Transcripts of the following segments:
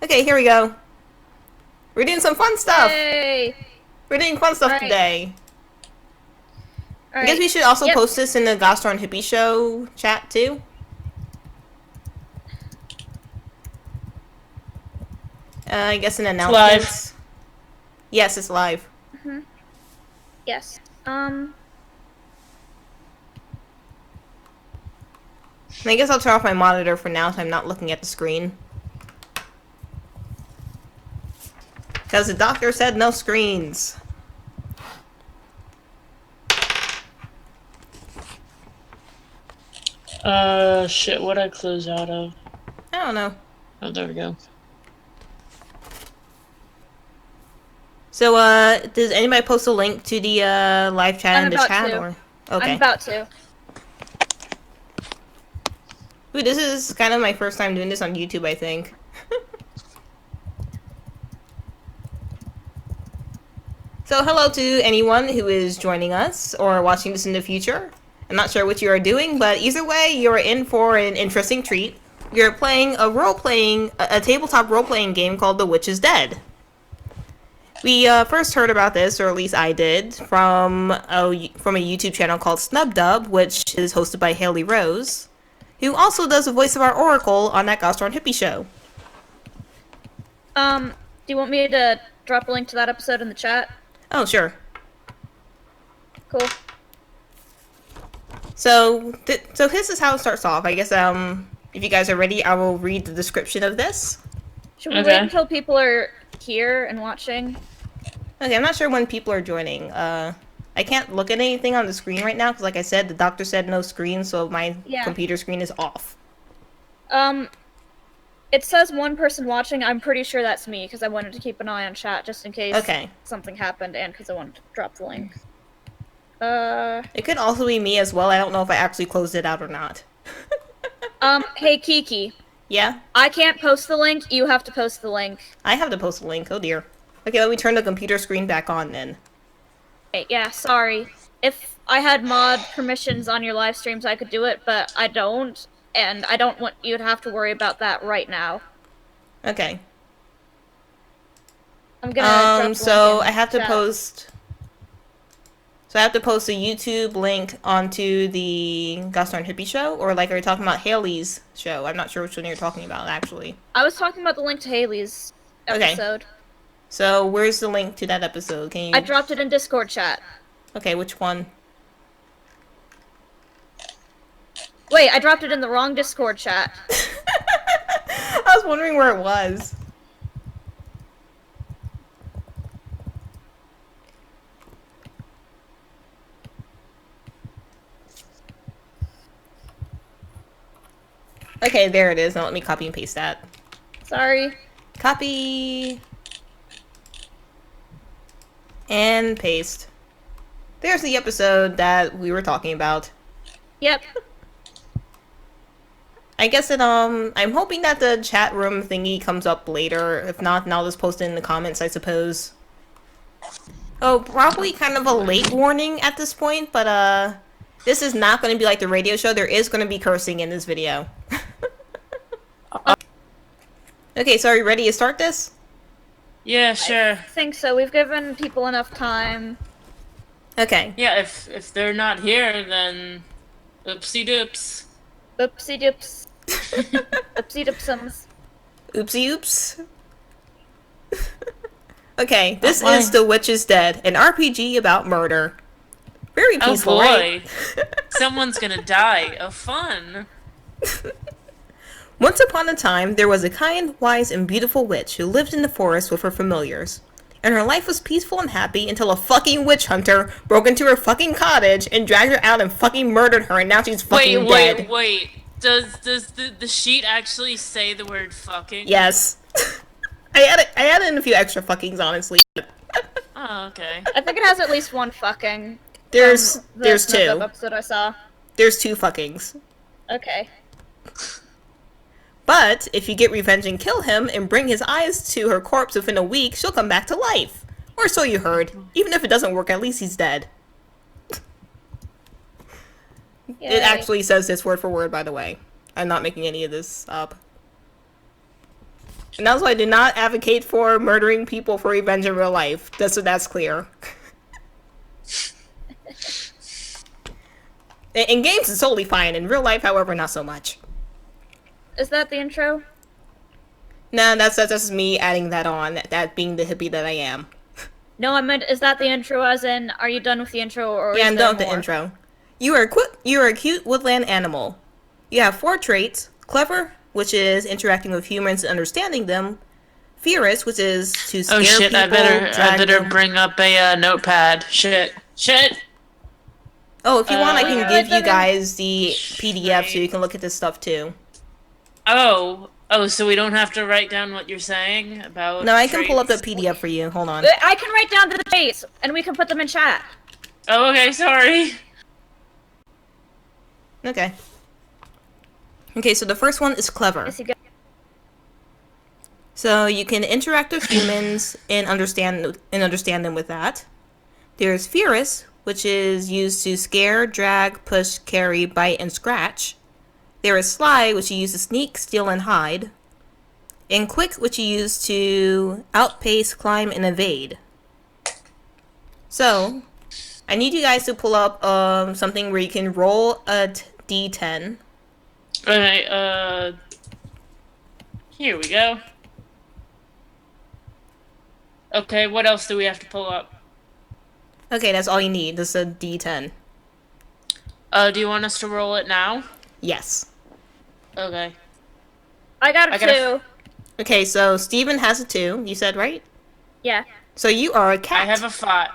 Okay, here we go. We're doing some fun stuff. Yay! We're doing fun stuff Alright. today. I Alright. guess we should also Yep. post this in the Gosh Darn Hippie Show chat too. I guess an announcements. Yes, it's live. Yes. And I guess I'll turn off my monitor for now so I'm not looking at the screen. Because the doctor said no screens. Shit, what'd I close out of? I don't know. Oh, there we go. So, does anybody post a link to the, live chat I'm in the about chat, to. or? Okay. I'm about to. Ooh, this is kind of my first time doing this on YouTube, I think. So, hello to anyone who is joining us or watching this in the future. I'm not sure what you are doing, but either way, you're in for an interesting treat. You're playing a tabletop role-playing game called The Witch is Dead. We first heard about this, or at least I did, from a YouTube channel called Snubdub, which is hosted by Haley Rose, who also does the voice of our Oracle on that Gosh Darn Hippie show. Do you want me to drop a link to that episode in the chat? Oh, sure. Cool. So this is how it starts off. I guess, if you guys are ready, I will read the description of this. Should we wait until people are here and watching? Okay, I'm not sure when people are joining. I can't look at anything on the screen right now, because like I said, the doctor said no screen, so my computer screen is off. It says one person watching. I'm pretty sure that's me, because I wanted to keep an eye on chat, just in case something happened, and because I wanted to drop the link. It could also be me as well. I don't know if I actually closed it out or not. Hey Kiki. Yeah? I can't post the link, you have to post the link. I have to post the link, oh dear. Okay, let me turn the computer screen back on then. Hey, yeah, sorry. If I had mod permissions on your live streams, I could do it, but I don't, and I don't want you to have to worry about that right now. Okay. I'm gonna so I have to post... So I have to post a YouTube link onto the Gosh Darn Hippie show? Or like, are you talking about Haley's show? I'm not sure which one you're talking about, actually. I was talking about the link to Haley's episode. Okay. So, where's the link to that episode? Can you... I dropped it in Discord chat. Okay, which one? Wait, I dropped it in the wrong Discord chat. I was wondering where it was. Okay, there it is. Now let me copy and paste that. Sorry. Copy. And paste. There's the episode that we were talking about. Yep. I guess that, I'm hoping that the chat room thingy comes up later. If not, then I'll just post it in the comments, I suppose. Oh, probably kind of a late warning at this point, but, this is not going to be like the radio show. There is going to be cursing in this video. Okay, so are you ready to start this? Yeah, sure. I think so. We've given people enough time. Okay. Yeah, if they're not here, then oopsie doops. Oopsie doops. Oopsie doopsums. Oopsie oops. Okay, this is The Witch is Dead, an RPG about murder. Very peaceful, oh boy. Right? Someone's gonna die. Oh, fun. Once upon a time, there was a kind, wise, and beautiful witch who lived in the forest with her familiars. And her life was peaceful and happy until a fucking witch hunter broke into her fucking cottage and dragged her out and fucking murdered her, and now she's fucking dead. Wait. Does the sheet actually say the word fucking? Yes. I added in a few extra fuckings, honestly. Oh, okay. I think it has at least one fucking. There's two. Episode I saw. There's two fuckings. Okay. But if you get revenge and kill him and bring his eyes to her corpse within a week, she'll come back to life. Or so you heard. Even if it doesn't work, at least he's dead. Yay. It actually says this word for word, by the way. I'm not making any of this up. And also, I do not advocate for murdering people for revenge in real life, just so that's clear. In games, it's totally fine. In real life, however, not so much. Is that the intro? No, that's just me adding that on, that being the hippie that I am. No, I meant, is that the intro as in, are you done with the intro, or Yeah, is I'm there done with the more? intro. You are a cute woodland animal. You have 4 traits. Clever, which is interacting with humans and understanding them. Fierce, which is to scare Oh shit! people, I drag better them. bring up a notepad. Shit! Oh, if you want, I We can can give write you them in- guys the PDF so you can look at this stuff too. Oh, so we don't have to write down what you're saying about. No, I can pull up the traits? PDF for you. Hold on. I can write down the traits, and we can put them in chat. Oh, okay. Sorry. Okay. Okay, so the first one is clever. Yes, you go. So you can interact with humans and understand them with that. There's fierce, which is used to scare, drag, push, carry, bite, and scratch. There is sly, which you use to sneak, steal, and hide. And quick, which you use to outpace, climb, and evade. So, I need you guys to pull up something where you can roll a d10. Okay. Here we go. Okay. What else do we have to pull up? Okay, that's all you need. This is a d10. Do you want us to roll it now? Yes. Okay. I got I a got a- 2. Okay, so Steven has a 2, you said, right? Yeah. So you are a cat. I have a 5.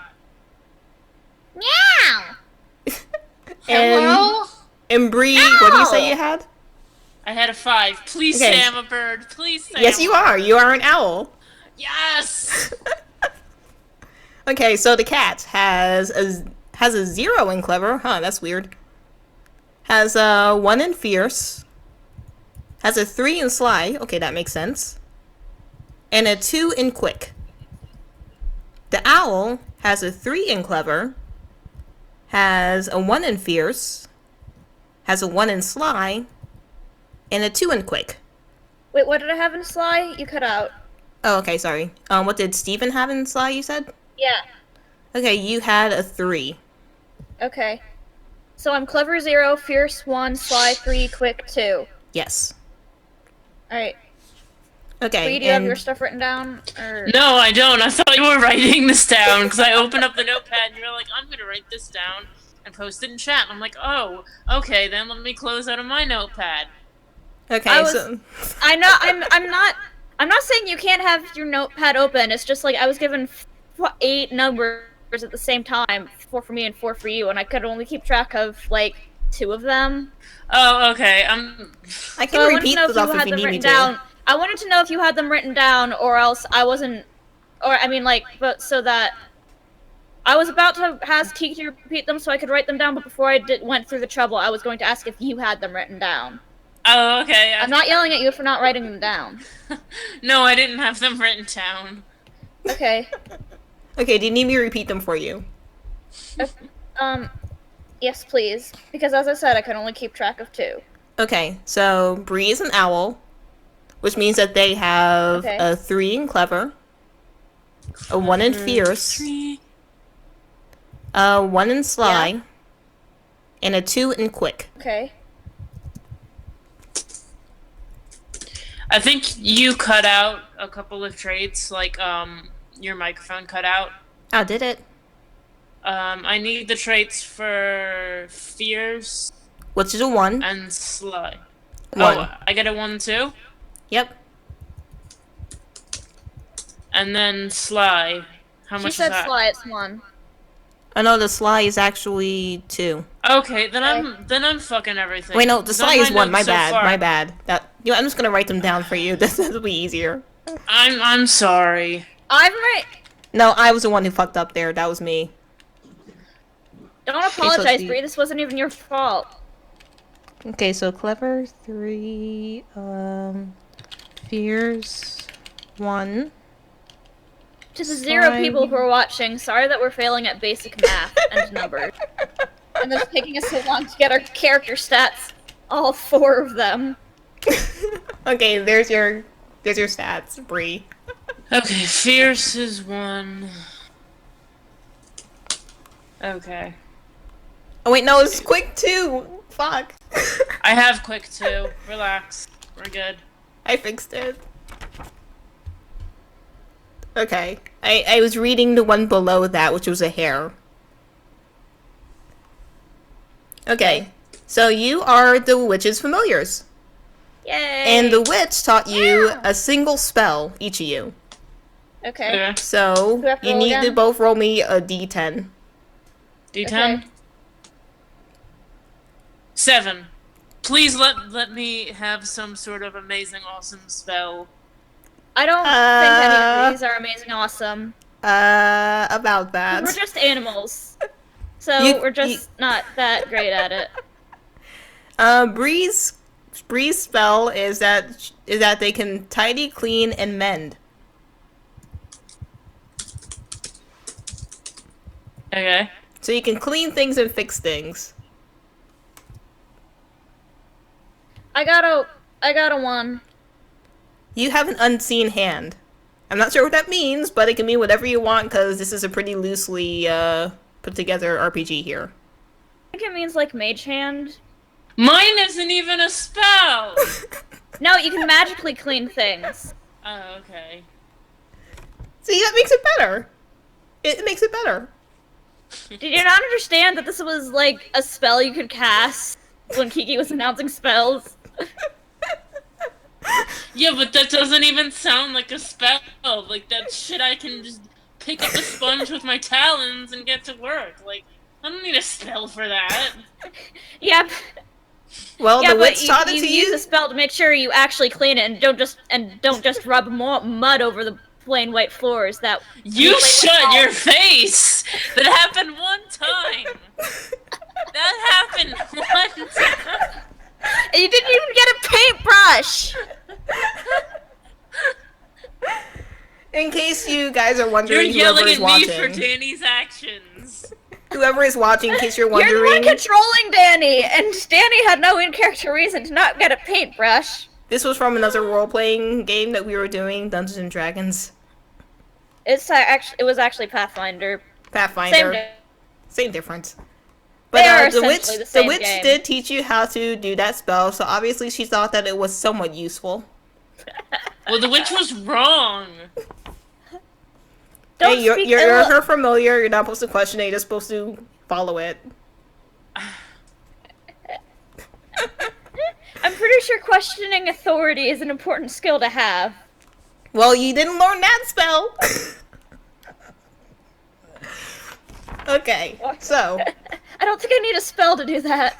Meow! And, and Bri, what do you say you had? I had a 5. Please Okay. say I'm a bird. Please say Yes, I'm you a are. bird. You are an owl. Yes! Okay, so the cat has a 0 in clever. Huh, that's weird. Has a 1 in fierce. Has a 3 in sly. Okay, that makes sense. And a 2 in quick. The owl has a 3 in clever. Has a 1 in fierce. Has a 1 in sly. And a 2 in quick. Wait, what did I have in Sly? You cut out. Oh, okay, sorry. What did Steven have in sly, you said? Yeah. Okay, you had a 3. Okay. So I'm clever 0, fierce 1, sly 3, quick 2. Yes. Alright. Okay, Bree, do you have your stuff written down? Or... No, I don't. I thought you were writing this down because I opened up the notepad and you were like, I'm gonna write this down and post it in chat. I'm like, oh, okay, then let me close out of my notepad. Okay, was- so... I know, I'm not saying you can't have your notepad open. It's just like I was given 8 numbers at the same time, 4 for me and 4 for you, and I could only keep track of like 2 of them. Oh, okay. I So can I wanted repeat to know if stuff you if had you them need me written to. down. I wanted to know if you had them written down, or else I wasn't, or I mean, like, but so that I was about to ask Kiki to repeat them so I could write them down. But before I went through the trouble, I was going to ask if you had them written down. Oh, okay. I'm not yelling at you for not writing them down. No, I didn't have them written down. Okay. Okay, do you need me to repeat them for you? Yes, please. Because as I said, I can only keep track of 2. Okay, so Bree is an owl, which means that they have Okay. a 3 in clever, a 1 in fierce, a 1 in sly, Yeah. and a 2 in quick. Okay. I think you cut out a couple of traits, like your microphone cut out. Oh, did it? I need the traits for fierce Which is a 1. and sly. 1. Oh, I get a 1 too? Yep. And then sly. How She much said is that? Sly, it's 1. Oh no, the sly is actually 2. Okay, then I'm fucking everything. Wait, no, the 'Cause sly on is 1. My notes so bad. far- My bad. I'm just gonna write them down for you. This will be easier. I'm sorry. I'm right. No, I was the one who fucked up there. That was me. Don't apologize, Steve. Bree. This wasn't even your fault. Okay, so clever 3, fierce 1. To the 0 Slime. people who are watching, sorry that we're failing at basic math and numbers. And it's taking us so long to get our character stats. All 4 of them. Okay, there's your There's your stats, Bri. Okay, fierce is 1. Okay. Oh wait, no, it's quick too. Fuck. I have quick too. Relax. We're good. I fixed it. Okay. I was reading the one below that, which was a hare. Okay. So you are the witch's familiars. Yay! And the witch taught you a single spell, each of you. Okay. So Do I have to you roll need to again? both roll me a d10. D10? Okay. 7. Please let me have some sort of amazing, awesome spell. I don't think any of these are amazing awesome. About that. We're just animals. So we're just not that great at it. Bri's spell is that they can tidy, clean, and mend. Okay. So you can clean things and fix things. I got a 1. You have an unseen hand. I'm not sure what that means, but it can mean whatever you want because this is a pretty loosely put together RPG here. I think it means like mage hand. Mine isn't even a spell! No, you can magically clean things. Oh, okay. See, that makes it better. It makes it better. Did you not understand that this was like a spell you could cast when Kiki was announcing spells? Yeah, but that doesn't even sound like a spell. Like, that shit I can just pick up a sponge with my talons and get to work. Like, I don't need a spell for that. Yep. Well, Yeah, the but witch taught it you to use you. a spell to make sure you actually clean it and don't just rub more mud over the plain white floors. That You shut your face! That happened one time! That happened one time! And you didn't even get a paintbrush. In case you guys are You're wondering, yelling whoever is at me for watching, Danny's actions. whoever is watching, in case you're You're the one wondering, controlling Danny, and Danny had no in-character reason to not get a paintbrush. this was from another role-playing game that we were doing, Dungeons and Dragons. It was actually Pathfinder. Pathfinder. Same difference. They are the witch, essentially the same witch game. did teach you how to do that spell, so obviously she thought that it was somewhat useful. Well, the witch was wrong. Don't Hey, you're speak you're ill- her familiar. You're not supposed to question it. You're just supposed to follow it. I'm pretty sure questioning authority is an important skill to have. Well, you didn't learn that spell. Okay, so I don't think I need a spell to do that.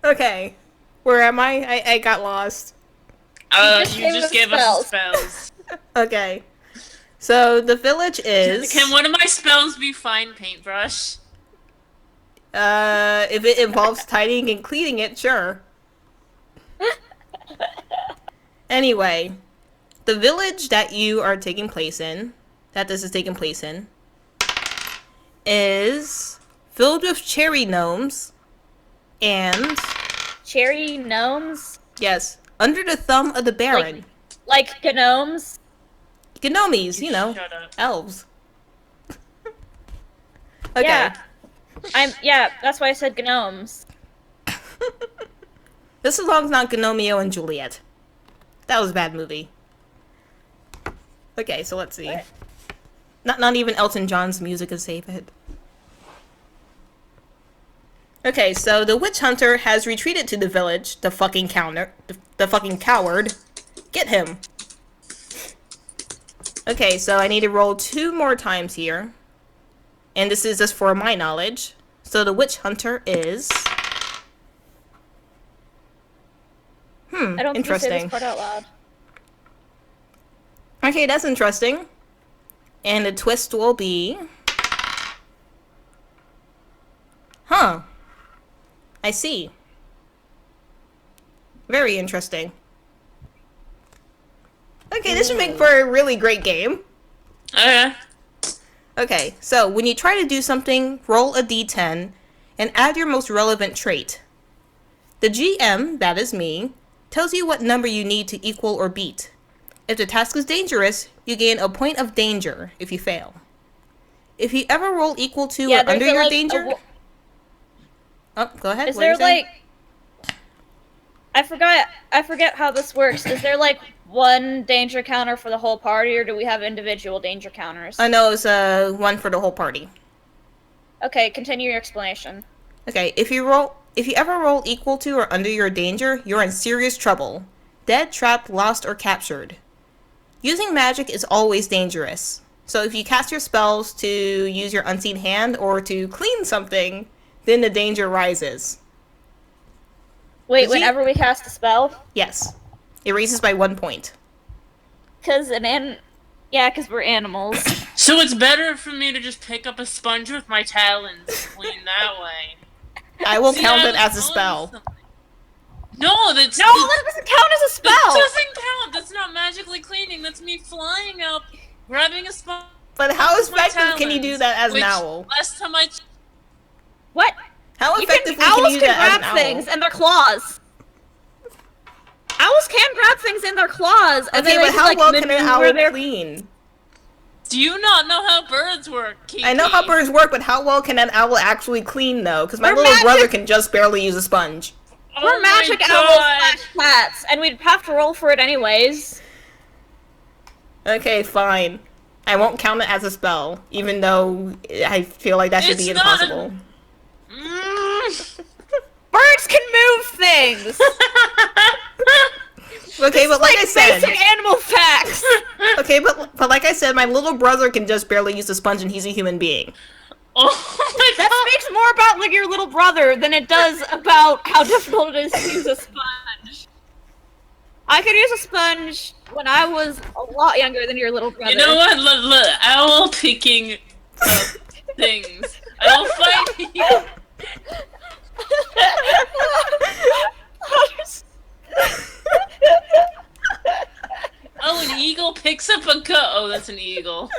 okay, where am I? I got lost. You just gave us spells. Okay, so the village is. Can one of my spells be find paintbrush? If it involves tidying and cleaning it, sure. Anyway, the village that you are taking place in, that this is taking place in, is filled with cherry gnomes and, Cherry gnomes? yes, under the thumb of the Baron. Like gnomes? Gnomies, you know, Shut up. elves. Okay. Yeah, that's why I said gnomes. This song's not Gnomeo and Juliet. That was a bad movie. Okay, so let's see. What? Not even Elton John's music could save it. Okay, so the witch hunter has retreated to the village. The fucking the fucking coward. Get him. Okay, so I need to roll 2 more times here. And this is just for my knowledge. So the witch hunter is... I don't think you say interesting. this part out loud. Okay, that's interesting. And the twist will be... Huh. I see. Very interesting. Okay, this would make for a really great game. Okay. Okay, so when you try to do something, roll a d10 and add your most relevant trait. The GM, that is me, tells you what number you need to equal or beat. If the task is dangerous, you gain a point of danger if you fail. If you ever roll equal to or under your danger... Oh, go ahead. Is there like... I forget how this works. Is there like one danger counter for the whole party, or do we have individual danger counters? No, it's one for the whole party. Okay, continue your explanation. Okay, if you ever roll equal to or under your danger, you're in serious trouble. Dead, trapped, lost, or captured. Using magic is always dangerous. So if you cast your spells to use your unseen hand or to clean something, then the danger rises. Wait, whenever we cast a spell? Yes. It raises by 1 point. Because we're animals. So it's better for me to just pick up a sponge with my talons and clean that way. I will count it as a spell. No, that doesn't count as a spell! That doesn't count! That's not magically cleaning, that's me flying up, grabbing a sponge. But how effective can you do that as an owl? Last time What? How effectively can you do that as an owl? Owls can grab things in their claws. Owls can grab things in their claws. And okay, but how well can an owl clean? Do you not know how birds work, Kiki? I know how birds work, but how well can an owl actually clean, though? Because my little brother can just barely use a sponge. We're magic owls / cats, and we'd have to roll for it anyways. Okay, fine. I won't count it as a spell, even though I feel like that should be impossible. Birds can move things! Okay, but like I said... basic animal facts! Okay, but like I said, my little brother can just barely use a sponge and he's a human being. Oh my God. That speaks more about like your little brother than it does about how difficult it is to use a sponge. I could use a sponge when I was a lot younger than your little brother. You know what? Look, owl picking things. I will fight you. Oh, an eagle picks up a goat. Oh, that's an eagle.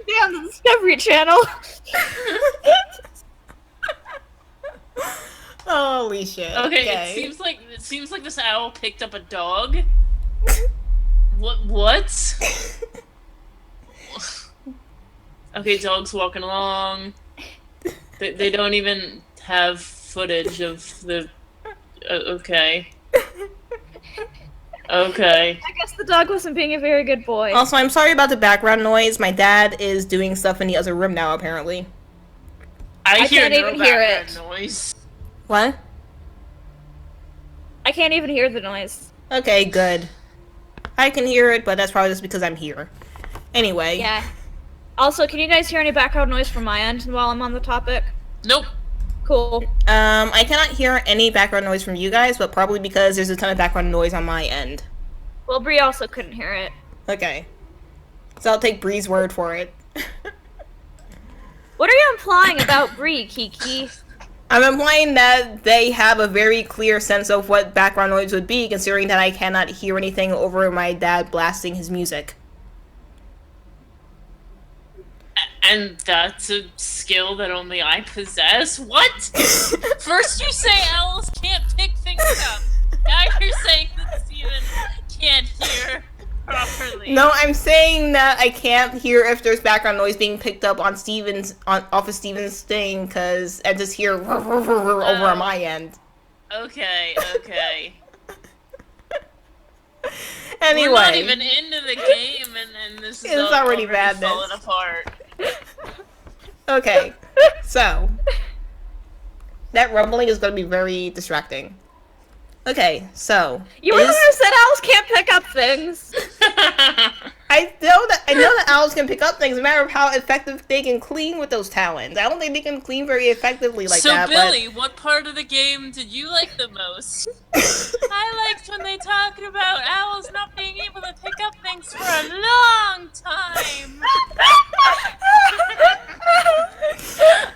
Damn, the Discovery Channel. Holy shit. Okay, it seems like this owl picked up a dog. What? Okay, dog's walking along. They don't even have footage of the... okay. Okay. I guess the dog wasn't being a very good boy. Also, I'm sorry about the background noise. My dad is doing stuff in the other room now, apparently. I can't even hear it. Noise. What? I can't even hear the noise. Okay, good. I can hear it, but that's probably just because I'm here. Anyway. Yeah. Also, can you guys hear any background noise from my end while I'm on the topic? Nope. Cool. I cannot hear any background noise from you guys, but probably because there's a ton of background noise on my end. Well, Bri also couldn't hear it. Okay. So I'll take Bri's word for it. What are you implying about Bri, Kiki? I'm implying that they have a very clear sense of what background noise would be, considering that I cannot hear anything over my dad blasting his music. And that's a skill that only I possess? What? First you say owls can't pick things up. Now you're saying that Steven can't hear properly. No, I'm saying that I can't hear if there's background noise being picked up on off of Steven's thing, because I just hear over on my end. Okay. Anyway. We're not even into the game, and this is already madness. Falling apart. Okay, so that rumbling is going to be very distracting. Okay, so you were the one who said owls can't pick up things. I know that owls can pick up things. A matter of how effective they can clean with those talons. I don't think they can clean very effectively like that. So Billy, what part of the game did you like the most? I liked when they talked about owls not being able to pick up things for a long time.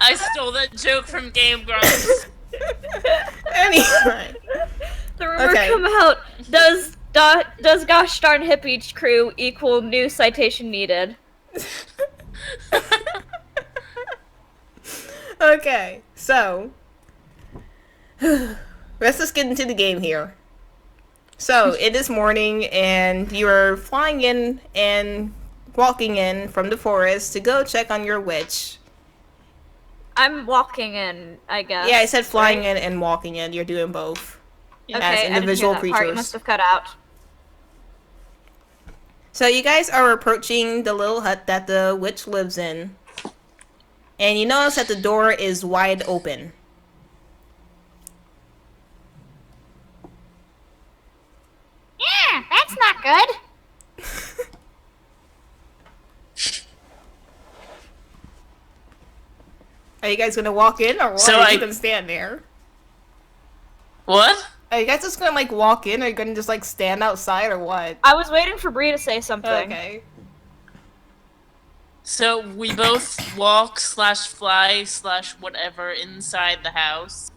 I stole that joke from Game Grumps. Anyway. The rumor come out. Does Does gosh darn hippie crew equal new citation needed? Okay, so let's just get into the game here. So it is morning, and you're flying in and walking in from the forest to go check on your witch. I'm walking in, I guess. Yeah, I said flying in and walking in. You're doing both. Okay, as individual I didn't hear that part. You creatures. must have cut out. So you guys are approaching the little hut that the witch lives in. And you notice that the door is wide open. Yeah, that's not good. Are you guys gonna walk in, or what? So Are you gonna stand there? What? Are you guys just gonna like walk in, or are you gonna just like stand outside, or what? I was waiting for Bri to say something. Okay. So we both walk / fly / whatever inside the house.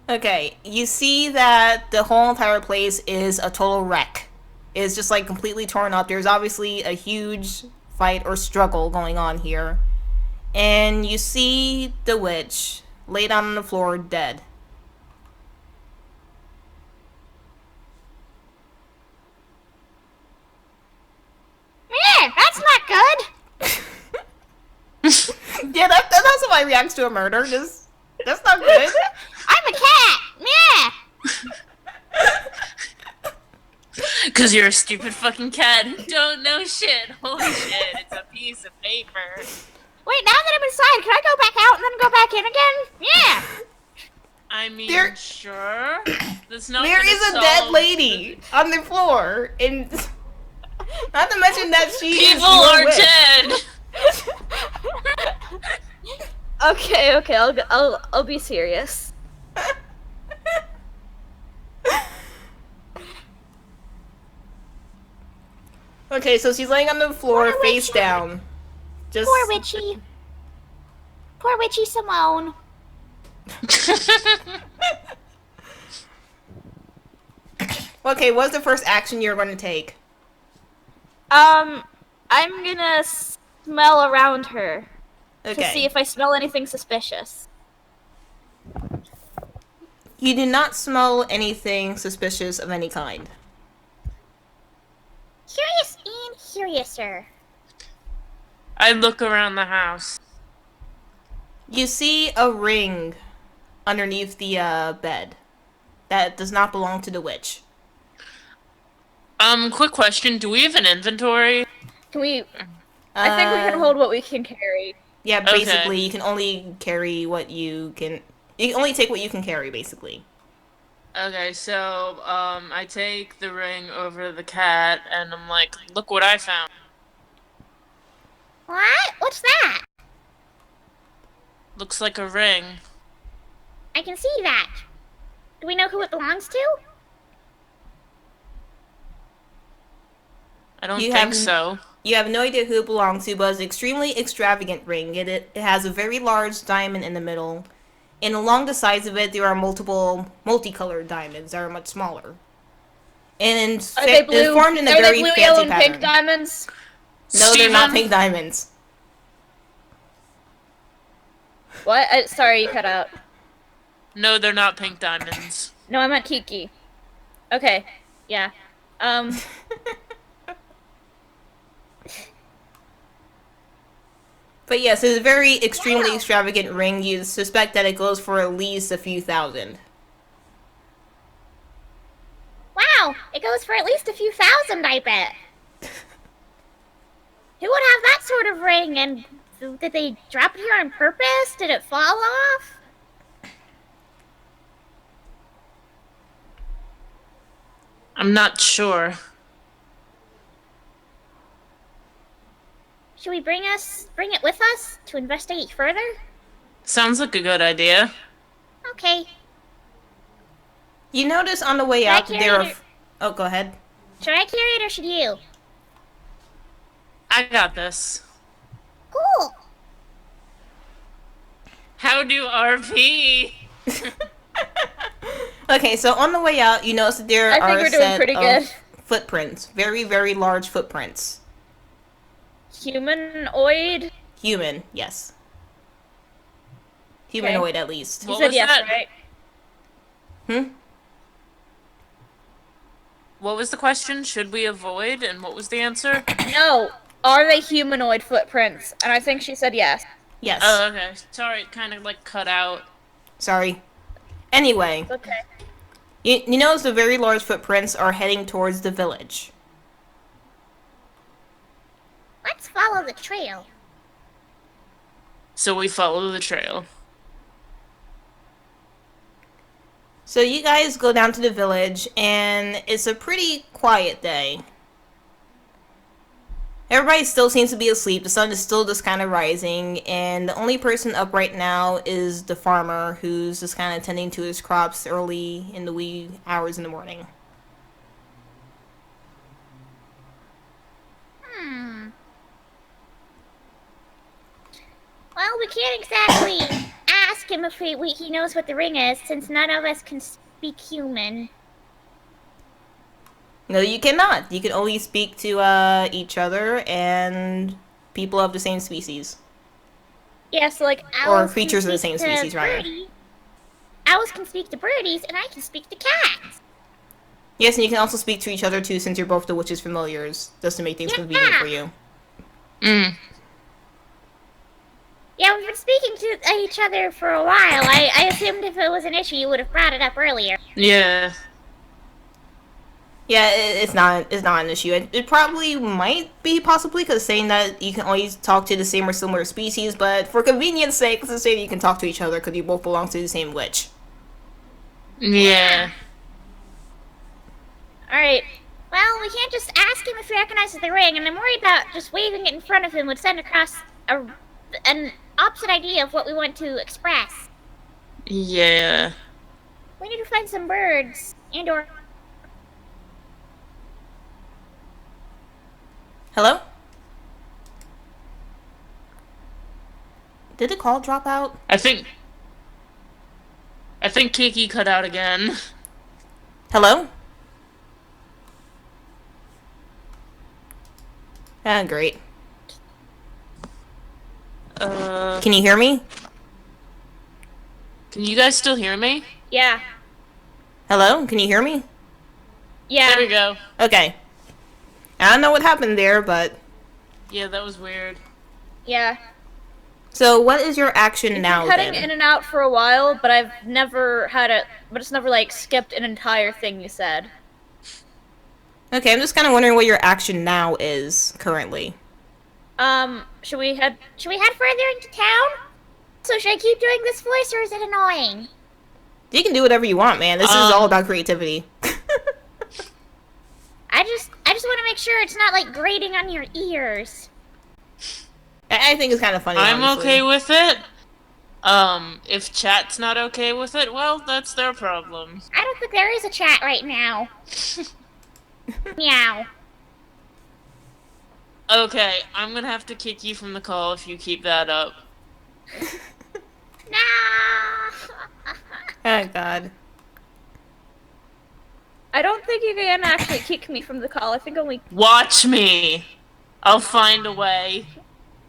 Okay, you see that the whole entire place is a total wreck. It's just like completely torn up. There's obviously a huge fight or struggle going on here. And you see the witch laid down on the floor dead. Yeah, that's not good. Yeah, that's how somebody reacts to a murder. That's not good. I'm a cat. Yeah. Cause you're a stupid fucking cat and don't know shit. Holy shit, it's a piece of paper. Wait, now that I'm inside, can I go back out and then go back in again? Yeah. I mean, There- sure. That's not There gonna is a solve dead lady on the floor, and not to mention that she is People your are witch. dead. Okay, I'll be serious. Okay, so she's laying on the floor, Poor face witch. down. Just Poor witchy. Poor witchy Simone. Okay, what's the first action you're going to take? I'm gonna smell around her to see Okay. if I smell anything suspicious. You do not smell anything suspicious of any kind. Curious and curiouser. I look around the house. You see a ring underneath the bed that does not belong to the witch. Quick question. Do we have an inventory? Can we? I think we can hold what we can carry. Yeah, Okay. basically, you can only carry what you can. You can only take what you can carry, basically. Okay, so, I take the ring over to the cat, and I'm like, look what I found. What? What's that? Looks like a ring. I can see that. Do we know who it belongs to? I don't You think have- so. You have no idea who it belongs to, but it's an extremely extravagant ring. It has a very large diamond in the middle, and along the sides of it, there are multicolored diamonds that are much smaller. And Are they blue? it's formed in a Are they very blue, fancy yellow, and pattern. pink diamonds? No, they're not Steven? pink diamonds. What? Sorry, you cut out. No, they're not pink diamonds. No, I meant Kiki. Okay, yeah. But yes, it's a very extremely extravagant ring. You suspect that it goes for at least a few thousand. Wow, it goes for at least a few thousand, I bet. Who would have that sort of ring, and did they drop it here on purpose? Did it fall off? I'm not sure. Should we bring it with us to investigate further? Sounds like a good idea. Okay. You notice on the way Can I out that carry there are... it? Oh, go ahead. Should I carry it or should you? I got this. Cool. How do RP? Okay, so on the way out, you notice that there I think are we're a doing set pretty of good. footprints. Very, very large footprints. Humanoid? Human, yes. Okay. Humanoid, at least. You What said was yes, that? right? Hmm? What was the question? Should we avoid? And what was the answer? No. Are they humanoid footprints? And I think she said yes. Yes. Oh, okay. Sorry, it kind of like cut out. Sorry. Anyway, It's okay. you notice the very large footprints are heading towards the village. Let's follow the trail. So we follow the trail. So you guys go down to the village, and it's a pretty quiet day. Everybody still seems to be asleep. The sun is still just kind of rising, and the only person up right now is the farmer, who's just kind of tending to his crops early in the wee hours in the morning. Well, we can't exactly ask him if he knows what the ring is, since none of us can speak human. No, you cannot. You can only speak to each other and people of the same species. Yeah, so like Or owls creatures of can the speak same to species, rather. birdie. Owls can speak to birdies, and I can speak to cats. Yes, and you can also speak to each other too, since you're both the witches' familiars, just to make things convenient for you. Yeah, we've been speaking to each other for a while. I assumed if it was an issue, you would have brought it up earlier. Yeah. Yeah, it's not an issue. It probably might be possibly because saying that you can always talk to the same or similar species, but for convenience sake, let's just say that you can talk to each other because you both belong to the same witch. Yeah. Alright. Well, we can't just ask him if he recognizes the ring, and I'm worried about just waving it in front of him would send across an opposite idea of what we want to express. Yeah. We need to find some birds, and/or Hello? Did the call drop out? I think Kiki cut out again. Hello? Ah, great. Can you hear me? Can you guys still hear me? Yeah. Hello? Can you hear me? Yeah. There we go. Okay. I don't know what happened there, but... Yeah, that was weird. Yeah. So, what is your action It's now, been cutting then? in and out for a while, but I've never had it. But it's never like skipped an entire thing you said. Okay, I'm just kind of wondering what your action now is, currently. Should we head? should we head further into town? So should I keep doing this voice, or is it annoying? You can do whatever you want, man. This is all about creativity. I just want to make sure it's not like grating on your ears. I think it's kind of funny, I'm honestly. okay with it. If chat's not okay with it, well, that's their problem. I don't think there is a chat right now. Meow. Okay, I'm gonna have to kick you from the call if you keep that up. No. Oh, God. I don't think you can actually kick me from the call. I think only. Watch me! I'll find a way.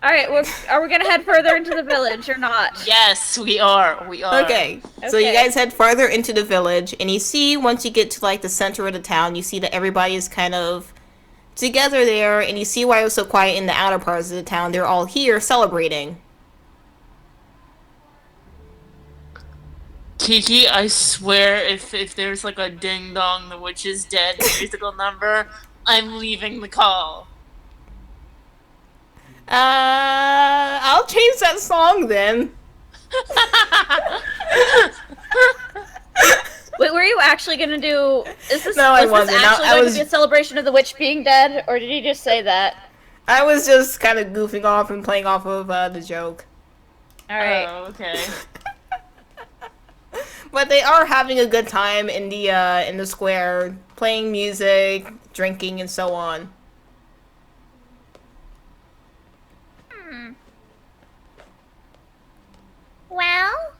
All right. Are we gonna head further into the village or not? Yes, we are. We are. Okay, so you Okay. guys head farther into the village, and you see, once you get to, like, the center of the town, you see that everybody is kind of together there, and you see why it was so quiet in the outer parts of the town. They're all here celebrating. Kiki, I swear, if there's like a ding dong, the witch is dead musical number, I'm leaving the call. I'll change that song then. Wait, were you actually gonna do? Is this? No, I was wasn't. This actually I going was- to be a celebration of the witch being dead, or did you just say that? I was just kind of goofing off and playing off of the joke. All right. Oh, okay. But they are having a good time in the square, playing music, drinking, and so on. Well,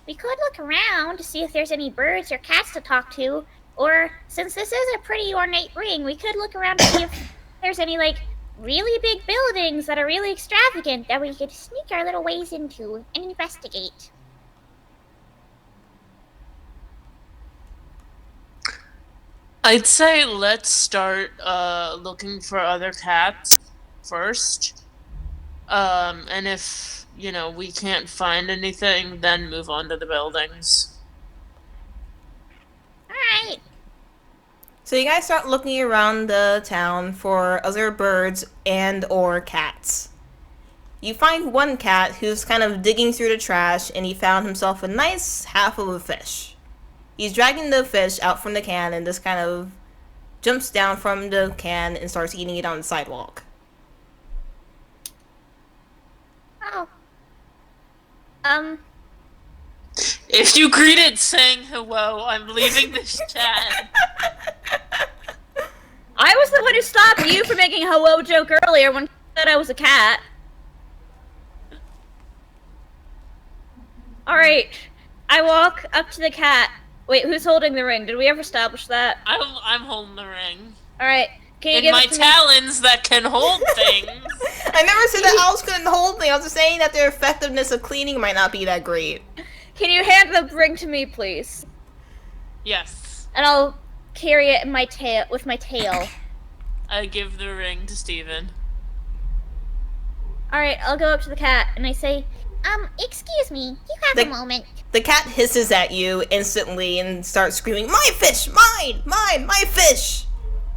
we could look around to see if there's any birds or cats to talk to. Or, since this is a pretty ornate ring, we could look around to see if there's any, like, really big buildings that are really extravagant that we could sneak our little ways into and investigate. I'd say let's start looking for other cats first. And if, we can't find anything, then move on to the buildings. Alright. So you guys start looking around the town for other birds and or cats. You find one cat who's kind of digging through the trash, and he found himself a nice half of a fish. He's dragging the fish out from the can and just kind of jumps down from the can and starts eating it on the sidewalk. Oh. If you greet it saying hello, I'm leaving this chat. I was the one who stopped you from making a hello joke earlier when you said I was a cat. Alright, I walk up to the cat. Wait, who's holding the ring? Did we ever establish that? I'm holding the ring. Alright, can you In give my it to me? talons that can hold things. I never said that owls couldn't hold me. I was just saying that their effectiveness of cleaning might not be that great. Can you hand the ring to me, please? Yes. And I'll carry it in my tail with my tail. I give the ring to Steven. Alright, I'll go up to the cat and I say, Excuse me, you have The- a moment. The cat hisses at you instantly and starts screaming, "My fish! Mine! Mine! My fish!"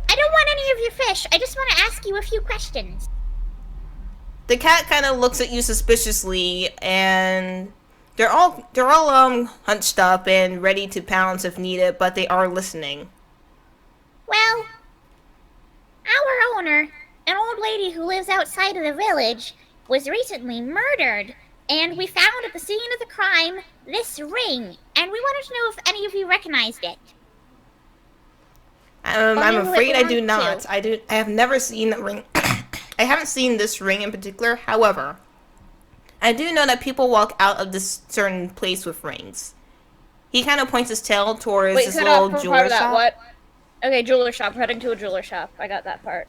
I don't want any of your fish. I just want to ask you a few questions. The cat kind of looks at you suspiciously, and they're all hunched up and ready to pounce if needed, but they are listening. Well, our owner, an old lady who lives outside of the village, was recently murdered, and we found at the scene of the crime this ring, and we wanted to know if any of you recognized it. I'm Only who it afraid I do belongs not. to. I have never seen that ring. I haven't seen this ring in particular. However, I do know that people walk out of this certain place with rings. He kind of points his tail towards Wait, this cut little off part jeweler of that, shop. what? Okay, jeweler shop. We're heading to a jeweler shop. I got that part.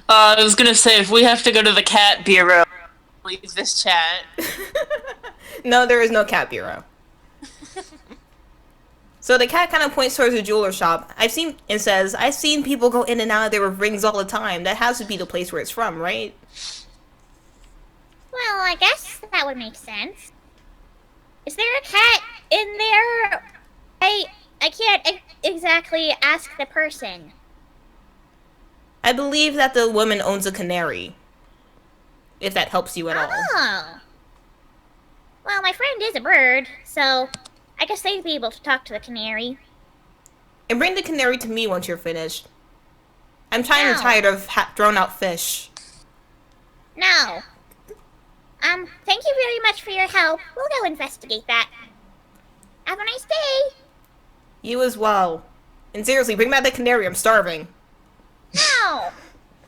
I was gonna say, if we have to go to the cat bureau, leave this chat. No, there is no cat bureau. So the cat kind of points towards the jeweler shop. I've seen people go in and out of there with rings all the time. That has to be the place where it's from, right? Well, I guess that would make sense. Is there a cat in there? I can't exactly ask the person. I believe that the woman owns a canary. If that helps you at all. Oh. Well, my friend is a bird, so I guess they'd be able to talk to the canary. And bring the canary to me once you're finished. I'm kind of No. tired of thrown out fish. No. Thank you very much for your help. We'll go investigate that. Have a nice day. You as well. And seriously, bring back the canary. I'm starving. No.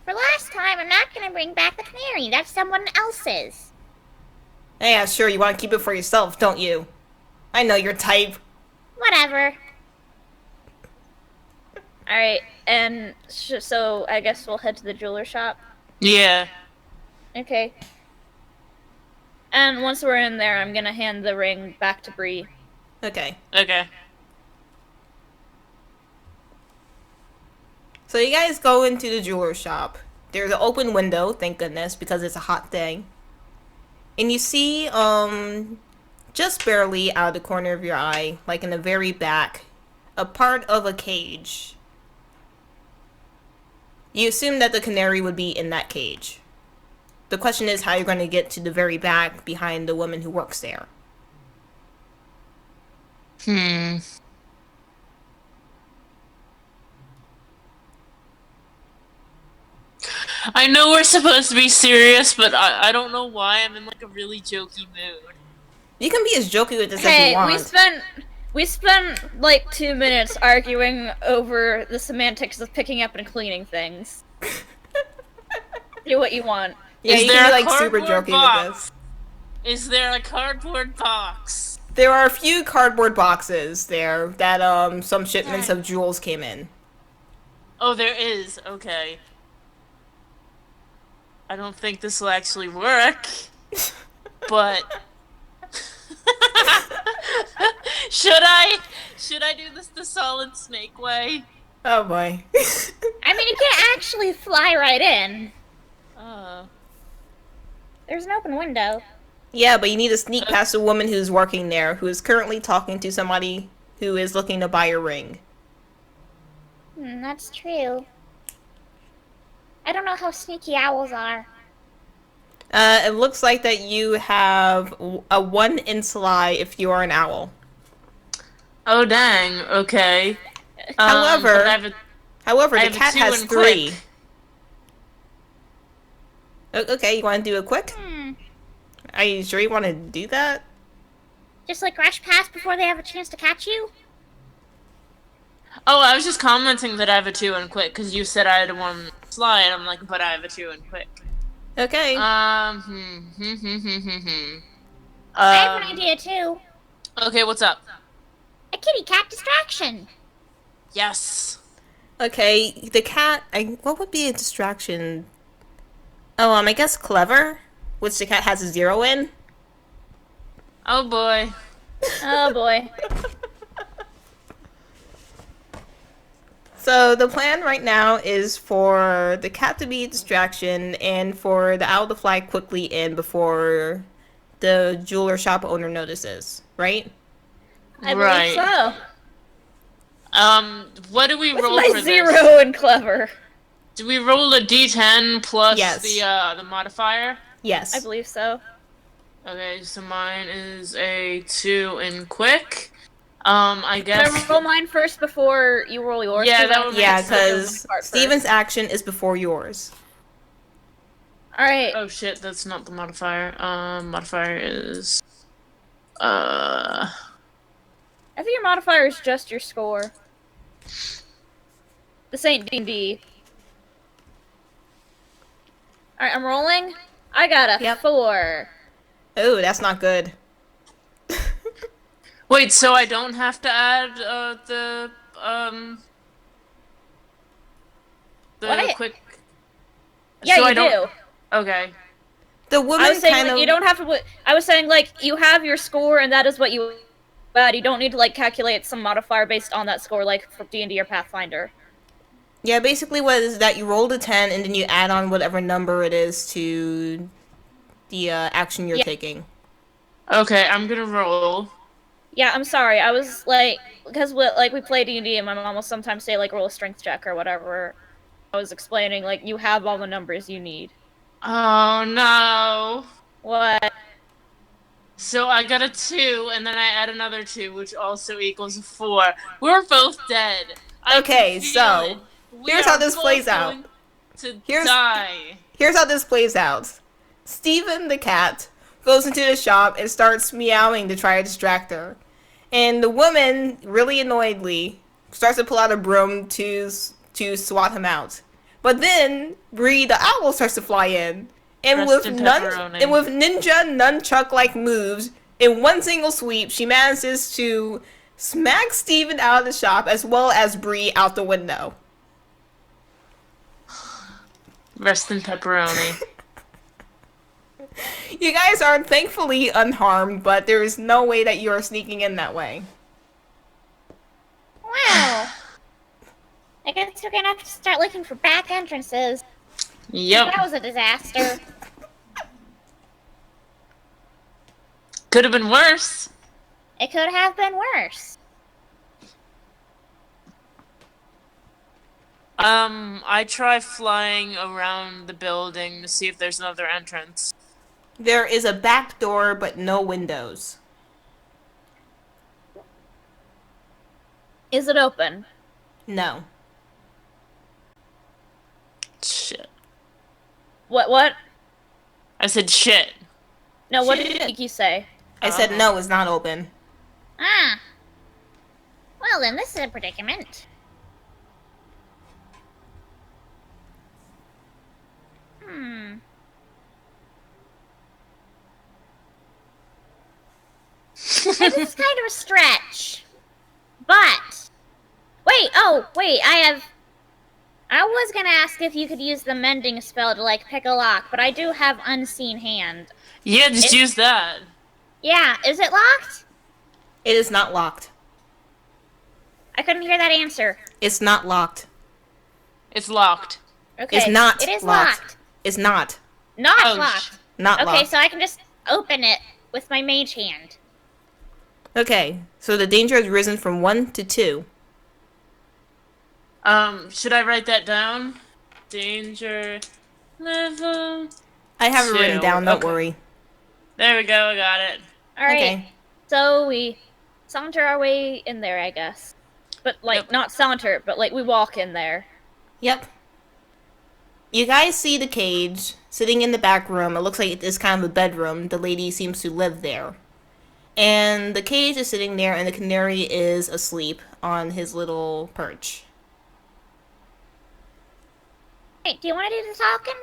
For last time, I'm not gonna bring back the canary. That's someone else's. Yeah, sure, you want to keep it for yourself, don't you? I know your type. Whatever. Alright, and so I guess we'll head to the jeweler shop. Yeah. Okay. And once we're in there, I'm gonna hand the ring back to Bri. Okay. Okay. So you guys go into the jeweler shop. There's an open window, thank goodness, because it's a hot day. And you see, just barely out of the corner of your eye, like in the very back, a part of a cage. You assume that the canary would be in that cage. The question is how you're going to get to the very back behind the woman who works there. I know we're supposed to be serious, but I don't know why I'm in like a really jokey mood. You can be as jokey with this as Hey, you want. we spent like 2 minutes arguing over the semantics of picking up and cleaning things. Do what you want. Yeah, Is you there can be a like super cardboard jokey box? with this. Is there a cardboard box? There are a few cardboard boxes there that some shipments Right. of jewels came in. Oh, there is. Okay. I don't think this will actually work, but should I do this the solid snake way? Oh boy. I mean, you can't actually fly right in. Uh, There's an open window. Yeah, but you need to sneak past a woman who's working there, who is currently talking to somebody who is looking to buy a ring. That's true. I don't know how sneaky owls are. It looks like that you have a 1 in sly if you are an owl. oh dang. Okay. However, but I have a However, I the have a cat 2 has in 3. quick. Okay, you want to do it quick? Are you sure you want to do that? Just like rush past before they have a chance to catch you? Oh, I was just commenting that I have a 2 in quick because you said I had a 1 slide. I'm like, but I have a 2 in quick. Okay. I have an idea too. Okay, what's up? A kitty cat distraction. Yes. Okay, the cat. What would be a distraction? Oh, I guess clever, which the cat has a 0 in. Oh boy. Oh boy. So the plan right now is for the cat to be a distraction and for the owl to fly quickly in before the jeweler shop owner notices, right? I Right. believe so. What do we With roll my for 0 this? and clever. Do we roll a d10 plus Yes. the modifier? Yes. I believe so. Okay, so mine is a 2 in quick. I Can guess. I roll mine first before you roll yours? Yeah, 'Cause that I would can make Yeah, sense. do my because part Steven's first. action is before yours. Alright. Oh shit, that's not the modifier. Modifier is. I think your modifier is just your score. This ain't D&D. Alright, I'm rolling. I got a Yep. 4. Oh, that's not good. Wait, so I don't have to add the What? quick. Yeah, so I you don't... do. Okay. The I woman was saying kind like, of. you don't have to. I was saying like you have your score and that is what you add. You don't need to like calculate some modifier based on that score like for D&D or Pathfinder. Yeah, basically what it is that you rolled a 10 and then you add on whatever number it is to the action you're Yeah. taking. Okay, I'm gonna roll. Yeah, I'm sorry. I was like because we play D&D and my mom will sometimes say like roll a strength check or whatever. I was explaining like you have all the numbers you need. Oh no. What? So I got a 2, and then I add another 2, which also equals a 4. We're both dead. I Okay, can feel so, it. We here's are how this both plays out. going To Here's- die. Here's how this plays out. Steven the cat goes into the shop and starts meowing to try to distract her. And the woman, really annoyedly, starts to pull out a broom to swat him out. But then Bri the owl starts to fly in. And Dressed in pepperoni. with ninja nunchuck-like moves, in one single sweep, she manages to smack Steven out of the shop as well as Bri out the window. Rest in pepperoni. You guys are thankfully unharmed, but there is no way that you are sneaking in that way. Wow. I guess we're gonna have to start looking for back entrances. Yep. That was a disaster. Could have been worse. It could have been worse. I try flying around the building to see if there's another entrance. There is a back door, but no windows. Is it open? No. Shit. What? I said shit. No, what Shit. did Kiki say? I said no, it's not open. Ah. Well then, this is a predicament. Hmm. this is kind of a stretch. But wait, I was gonna ask if you could use the mending spell to like pick a lock, but I do have unseen hand. Yeah, just use that. Yeah, is it locked? It is not locked. I couldn't hear that answer. It's not locked. It's locked. Okay, It's not It is locked. locked. It's not. Not Ouch. locked. Not Okay, locked. so I can just open it with my mage hand. Okay, so the danger has risen from 1 to 2. Should I write that down? Danger level. I have it 2. written down, don't Okay. worry. There we go, I got it. Alright, Okay. so we saunter our way in there, I guess. But, like, Yep. not saunter, but, like, we walk in there. Yep. You guys see the cage sitting in the back room. It looks like it's kind of a bedroom. The lady seems to live there. And the cage is sitting there, and the canary is asleep on his little perch. Hey, do you want to do the talking?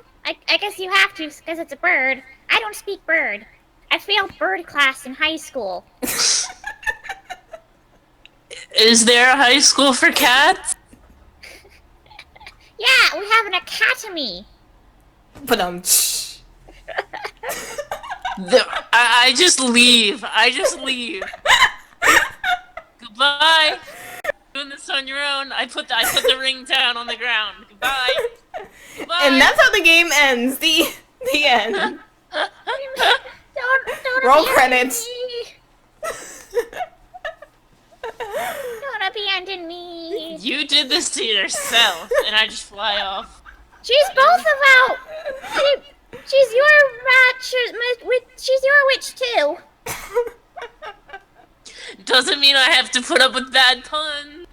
I guess you have to, because it's a bird. I don't speak bird. I failed bird class in high school. Is there a high school for cats? Yeah, we have an academy. But I just leave. I just leave. Goodbye. Doing this on your own. I put the ring down on the ground. Goodbye. Goodbye. And that's how the game ends. The end. Don't Roll abandon credits. me. Don't abandon me. You did this to yourself, and I just fly off. She's both about. She's your match. She's your witch too. Doesn't mean I have to put up with bad puns.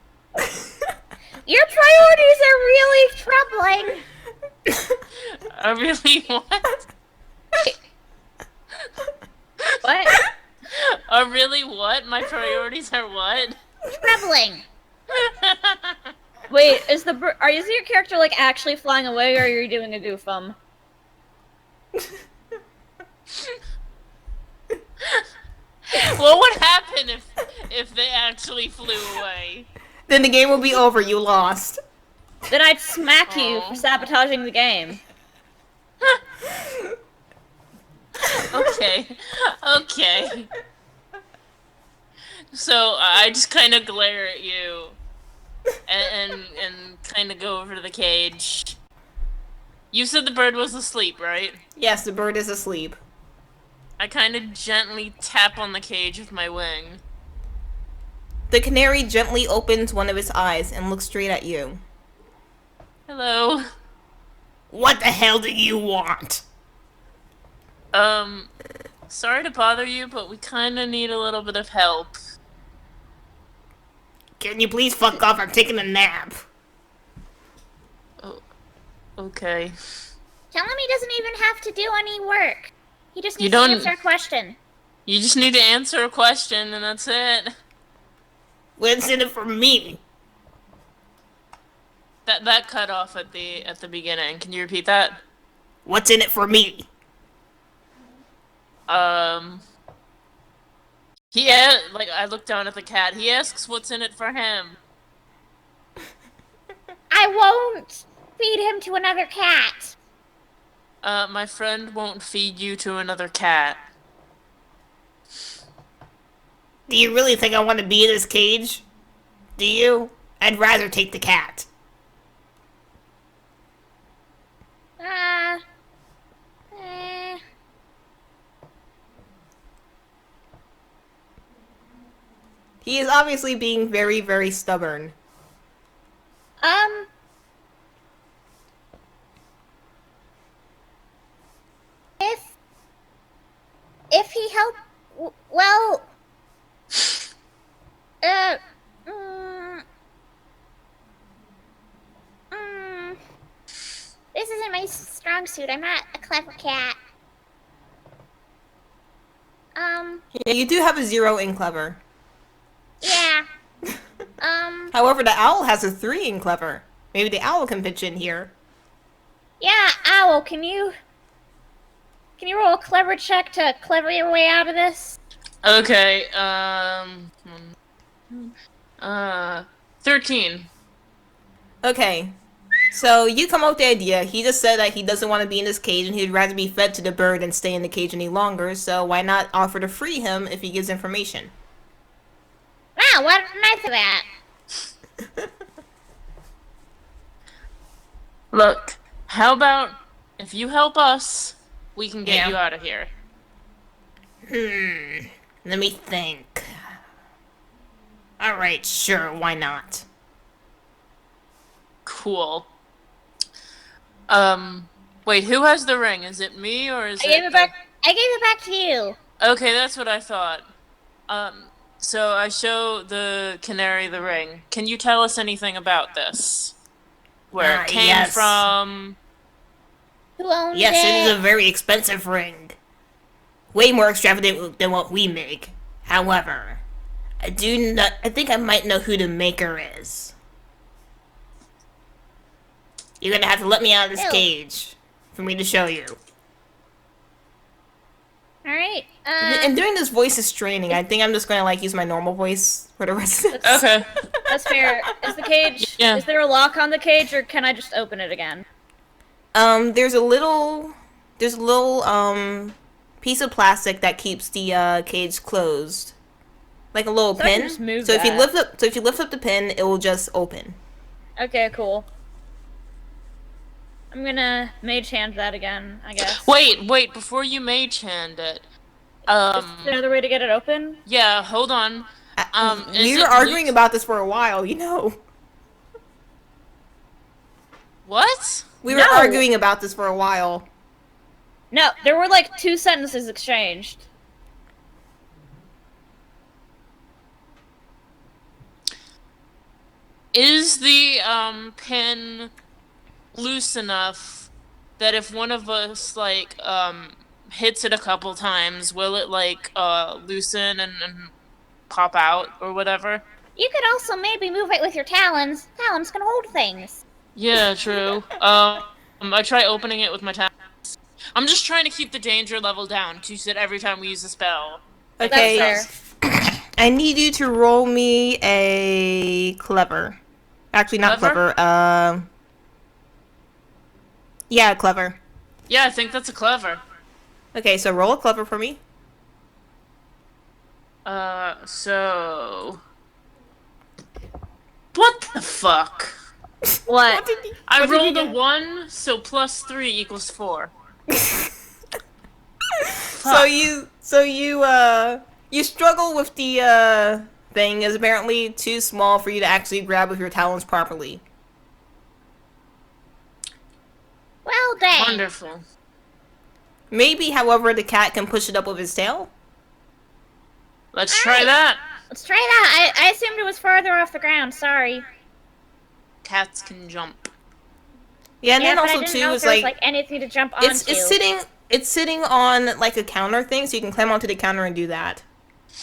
Your priorities are really troubling. I really what? What? Really what? My priorities are what? Troubling. Wait, is your character, like, actually flying away, or are you doing a doofum? What would happen if they actually flew away? Then the game will be over. You lost. Then I'd smack you Aw. for sabotaging the game. Okay. Okay. So I just kind of glare at you, and kind of go over to the cage. You said the bird was asleep, right? Yes, the bird is asleep. I kind of gently tap on the cage with my wing. The canary gently opens one of its eyes and looks straight at you. Hello. What the hell do you want? Sorry to bother you, but we kind of need a little bit of help. Can you please fuck off? I'm taking a nap. Oh, okay. Tell him he doesn't even have to do any work. He just You needs to don't- answer a question. You just need to answer a question, and that's it. What's in it for me? That cut off at the beginning. Can you repeat that? What's in it for me? I look down at the cat. He asks what's in it for him. I won't feed him to another cat. My friend won't feed you to another cat. Do you really think I want to be in this cage? Do you? I'd rather take the cat. Eh. He is obviously being very, very stubborn. If he help, well, this isn't my strong suit. I'm not a clever cat. Yeah, you do have a 0 in clever. Yeah. However, the owl has a 3 in clever. Maybe the owl can pitch in here. Yeah, Owl, can you roll a clever check to clever your way out of this? Okay, 13. Okay. So you come up with the idea. He just said that he doesn't want to be in this cage and he'd rather be fed to the bird than stay in the cage any longer, so why not offer to free him if he gives information? Wow, what nice of that. Look, how about if you help us, we can get Yeah. you out of here. Let me think. Alright, sure, why not? Cool. Wait, who has the ring? Is it me or is I gave it it back. I gave it back to you. Okay, that's what I thought. So I show the canary the ring. Can you tell us anything about this? Where it came yes. from? Who owns Yes, it? it is a very expensive ring. Way more extravagant than what we make. However, I think I might know who the maker is. You're gonna have to let me out of this Ew. cage for me to show you. All right. And during this voice is training, I think I'm just gonna use my normal voice for the rest of this. Okay. That's fair. Is the cage? Yeah. Is there a lock on the cage, or can I just open it again? There's a little piece of plastic that keeps the cage closed, like a little So I can pin. just move so if you that. lift up the pin, it will just open. Okay, cool. I'm gonna mage hand that again, I guess. Wait, before you mage hand it. Is there another way to get it open? Yeah, hold on. Is We it were arguing loose? about this for a while, you know. What? We were No. arguing about this for a while. No, there were like 2 sentences exchanged. Is the pin loose enough that if one of us hits it a couple times, will it loosen and pop out or whatever? You could also maybe move it with your talons. Talons can hold things. Yeah, true. I try opening it with my talons. I'm just trying to keep the danger level down, because you said every time we use a spell. Okay. That's I need you to roll me a clever. Actually, not Clever? clever. Yeah, clever. Yeah, I think that's a clever. Okay, so roll a clever for me. So... What the fuck? What? I What did you rolled a get? 1, so plus 3 equals 4. So you struggle with the thing is apparently too small for you to actually grab with your talons properly. Well, dang. Wonderful. Maybe, however, the cat can push it up with his tail. Let's try that. Let's try that. I assumed it was farther off the ground. Sorry. Cats can jump. Yeah, and Yeah, then but I also didn't too know if is there was anything to jump onto. it's sitting on like a counter thing, so you can climb onto the counter and do that.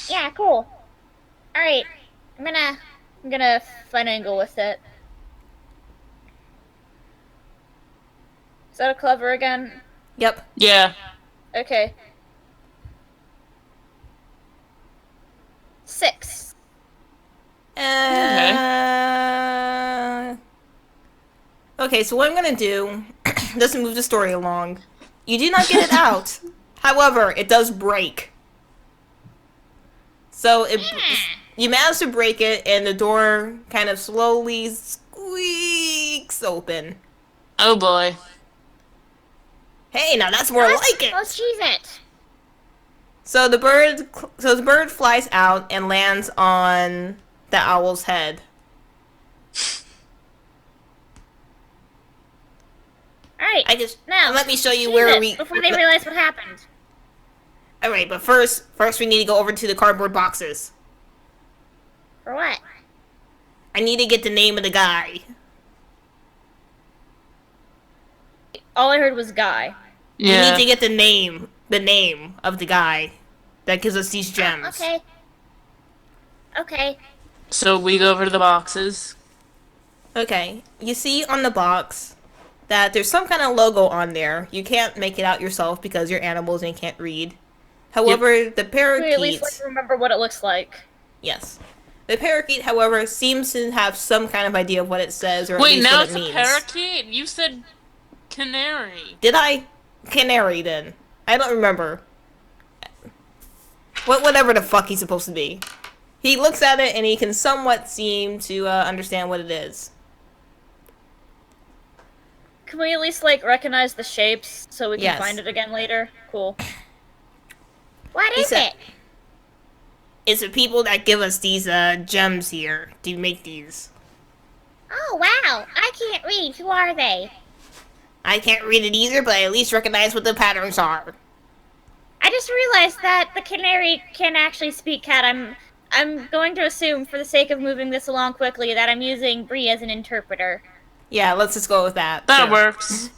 Yeah, cool. All right. I'm gonna finagle with it. Is that a clever again? Yep. Yeah. Okay. 6. Okay, so what I'm gonna do doesn't move the story along. You do not get it out. However, it does break. So you manage to break it, and the door kind of slowly squeaks open. Oh boy. Hey, now that's more like it. Let's cheese it. So the bird flies out and lands on the owl's head. All right. Now let me show you cheese where it we. before they realize what happened. All right, but first we need to go over to the cardboard boxes. For what? I need to get the name of the guy. All I heard was guy. You Yeah. need to get the name of the guy that gives us these gems. Okay. Okay. So we go over to the boxes. Okay. You see on the box that there's some kind of logo on there. You can't make it out yourself because you're animals and you can't read. However, the We parakeet... at least like remember what it looks like. Yes. The parakeet, however, seems to have some kind of idea of what it says, or at Wait, least now what it's it a means. parakeet? You said canary. Did I? Canary, then. I don't remember. Whatever the fuck he's supposed to be. He looks at it, and he can somewhat seem to understand what it is. Can we at least like recognize the shapes so we can Yes. find it again later? Cool. What He is said- it? It's the people that give us these gems here to make these. Oh, wow. I can't read. Who are they? I can't read it either, but I at least recognize what the patterns are. I just realized that the canary can actually speak cat. I'm going to assume, for the sake of moving this along quickly, that I'm using Bri as an interpreter. Yeah, let's just go with that. That Sure. works.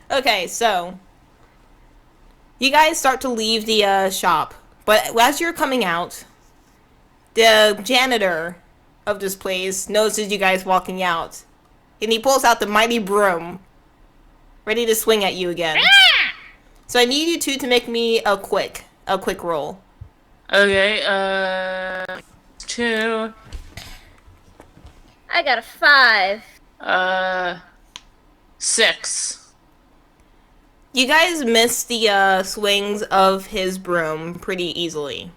Okay, so you guys start to leave the shop, but as you're coming out, the janitor of this place notices you guys walking out, and he pulls out the mighty broom, ready to swing at you again. Ah! So I need you two to make me a quick roll. Okay, 2, I got a 5. 6. You guys miss the swings of his broom pretty easily.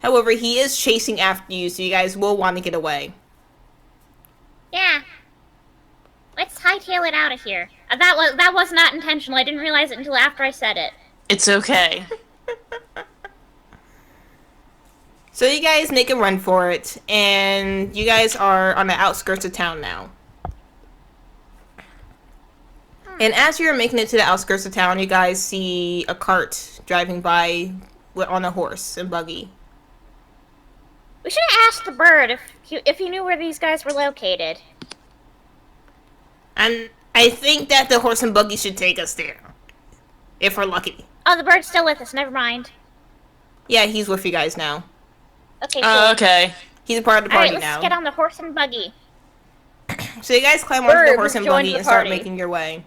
However, he is chasing after you, so you guys will want to get away. Yeah. Let's hightail it out of here. That was not intentional. I didn't realize it until after I said it. It's okay. So you guys make a run for it, and you guys are on the outskirts of town now. And as you're making it to the outskirts of town, you guys see a cart driving by on a horse and buggy. We should have asked the bird if he knew where these guys were located. And I think that the horse and buggy should take us there. If we're lucky. Oh, the bird's still with us. Never mind. Yeah, he's with you guys now. Okay, cool. Okay. He's a part of the All party right, let's now. get on the horse and buggy. So you guys climb onto the Bird horse and joined buggy the and start party. making your way.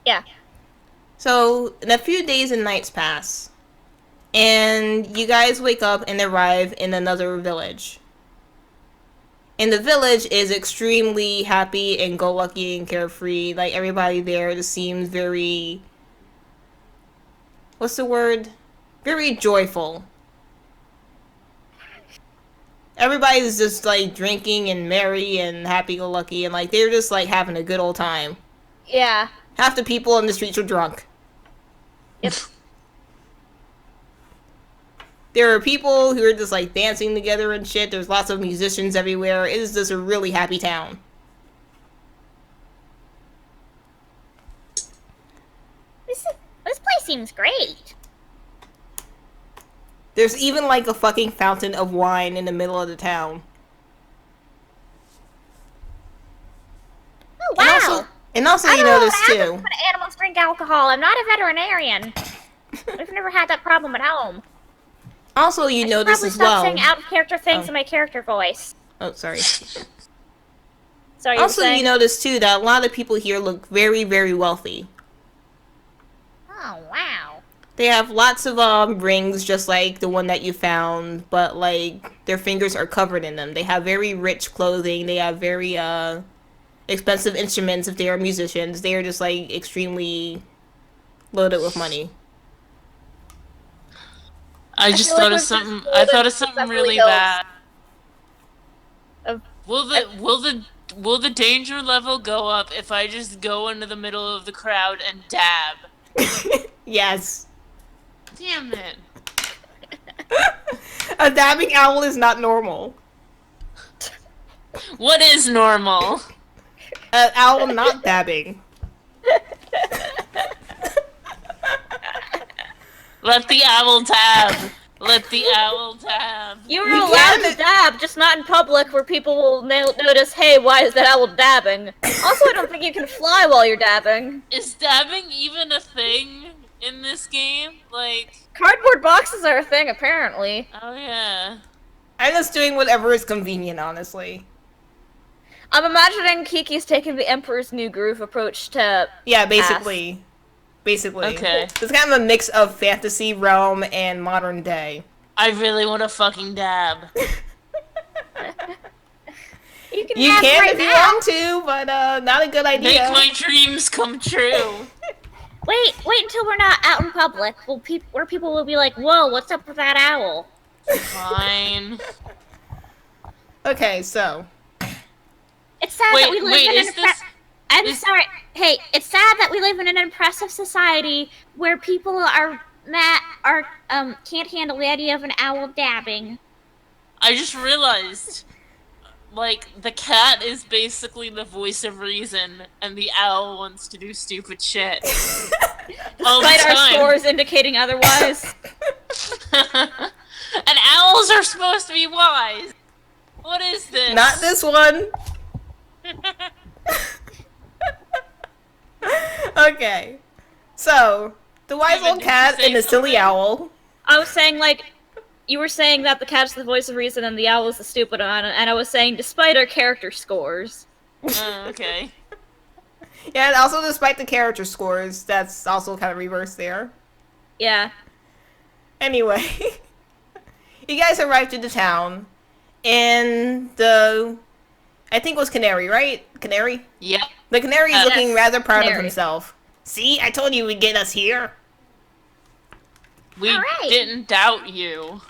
Yeah. So, a few days and nights pass, and you guys wake up and arrive in another village. And the village is extremely happy and go-lucky and carefree. Like, everybody there just seems very... What's the word? Very joyful. Everybody's just, like, drinking and merry and happy-go-lucky, and, like, they're just, like, having a good old time. Yeah. Half the people on the streets are drunk. Yep. There are people who are just like dancing together and shit. There's lots of musicians everywhere. It is just a really happy town. This place seems great. There's even like a fucking fountain of wine in the middle of the town. Oh, wow. And also I you don't know notice what happens too. when animals drink alcohol. I'm not a veterinarian. We've never had that problem at home. Also you I should notice probably as stop well. saying out of character things Oh. in my character voice. Oh, sorry. Sorry, you were Also saying? you notice too that a lot of people here look very, very wealthy. Oh, wow. They have lots of rings just like the one that you found, but like their fingers are covered in them. They have very rich clothing. They have very expensive instruments if they are musicians. They are just like extremely loaded with money. I just feel thought like of we've something. just I thought of told something Beverly really Hills. bad. Of- Will the danger level go up if I just go into the middle of the crowd and dab? Yes. Damn it! A dabbing owl is not normal. What is normal? An owl not dabbing. Let the owl dab. Let the owl dab. You were You allowed can- to dab, just not in public where people will notice, hey, why is that owl dabbing? Also, I don't think you can fly while you're dabbing. Is dabbing even a thing in this game? Like, Cardboard boxes are a thing, apparently. oh yeah. I'm just doing whatever is convenient, honestly. I'm imagining Kiki's taking the Emperor's New Groove approach to... Yeah, basically basically. Okay. It's kind of a mix of fantasy realm and modern day. I really want to fucking dab. You can You have can right if you now. want to, but not a good Make idea. my dreams come true. Wait until we're not out in public. Where people will be like, "Whoa, what's up with that owl?" Fine. Okay, so It's sad that we live Wait, in is an this... I'm is- sorry. Hey, it's sad that we live in an oppressive society where people can't handle the idea of an owl dabbing. I just realized, like, the cat is basically the voice of reason, and the owl wants to do stupid shit. All the Despite our time. scores indicating otherwise. And owls are supposed to be wise. What is this? not this one. Okay, so the wise Steven, old did you cat say and the silly something? owl. I was saying, like, you were saying that the cat's the voice of reason and the owl is the stupid one, and I was saying, despite our character scores. Oh, okay. Yeah, and also despite the character scores, that's also kind of reversed there. Yeah. Anyway, you guys arrived at the town, and I think it was Canary, right? Canary? Yep. The Canary is looking Yes, rather proud of Canary. himself. See, I told you we'd get us here. We Alright. didn't doubt you.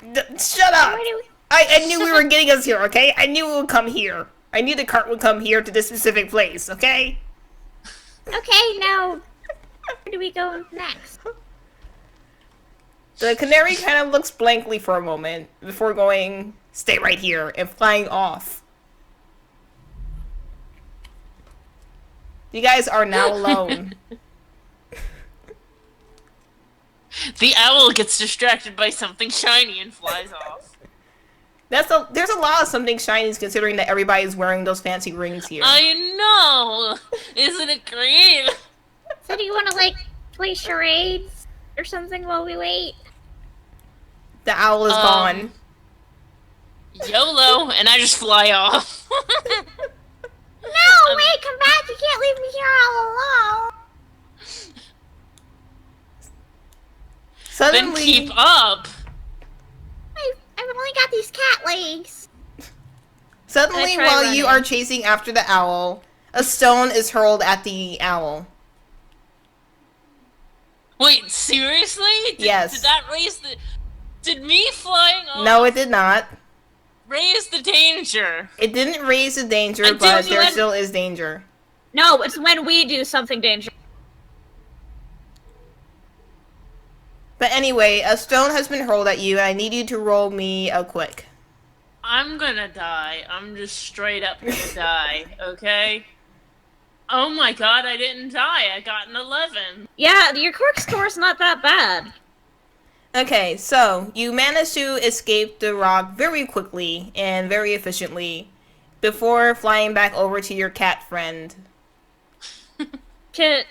Shut up! Where do we- I knew we were getting us here, okay? I knew it would come here. I knew the cart would come here to this specific place, okay? Okay, now where do we go next? The Canary kind of looks blankly for a moment before going, stay right here, and flying off. You guys are now alone. The owl gets distracted by something shiny and flies off. There's a lot of something shinies considering that everybody's wearing those fancy rings here. I know! Isn't it great? So do you want to like play charades or something while we wait? The owl is gone. YOLO, and I just fly off. No, wait, come back! You can't leave me here all alone. Then Suddenly, keep up. I've only got these cat legs. suddenly I try while you running. are chasing after the owl, a stone is hurled at the owl. Wait, seriously? Yes. Did that raise the... Did me flying off No, it did not. raise the danger? It didn't raise the danger, Until but you there went- still is danger. No, it's when we do something dangerous. But anyway, a stone has been hurled at you, and I need you to roll me a quick. I'm gonna die. I'm just straight up gonna die, okay? Oh my god, I didn't die. I got an 11. Yeah, your quirk score's not that bad. Okay, so you managed to escape the rock very quickly and very efficiently before flying back over to your cat friend. Can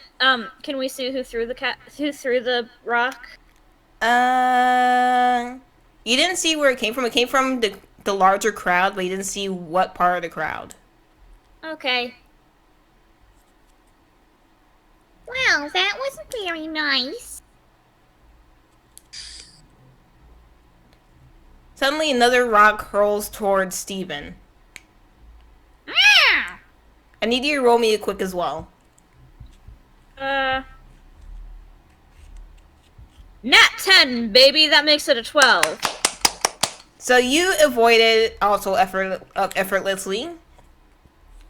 we see who threw the rock? You didn't see where it came from. It came from the larger crowd, but you didn't see what part of the crowd. Okay. Well, that wasn't very nice. Suddenly, another rock hurls towards Steven. Ah! I need you to roll me a quick as well. Nat 10, baby. That makes it a 12. So you avoided also effortlessly.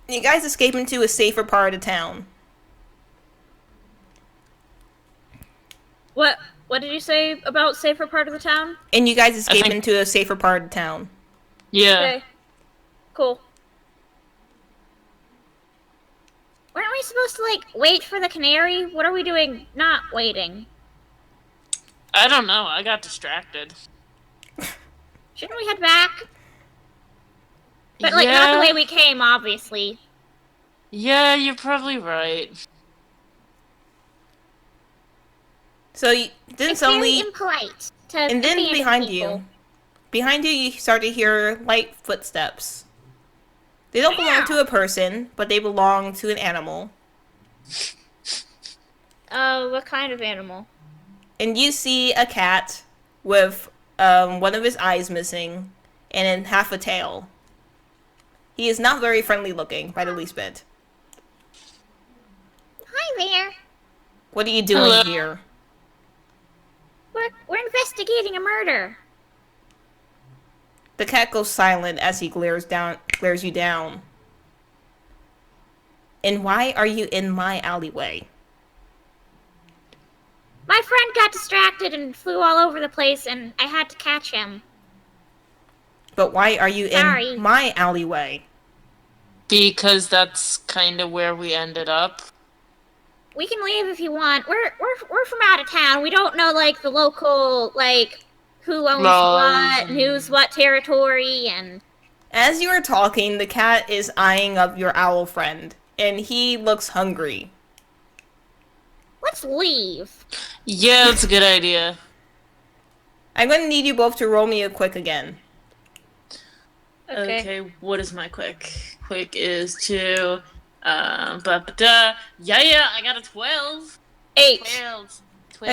You guys escape into a safer part of the town. What did you say about safer part of the town? And you guys escape think- into a safer part of town. Yeah. Okay. Cool. Weren't we supposed to, like, wait for the canary? What are we doing not waiting? I don't know. I got distracted. Shouldn't we head back? But, like, not the way we came, obviously. Yeah, you're probably right. So you, then It's suddenly, very impolite to and then abandon people. behind you start to hear light footsteps. They don't belong to a person, but they belong to an animal. What kind of animal? And you see a cat with one of his eyes missing and then half a tail. He is not very friendly looking, by the least bit. Hi there. What are you doing Hello. here? We're investigating a murder. The cat goes silent as he glares you down. And why are you in my alleyway? My friend got distracted and flew all over the place, and I had to catch him. But why are you Sorry. in my alleyway? Because that's kind of where we ended up. We can leave if you want. We're from out of town. We don't know like the local who owns Laws what, and who's what territory, and As you are talking, the cat is eyeing up your owl friend, and he looks hungry. let's leave. Yeah, that's a good idea. I'm gonna need you both to roll me a quick again. Okay, what is my quick? Quick is to, yeah, I got a 12. 8. 12.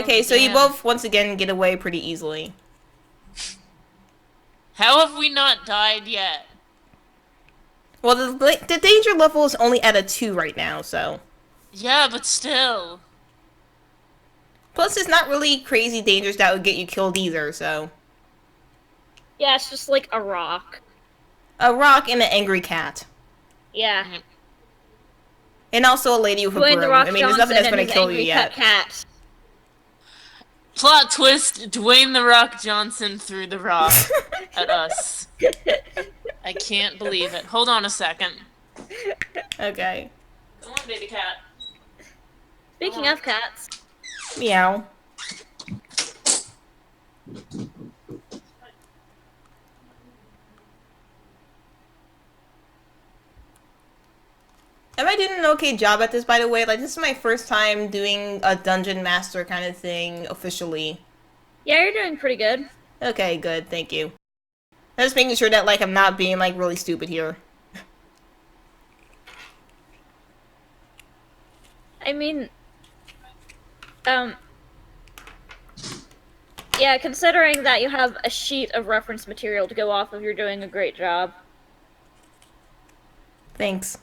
Okay, so you damn. both once again get away pretty easily. How have we not died yet? Well, the danger level is only at a 2 right now, so. Yeah, but still. Plus, it's not really crazy dangers that would get you killed either, so. Yeah, it's just like a rock. A rock and an angry cat. Yeah. And also a lady with a Dwayne the broom. Rock I mean, there's Johnson nothing that's and gonna his kill you angry yet. cat. Plot twist, Dwayne the Rock Johnson threw the rock at us. I can't believe it. Hold on a second. Okay. Come on, baby cat. Speaking of cats, Meow. Am I doing an okay job at this, by the way? Like, this is my first time doing a Dungeon Master kind of thing officially. yeah, you're doing pretty good. Okay, good, thank you. I'm just making sure that, like, I'm not being, like, really stupid here. I mean, yeah, considering that you have a sheet of reference material to go off of, you're doing a great job. Thanks.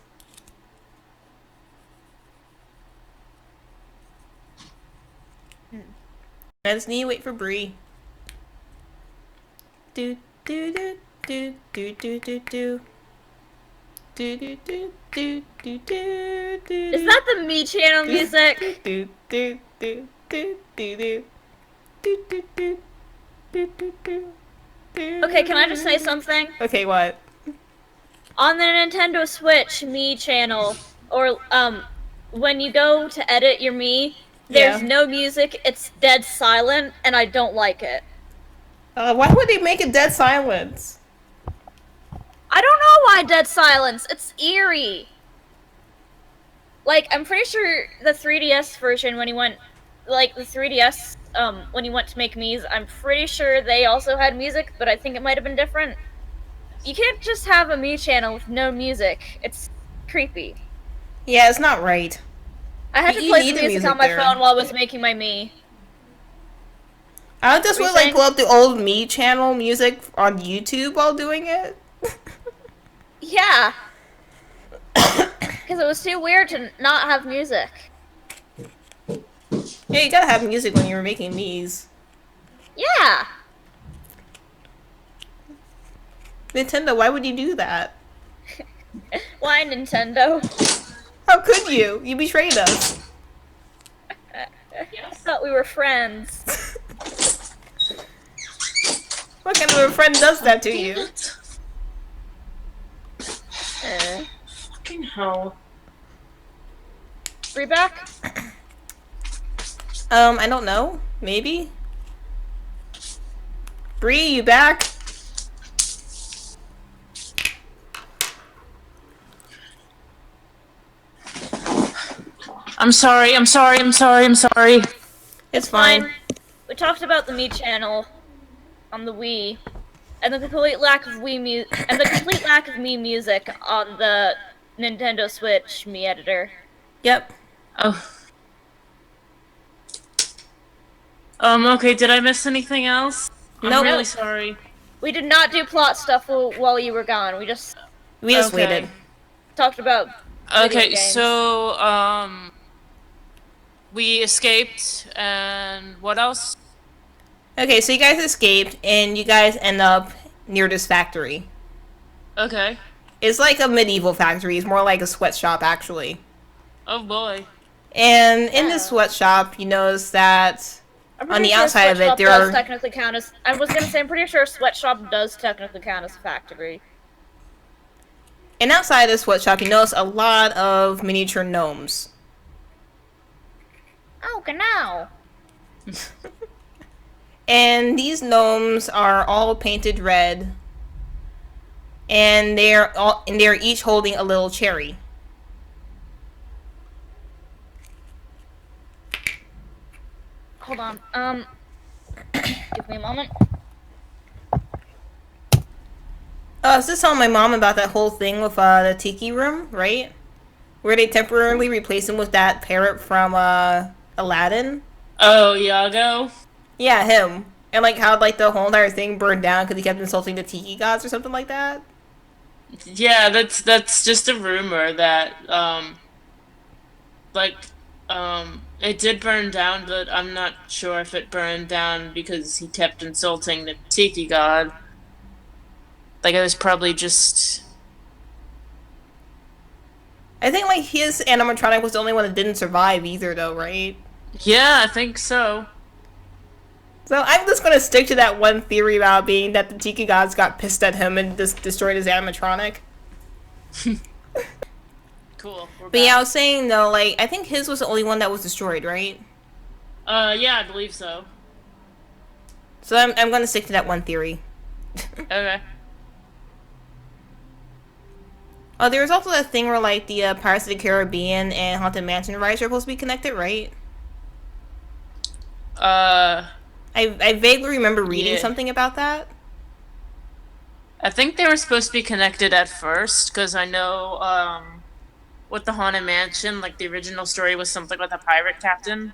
I just need to wait for Bri. Do do do do do do do do. Do do do do do do do. Is that the Me channel music? Do do do do do do. Do do do do do do. Okay, can I just say something? Okay, what? On the Nintendo Switch Me channel, or when you go to edit your Me, there's Yeah. no music, it's dead silent, and I don't like it. Why would they make it dead silence? I don't know why dead silence. It's eerie. Like, I'm pretty sure the 3DS version, when he went, like, the 3DS, when he went to make Mii's, I'm pretty sure they also had music, but I think it might have been different. You can't just have a Mii channel with no music. It's creepy. Yeah, it's not right. I had to You play need the the music music on my there. phone while I was making my Mii. I just What would were you like pull up the old Me channel music on YouTube while doing it. Yeah. Because it was too weird to not have music. Yeah, you gotta have music when you were making Me's. Yeah. Nintendo, why would you do that? Why, Nintendo? How could you? You betrayed us. I thought we were friends. What kind of a friend does that to you? Fucking hell. Bri back? I don't know. Maybe? Bri, you back? I'm sorry. It's fine. We talked about the Mii channel on the Wii, and the complete lack of Mii music on the Nintendo Switch Mii editor. Yep. Oh. Okay, did I miss anything else? I'm Nope. really sorry. We did not do plot stuff while you were gone. We just We just Okay. waited. talked about video Okay, games. so, we escaped, and what else? Okay, so you guys escaped, and you guys end up near this factory. Okay. It's like a medieval factory. It's more like a sweatshop, actually. Oh boy. And in this sweatshop, you notice that I'm on pretty the sure outside of it, sweatshop there does are... technically count as. I was gonna say I'm pretty sure a sweatshop does technically count as a factory. And outside of the sweatshop, you notice a lot of miniature gnomes. Oh, genau. And these gnomes are all painted red. And they're each holding a little cherry. Hold on. Give me a moment. I was just telling my mom about that whole thing with the tiki room, right? Where they temporarily replaced him with that parrot from Aladdin. Oh, Iago? Yeah, him. And like how like the whole entire thing burned down because he kept insulting the tiki gods or something like that. Yeah, that's just a rumor that, it did burn down, but I'm not sure if it burned down because he kept insulting the tiki god. Like, it was probably just... I think like his animatronic was the only one that didn't survive either, though, right? Yeah, I think so. So I'm just gonna stick to that one theory about being that the tiki gods got pissed at him and just destroyed his animatronic. Cool. But yeah, I was saying though, like I think his was the only one that was destroyed, right? Yeah, I believe so. So I'm gonna stick to that one theory. Okay. Oh, there was also that thing where like the Pirates of the Caribbean and Haunted Mansion rides are supposed to be connected, right? I vaguely remember reading Yeah. something about that. I think they were supposed to be connected at first, because I know, with the Haunted Mansion, like, the original story was something with a pirate captain.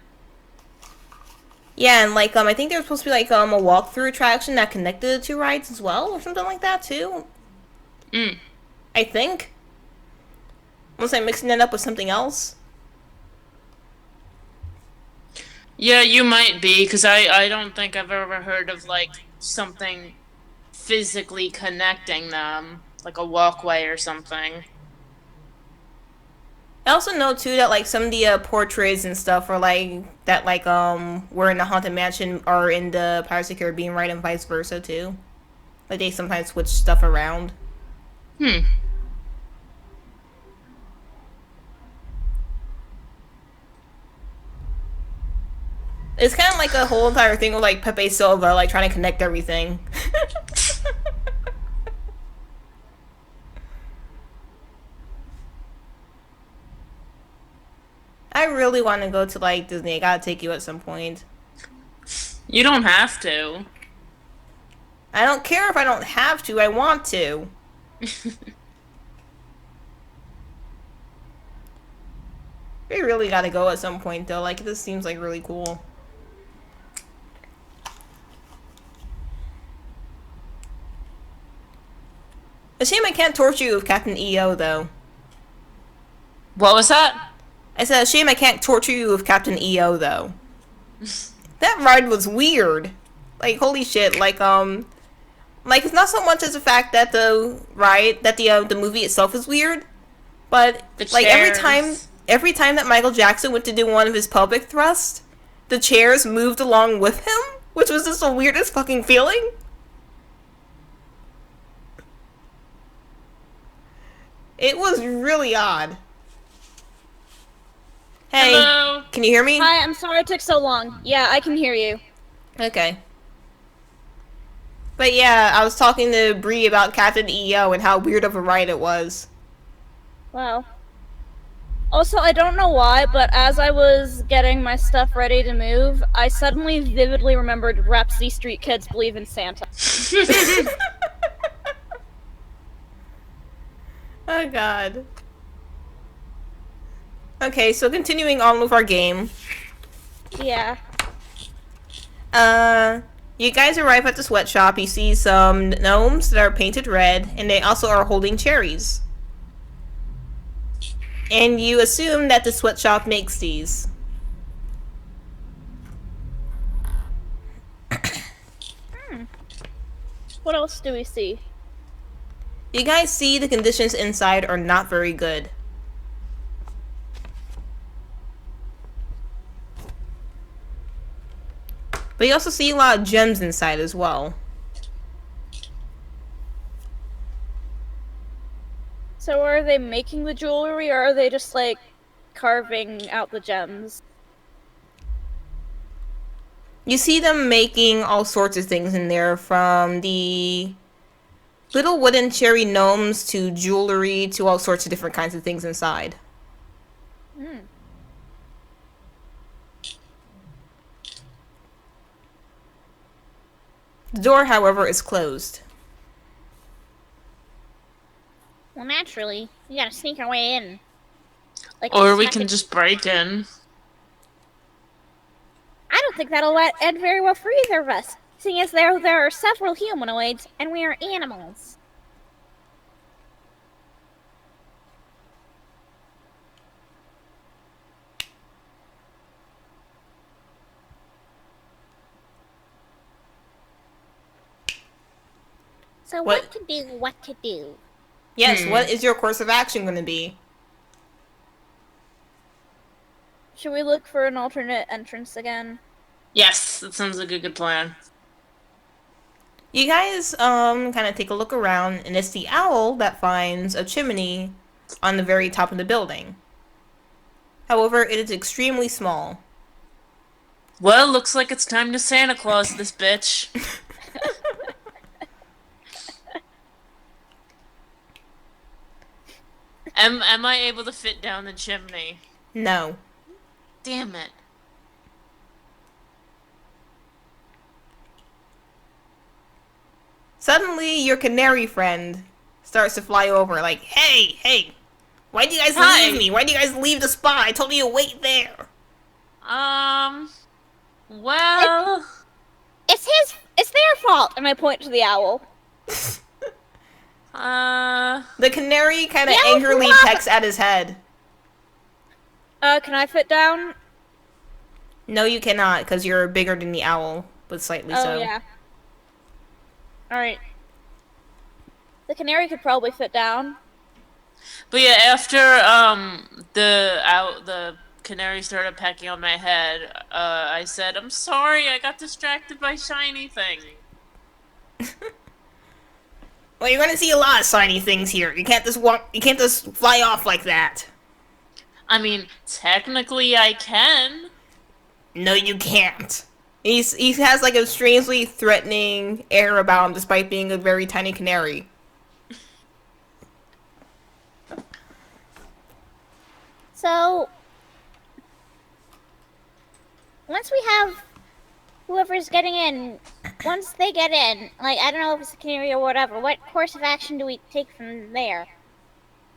Yeah, and like I think there was supposed to be like a walkthrough attraction that connected the two rides as well, or something like that too. I think. Unless I'm mixing it up with something else. Yeah, you might be, because I don't think I've ever heard of, like, something physically connecting them, like a walkway or something. I also know too that like some of the portraits and stuff are like that like were in the Haunted Mansion are in the Pirates of the Caribbean ride and vice versa too. Like they sometimes switch stuff around. It's kind of like a whole entire thing with like Pepe Silva like trying to connect everything. I really want to go to like Disney. I gotta take you at some point. You don't have to. I don't care if I don't have to. I want to. We really gotta go at some point though. Like this seems like really cool. A shame I can't torture you with Captain EO though. What was that? I said, a shame I can't torture you with Captain EO though. That ride was weird. Like holy shit. Like it's not so much as the fact that the ride that the movie itself is weird, but like every time that Michael Jackson went to do one of his pelvic thrusts, the chairs moved along with him, which was just the weirdest fucking feeling. It was really odd. Hey, Hello? can you hear me? Hi, I'm sorry it took so long. Yeah, I can hear you. Okay. But yeah, I was talking to Bri about Captain EO and how weird of a ride it was. Wow. Also, I don't know why, but as I was getting my stuff ready to move, I suddenly vividly remembered Rhapsody Street Kids Believe in Santa. Oh god. Okay, so continuing on with our game. Yeah. You guys arrive at the sweatshop. You see some gnomes that are painted red, and they also are holding cherries. And you assume that the sweatshop makes these. What else do we see? You guys see the conditions inside are not very good. But you also see a lot of gems inside as well. So are they making the jewelry, or are they just, like, carving out the gems? You see them making all sorts of things in there, from the little wooden cherry gnomes to jewelry to all sorts of different kinds of things inside. Hmm. The door, however, is closed. Well, naturally, we gotta sneak our way in. Like Or we snuck can in- just break in. I don't think that'll end very well for either of us, seeing as there are several humanoids and we are animals. So what to do, what to do? Yes, what is your course of action going to be? Should we look for an alternate entrance again? Yes, that sounds like a good plan. You guys kind of take a look around, and it's the owl that finds a chimney on the very top of the building. However, it is extremely small. Well, looks like it's time to Santa Claus this bitch. Am I able to fit down the chimney? No. Damn it. Suddenly, your canary friend starts to fly over, like, hey, why do you guys Hi. leave me? Why do you guys leave the spot? I told you to wait there. Well... It's their fault! And I point to the owl. The canary kind of Yeah, angrily what? pecks at his head. Can I fit down? No, you cannot, because you're bigger than the owl, but slightly Oh, so. yeah. Alright. The canary could probably fit down. But yeah, after, the canary started pecking on my head, I said, I'm sorry, I got distracted by shiny things. Well, you're gonna see a lot of shiny things here. You can't just fly off like that. I mean, technically I can. No, you can't. He has like a strangely threatening air about him, despite being a very tiny canary. So, once we have whoever's getting in, once they get in, like, I don't know if it's a canary or whatever, what course of action do we take from there?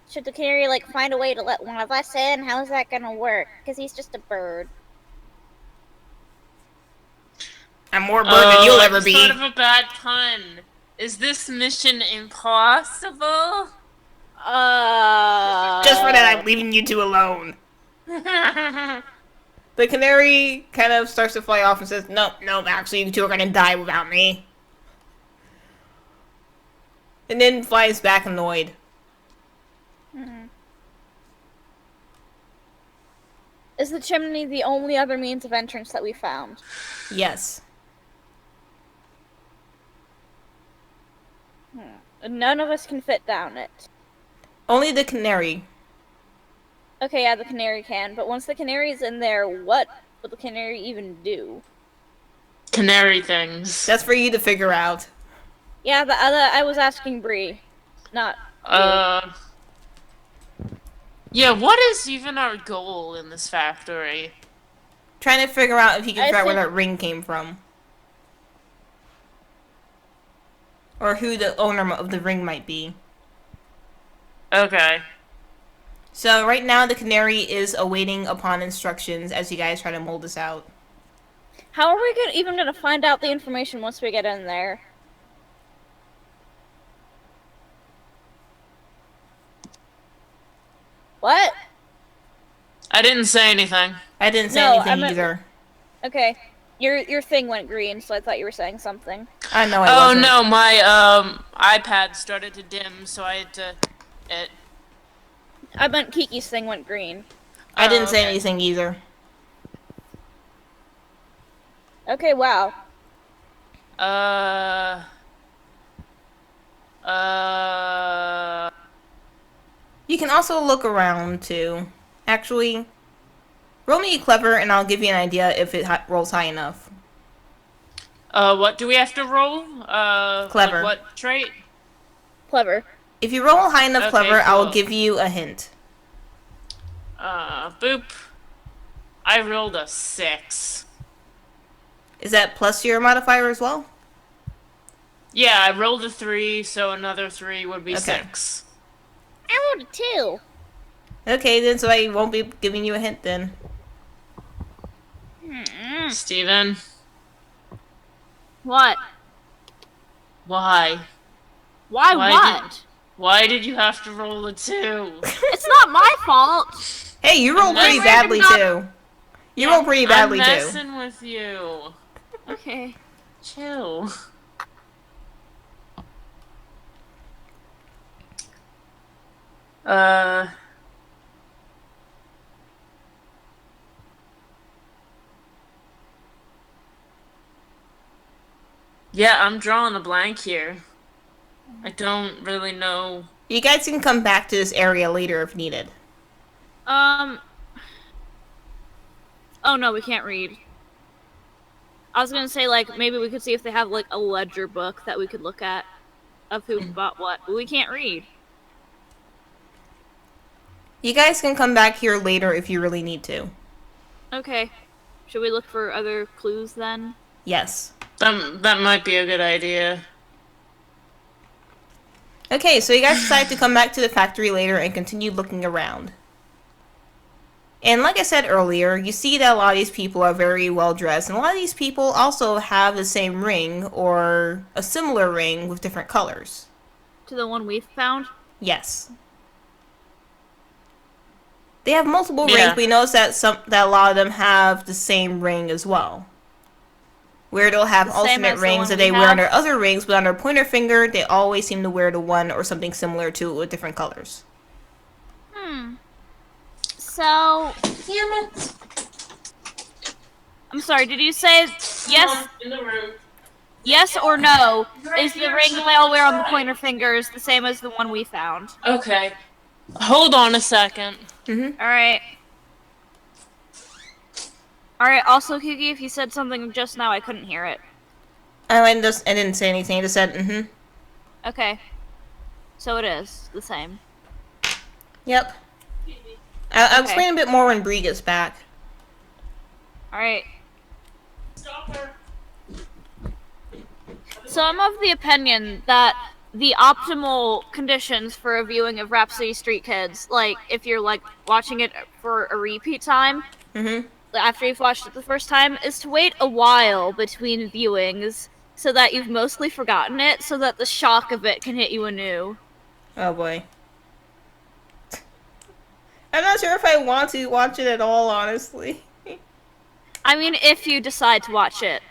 Should the canary, like, find a way to let one of us in? How is that gonna work? Because he's just a bird. I'm more bird than you'll I ever just be. thought of a bad pun. Is this mission impossible? Just for that, I'm leaving you two alone. The canary kind of starts to fly off and says, "No, actually, you two are gonna die without me." And then flies back annoyed. Is the chimney the only other means of entrance that we found? Yes. None of us can fit down it. Only the canary. Okay, yeah, the canary can, but once the canary's in there, what will the canary even do? Canary things. That's for you to figure out. Yeah, the other, I was asking Bri, not you. Yeah, what is even our goal in this factory? Trying to figure out if you can figure out where think- that ring came from. Or who the owner of the ring might be. Okay. So right now the canary is awaiting upon instructions as you guys try to mold this out. How are we even gonna find out the information once we get in there? What? I didn't say anything. I didn't say No, anything I meant- either. Okay. Your thing went green, so I thought you were saying something. I know I Oh wasn't. no, my iPad started to dim, so I had to. I meant Kiki's thing went green. I didn't say okay. anything either. Okay, wow. You can also look around too. Actually, roll me clever, and I'll give you an idea if it rolls high enough. What do we have to roll? Clever. Like what trait? Clever. If you roll high enough Okay, clever, I will cool. give you a hint. Boop. I rolled a 6. Is that plus your modifier as well? Yeah, I rolled a 3, so another 3 would be Okay. 6. I rolled a 2. Okay, then, so I won't be giving you a hint then. Steven, What? why? Why Why what? Why did you have to roll a 2? It's not my fault. Hey, you rolled pretty Random badly dot- too. You rolled pretty badly I'm too. messing with you. Okay. Chill. Yeah, I'm drawing a blank here. I don't really know. You guys can come back to this area later if needed. Oh no, we can't read. I was gonna say, like, maybe we could see if they have, like, a ledger book that we could look at of who bought what, but we can't read. You guys can come back here later if you really need to. Okay. Should we look for other clues then? Yes. That might be a good idea. Okay, so you guys decide to come back to the factory later and continue looking around. And like I said earlier, you see that a lot of these people are very well dressed, and a lot of these people also have the same ring or a similar ring with different colors. To the one we found? Yes. They have multiple Yeah. rings, but you notice that a lot of them have the same ring as well. Where they'll have The same alternate as the rings one that we they wear have? on their other rings, but on their pointer finger, they always seem to wear the one or something similar to it with different colors. So, Damn it! I'm sorry, did you say yes, In the room. yes or no? Is the ring they all wear on the pointer fingers the same as the one we found? Okay. Hold on a second. Alright. Alright, also, Kiki, if you said something just now, I couldn't hear it. Oh, I didn't say anything. I just said, mm-hmm. Okay. So it is the same. Yep. I'll Okay. explain a bit more when Bri gets back. Alright. Stop her. So I'm of the opinion that the optimal conditions for a viewing of Rhapsody Street Kids, like, if you're, like, watching it for a repeat time, Mm-hmm. after you've watched it the first time, is to wait a while between viewings so that you've mostly forgotten it, so that the shock of it can hit you anew. Oh boy. I'm not sure if I want to watch it at all, honestly. I mean, if you decide to watch it.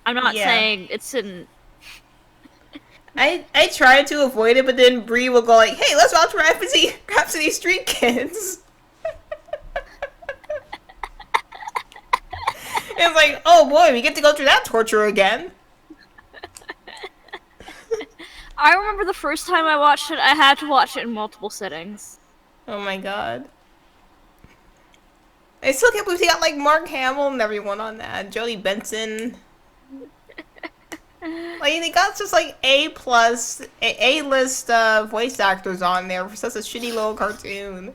I'm not Yeah. saying it's in... I try to avoid it, but then Bri will go like, "Hey, let's watch Rhapsody Street Kids." It's like, oh boy, we get to go through that torture again. I remember the first time I watched it, I had to watch it in multiple sittings. Oh my god. I still can't believe they got like Mark Hamill and everyone on that. Jodie Benson. Like they got just like A-list voice actors on there for such a shitty little cartoon.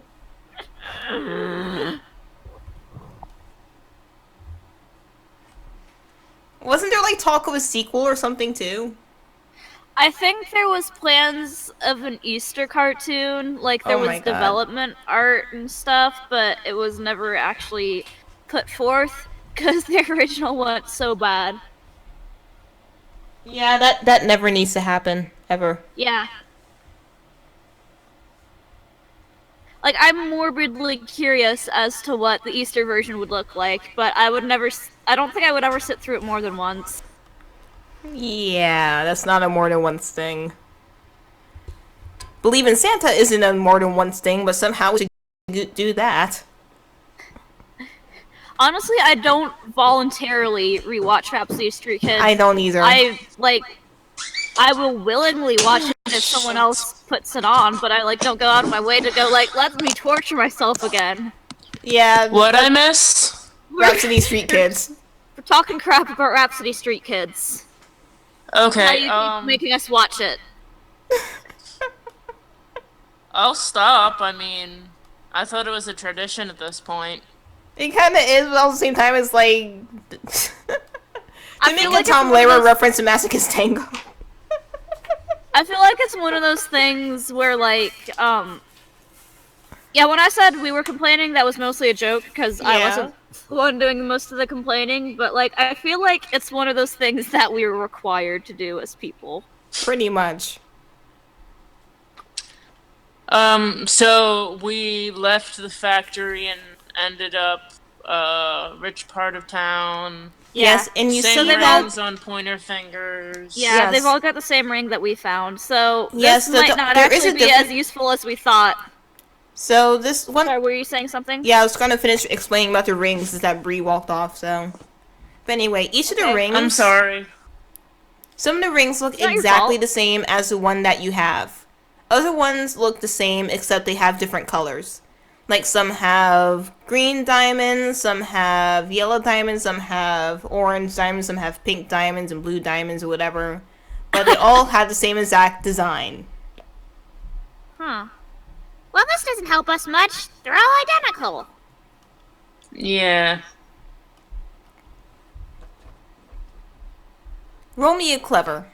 Wasn't there like talk of a sequel or something too? I think there was plans of an Easter cartoon, like there Oh was my God. development art and stuff, but it was never actually put forth because the original went so bad. Yeah, that never needs to happen ever. Yeah. Like, I'm morbidly curious as to what the Easter version would look like, but I would never. I don't think I would ever sit through it more than once. Yeah, that's not a more than once thing. Believe in Santa isn't a more than once thing, but somehow we should do that. Honestly, I don't voluntarily rewatch Rhapsody of Street Kids. I don't either. I will willingly watch it if someone else puts it on, but I don't go out of my way to go let me torture myself again. Yeah. What I miss? Rhapsody Street Kids. We're talking crap about Rhapsody Street Kids. Okay, How you keep making us watch it. I'll stop. I mean, I thought it was a tradition at this point. It kind of is, but at the same time, it's like... I They make feel a like Tom it's one of Lehrer those- reference to Masochist Tango. I feel like it's one of those things where, yeah, when I said we were complaining, that was mostly a joke, because I Yeah. wasn't the one doing most of the complaining, but, I feel like it's one of those things that we were required to do as people. Pretty much. So we left the factory and ended up, rich part of town. Yes, and you Same see that... rings on pointer fingers. Yeah, Yes. they've all got the same ring that we found, so Yes, this might not there is actually a be difference- as useful as we thought. So this one... Sorry, were you saying something? Yeah, I was gonna finish explaining about the rings as that Bri walked off, so... But anyway, each of the Okay. rings... I'm sorry. Some of the rings look It's not your exactly fault. the same as the one that you have. Other ones look the same, except they have different colors. Like, some have green diamonds, some have yellow diamonds, some have orange diamonds, some have pink diamonds and blue diamonds or whatever. But they all have the same exact design. Huh. Well, this doesn't help us much. They're all identical. Yeah. Roll me a clever.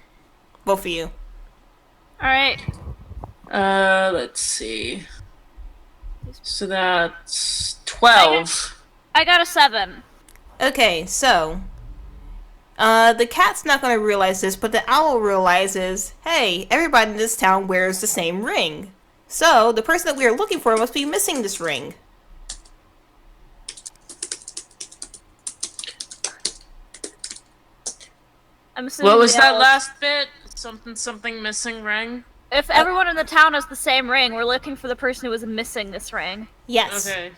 Both of you. Alright. Let's see. So that's 12. I got a 7. Okay, so... the cat's not gonna realize this, but the owl realizes, hey, everybody in this town wears the same ring. So, the person that we are looking for must be missing this ring. I'm assuming What was the that owl- last bit? Something missing ring? If everyone in the town has the same ring, we're looking for the person who was missing this ring. Yes. Okay.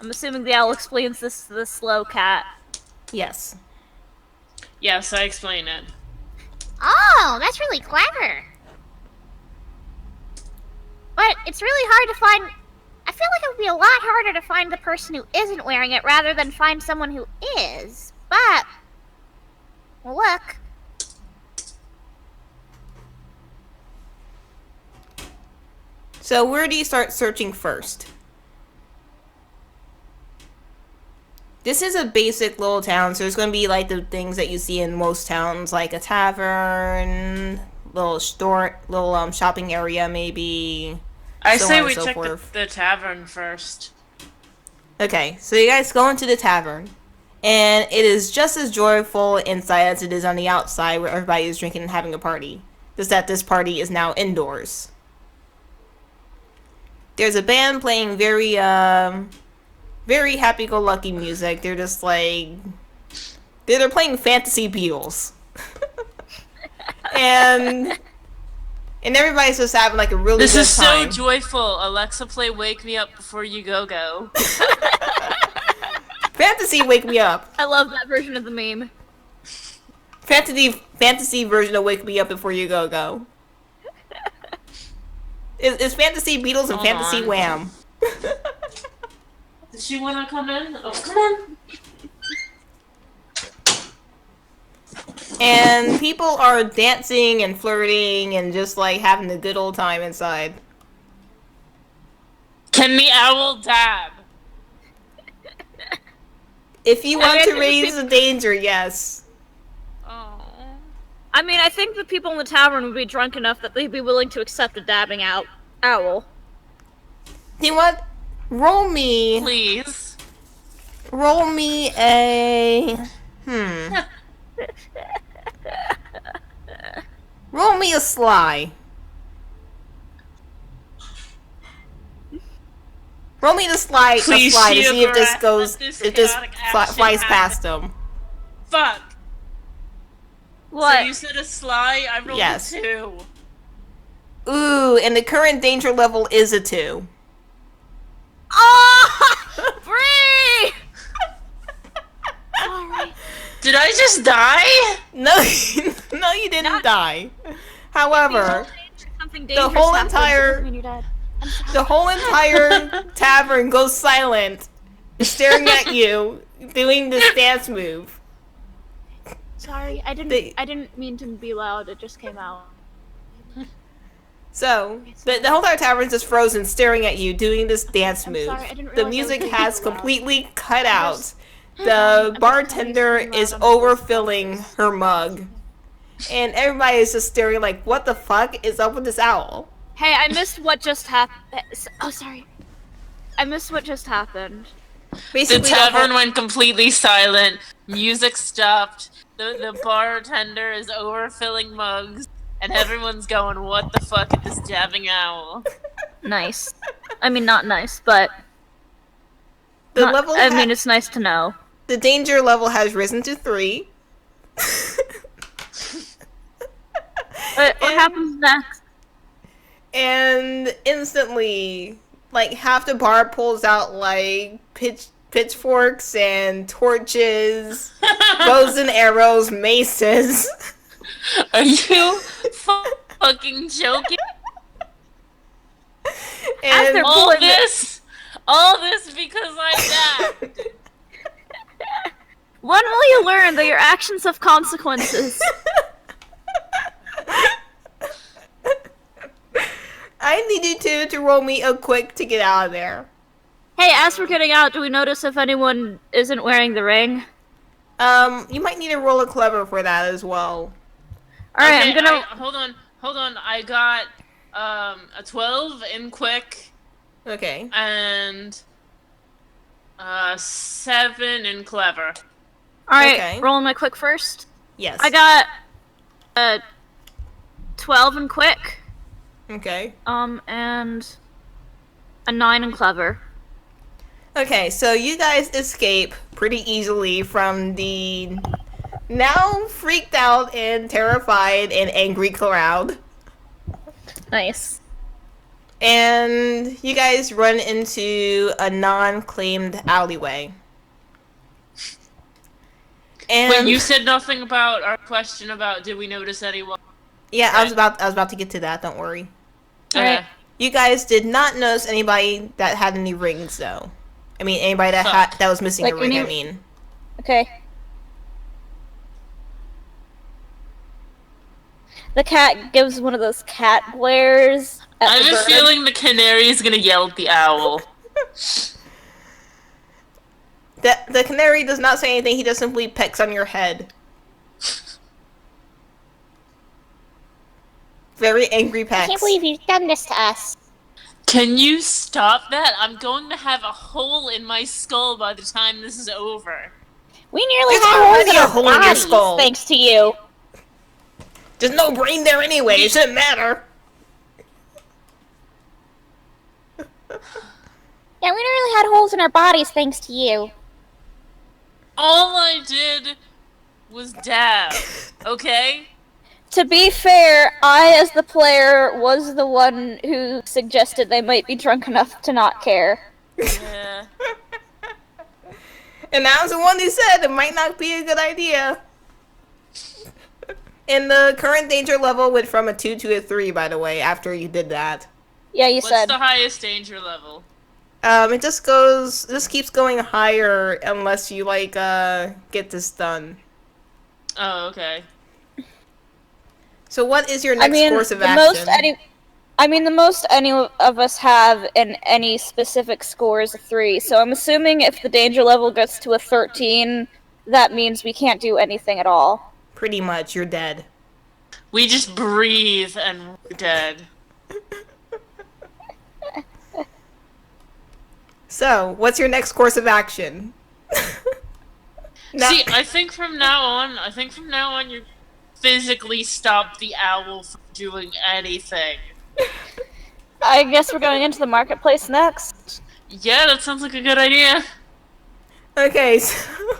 I'm assuming the owl explains this to the slow cat. Yes. Yes, I explain it. Oh, that's really clever. But it's really hard to find. I feel like it would be a lot harder to find the person who isn't wearing it rather than find someone who is. But, well, look. So where do you start searching first? This is a basic little town, so there's going to be like the things that you see in most towns, like a tavern, little store, little shopping area, maybe. I So say on we and so check forth. the tavern first. Okay, so you guys go into the tavern, and it is just as joyful inside as it is on the outside, where everybody is drinking and having a party. Just that this party is now indoors. There's a band playing very happy-go-lucky music. They're just like... They're playing Fantasy Beatles. and everybody's just having like a really This good is time. so joyful. Alexa, play Wake Me Up Before You Go Go. Fantasy Wake Me Up. I love that version of the meme. Fantasy version of Wake Me Up Before You Go Go. It's Fantasy Beatles and Hold Fantasy on. Wham. Does she want to come in? Oh, come on. And people are dancing and flirting and just like having a good old time inside. Can the owl dab? If you I want mean, to raise the danger, yes. Oh. I mean, I think the people in the tavern would be drunk enough that they'd be willing to accept a dabbing owl. You know what? Roll me Please. roll me a... Roll me a sly. Roll me the slide, Please, to see if this Shiobara, goes, let this if this chaotic action flies happen. past him. Fuck. What? So you said a sly? I rolled Yes. a 2. Ooh, and the current danger level is a 2. Oh! Bri! Sorry. Did I just die? No, no, you didn't die. However, Something the dangerous whole happens, it entire doesn't mean you're dead. I'm sorry. the whole entire tavern goes silent, staring at you, doing this dance move. Sorry, I They- didn't mean to be loud. It just came out. So, the whole entire tavern's just frozen, staring at you, doing this dance I'm move. sorry, I didn't The realize I was music being has so loud. completely cut out. just- The just bartender telling you is something loud, I'm so overfilling conscious. her mug. And everybody is just staring like, what the fuck is up with this owl? Hey, I missed what just happened. Oh, sorry. I missed what just happened. The Basically, tavern whole- went completely silent. Music stopped. The bartender is overfilling mugs. And everyone's going, what the fuck is this jabbing owl? Nice. I mean, not nice, but the level I mean, it's nice to know. the danger level has risen to 3. What happens next? And instantly, like, half the bar pulls out, like, pitchforks and torches, bows and arrows, maces. Are you fucking joking? And they're All pulling this because I died. When will you learn that your actions have consequences? I need you two to roll me a quick to get out of there. Hey, as we're getting out, do we notice if anyone isn't wearing the ring? You might need to roll a clever for that as well. Alright, Okay, I'm gonna. hold on. I got a 12 in quick Okay. and 7 in clever. Alright, okay. rolling my quick first. Yes. I got 12 in quick, Okay. and a 9 in clever. Okay, so you guys escape pretty easily from the now freaked out and terrified and angry crowd. Nice. And you guys run into a non-claimed alleyway. And Wait, you said nothing about our question about did we notice anyone? yeah, I was about to get to that, don't worry. Alright. You guys did not notice anybody that had any rings though. I mean anybody that Fuck. that was missing Like a ring, any- I mean. Okay. The cat gives one of those cat glares at I the have a bird. feeling the canary is gonna yell at the owl. The canary does not say anything, he just simply pecks on your head. Very angry pecks. I can't believe you've done this to us. Can you stop that? I'm going to have a hole in my skull by the time this is over. We nearly There's had holes already in a our hole in your bodies, skull. thanks to you. There's no brain there anyway, it shouldn't matter. Yeah, we nearly had holes in our bodies thanks to you. All I did was dab, okay? To be fair, I, as the player, was the one who suggested they might be drunk enough to not care. Yeah. And I was the one who said it might not be a good idea. And the current danger level went from a 2 to a 3, by the way, after you did that. Yeah, you What's said. the highest danger level? It just keeps going higher unless you, like, get this done. Oh, okay. So what is your I next mean, course of the action? most any of us have in any specific score is a 3. So I'm assuming if the danger level gets to a 13, that means we can't do anything at all. Pretty much, you're dead. We just breathe and we're dead. So, what's your next course of action? No. See, I think from now on, you physically stop the owl from doing anything. I guess we're going into the marketplace next. Yeah, that sounds like a good idea. Okay, so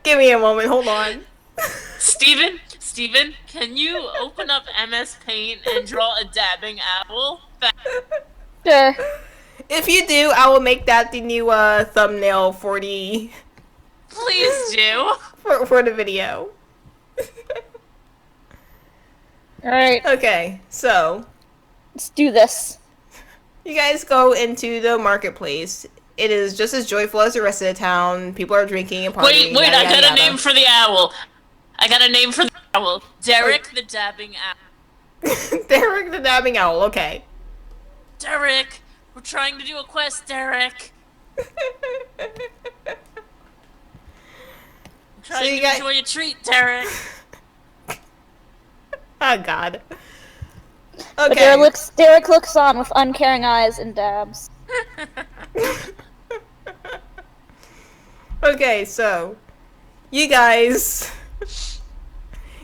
give me a moment. Hold on. Steven, can you open up MS Paint and draw a dabbing owl? Sure. If you do, I will make that the new thumbnail for the Please do. for the video. Alright, Okay, so let's do this. you guys go into the marketplace. It is just as joyful as the rest of the town. People are drinking and partying. Wait, yada, I got yada, a name for the owl. Derek the dabbing owl. Derek the dabbing owl. Okay. Derek, we're trying to do a quest, Derek. Trying to enjoy a treat, Derek. Oh God. But Okay. Derek looks on with uncaring eyes and dabs. Okay, so you guys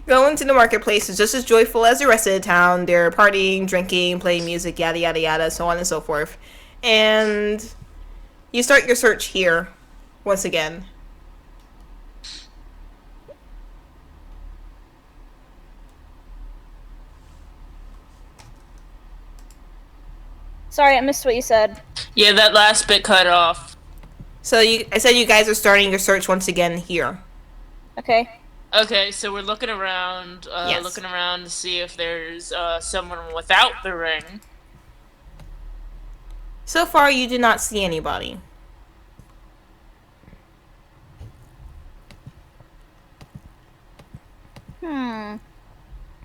go into the marketplace. It's just as joyful as the rest of the town. They're partying, drinking, playing music, yada yada yada, so on and so forth. And you start your search here once again. Sorry, I missed what you said. Yeah, that last bit cut off. So I said you guys are starting your search once again here. Okay. Okay, so we're looking around, Yes. to see if there's someone without the ring. So far, you do not see anybody.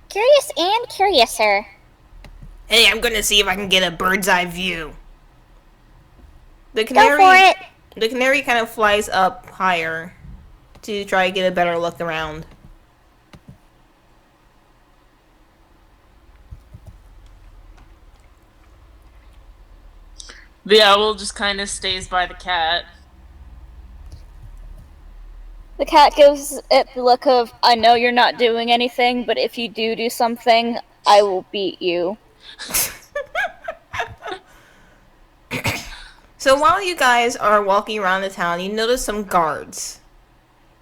Curious and curiouser. Hey, I'm gonna see if I can get a bird's eye view. The Go canary, for it. the canary kind of flies up higher to try to get a better look around. The owl just kind of stays by the cat. The cat gives it the look of, I know you're not doing anything, but if you do something, I will beat you. So while you guys are walking around the town, you notice some guards.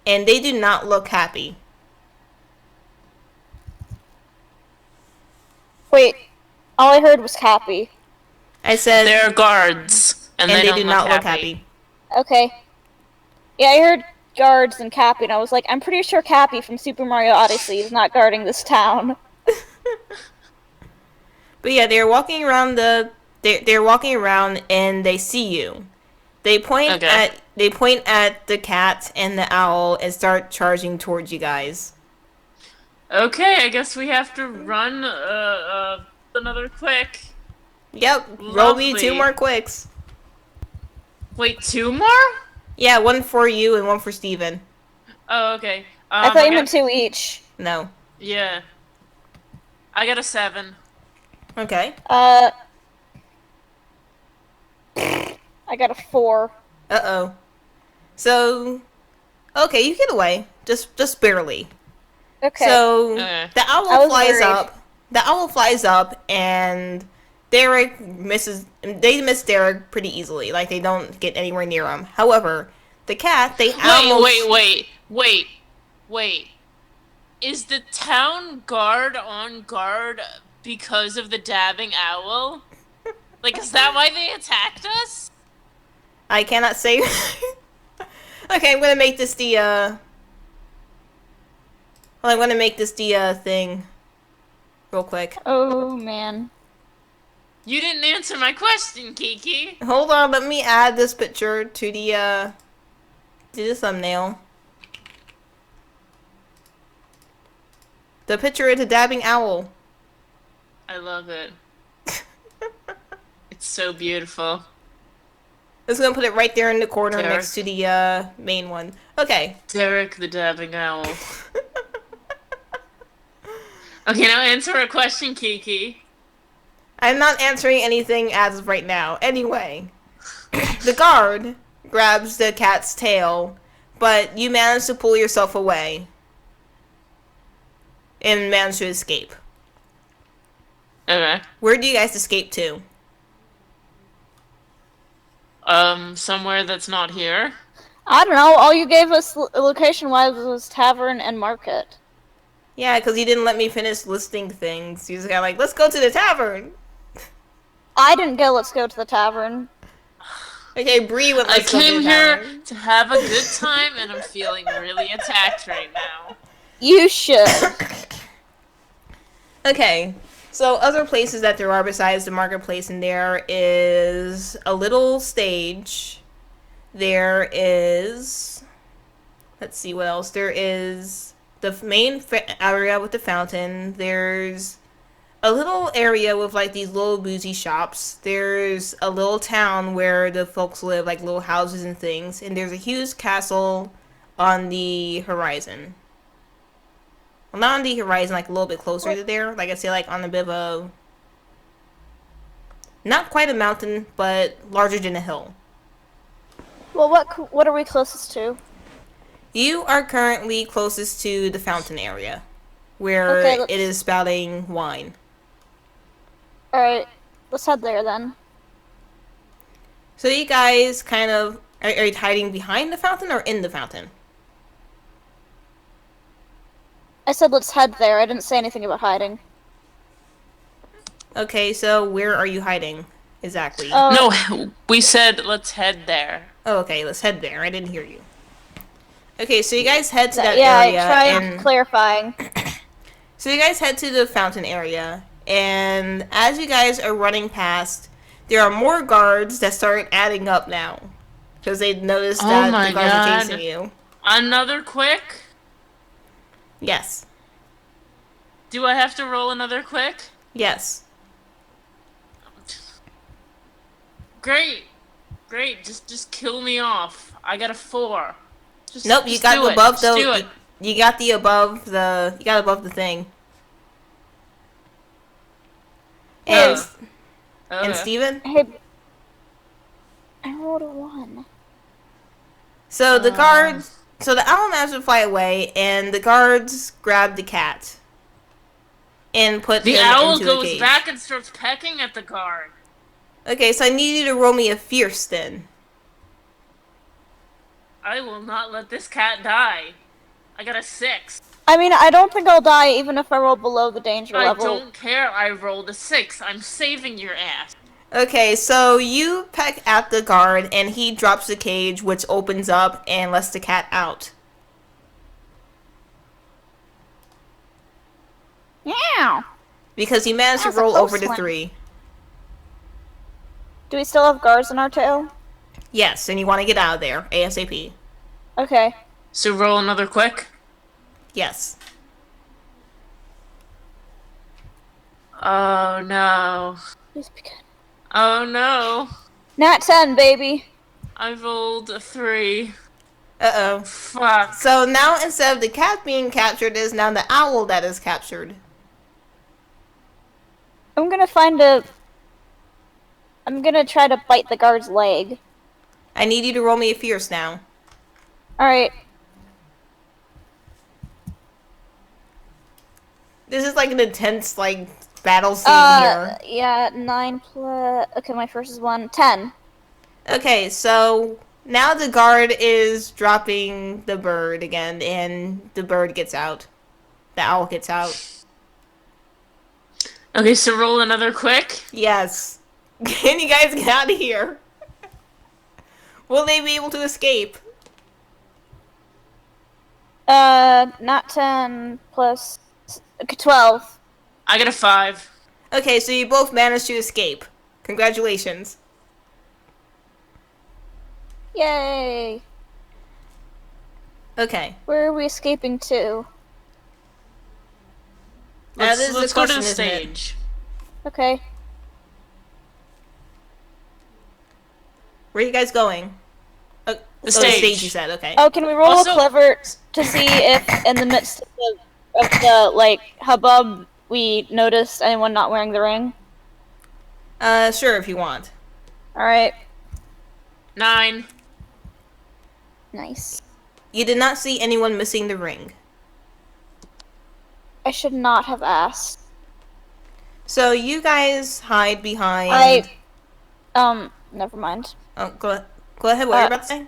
And they do not look happy. Wait, all I heard was happy. I said, They're guards, and and they don't do not look happy. Okay. Yeah, I heard guards and Cappy, and I was like, I'm pretty sure Cappy from Super Mario Odyssey is not guarding this town. But yeah, they're walking around they're walking around and they see you. They point Okay. at the cat and the owl and start charging towards you guys. Okay, I guess we have to run another quick. Yep, roll me 2 Lovely. more quicks. Wait, 2 more? Yeah, 1 for you and 1 for Steven. Oh, okay. I thought you got- meant 2 each. No. Yeah. I got a 7. Okay. I got a 4. Uh-oh. So, okay, you get away. Just barely. Okay. So, Okay. the I owl was flies worried. up. The owl flies up and Derek they miss Derek pretty easily. Like, they don't get anywhere near him. However, the cat, they almost... Wait. Is the town guard on guard because of the dabbing owl? Like, is that why they attacked us? I cannot say... Okay, I'm gonna make this the, Well, I'm gonna make this the, thing. Real quick. Oh, man. You didn't answer my question, Kiki. Hold on, let me add this picture to the thumbnail. The picture is a dabbing owl. I love it. It's so beautiful. I'm just gonna put it right there in the corner Derek. next to the main one. Okay. Derek the dabbing owl. Okay, now answer a question, Kiki. I'm not answering anything as of right now. Anyway, The guard grabs the cat's tail, but you manage to pull yourself away and manage to escape. Okay. Where do you guys escape to? Somewhere that's not here. I don't know. All you gave us location-wise was tavern and market. Yeah, because you didn't let me finish listing things. You just got like, let's go to the tavern. I didn't go. Let's go to the tavern. Okay, Bri went. I Let's go to came the here tavern. to have a good time, and I'm feeling really attacked right now. You should. Okay, so other places that there are besides the marketplace in there is a little stage. There is, let's see what else. There is the main area with the fountain. There's a little area with like these little boozy shops. There's a little town where the folks live, like little houses and things. And there's a huge castle on the horizon. Well, not on the horizon, like a little bit closer to there. Like I say, like on a bit of a, not quite a mountain, but larger than a hill. Well, what are we closest to? You are currently closest to the fountain area, where Okay, it is spouting wine. Alright, let's head there then. So you guys kind of, are you hiding behind the fountain or in the fountain? I said let's head there. I didn't say anything about hiding. Okay, so where are you hiding exactly? No, we said let's head there. Oh, okay, let's head there. I didn't hear you. Okay, so you guys head to that yeah, area. I tried clarifying. So you guys head to the fountain area, and as you guys are running past, there are more guards that start adding up now. Because they noticed that the guards are chasing you. Another quick? Yes. Do I have to roll another quick? Yes. Great. Great, just kill me off. I got a 4. Nope, you got do the it. above Just the. do it. You got the above the. You got above the thing. And Okay. Steven? Hey, I rolled a 1. So the guards. So the owl managed to fly away, and the guards grabbed the cat and put The him owl into the goes cage. back and starts pecking at the guard. Okay, so I need you to roll me a fierce then. I will not let this cat die. I got a 6. I mean, I don't think I'll die even if I roll below the danger I level. don't care. I rolled a 6. I'm saving your ass. Okay, so you peck at the guard, and he drops the cage, which opens up and lets the cat out. Yeah. Because he managed to That was a roll close over the one. 3. Do we still have guards in our tail? Yes, and you want to get out of there, ASAP. Okay. So roll another quick. Yes. Oh no. Please be good. Oh no. Nat 10, baby. I rolled a 3. Uh-oh. Fuck. So now instead of the cat being captured, it is now the owl that is captured. I'm gonna try to bite the guard's leg. I need you to roll me a fierce now. Alright. This is like an intense, like, battle scene here. Yeah, 9 plus... Okay, my first is 1. 10. Okay, so now the guard is dropping the bird again, and the bird gets out. The owl gets out. Okay, so roll another quick. Yes. Can you guys get out of here? Will they be able to escape? Not 10 plus... Okay, 12. I got a 5. Okay, so you both managed to escape. Congratulations. Yay! Okay. Where are we escaping to? This is Let's the go to the question, isn't it? stage. Okay. Where are you guys going? Oh, The the stage stage. you said, okay. Oh, can we roll Also- a clever to see if in the midst of the like, hubbub, we noticed anyone not wearing the ring? Sure, if you want. Alright. 9. Nice. You did not see anyone missing the ring. I should not have asked. So you guys hide behind. Never mind. Oh, go ahead. What are you about to say?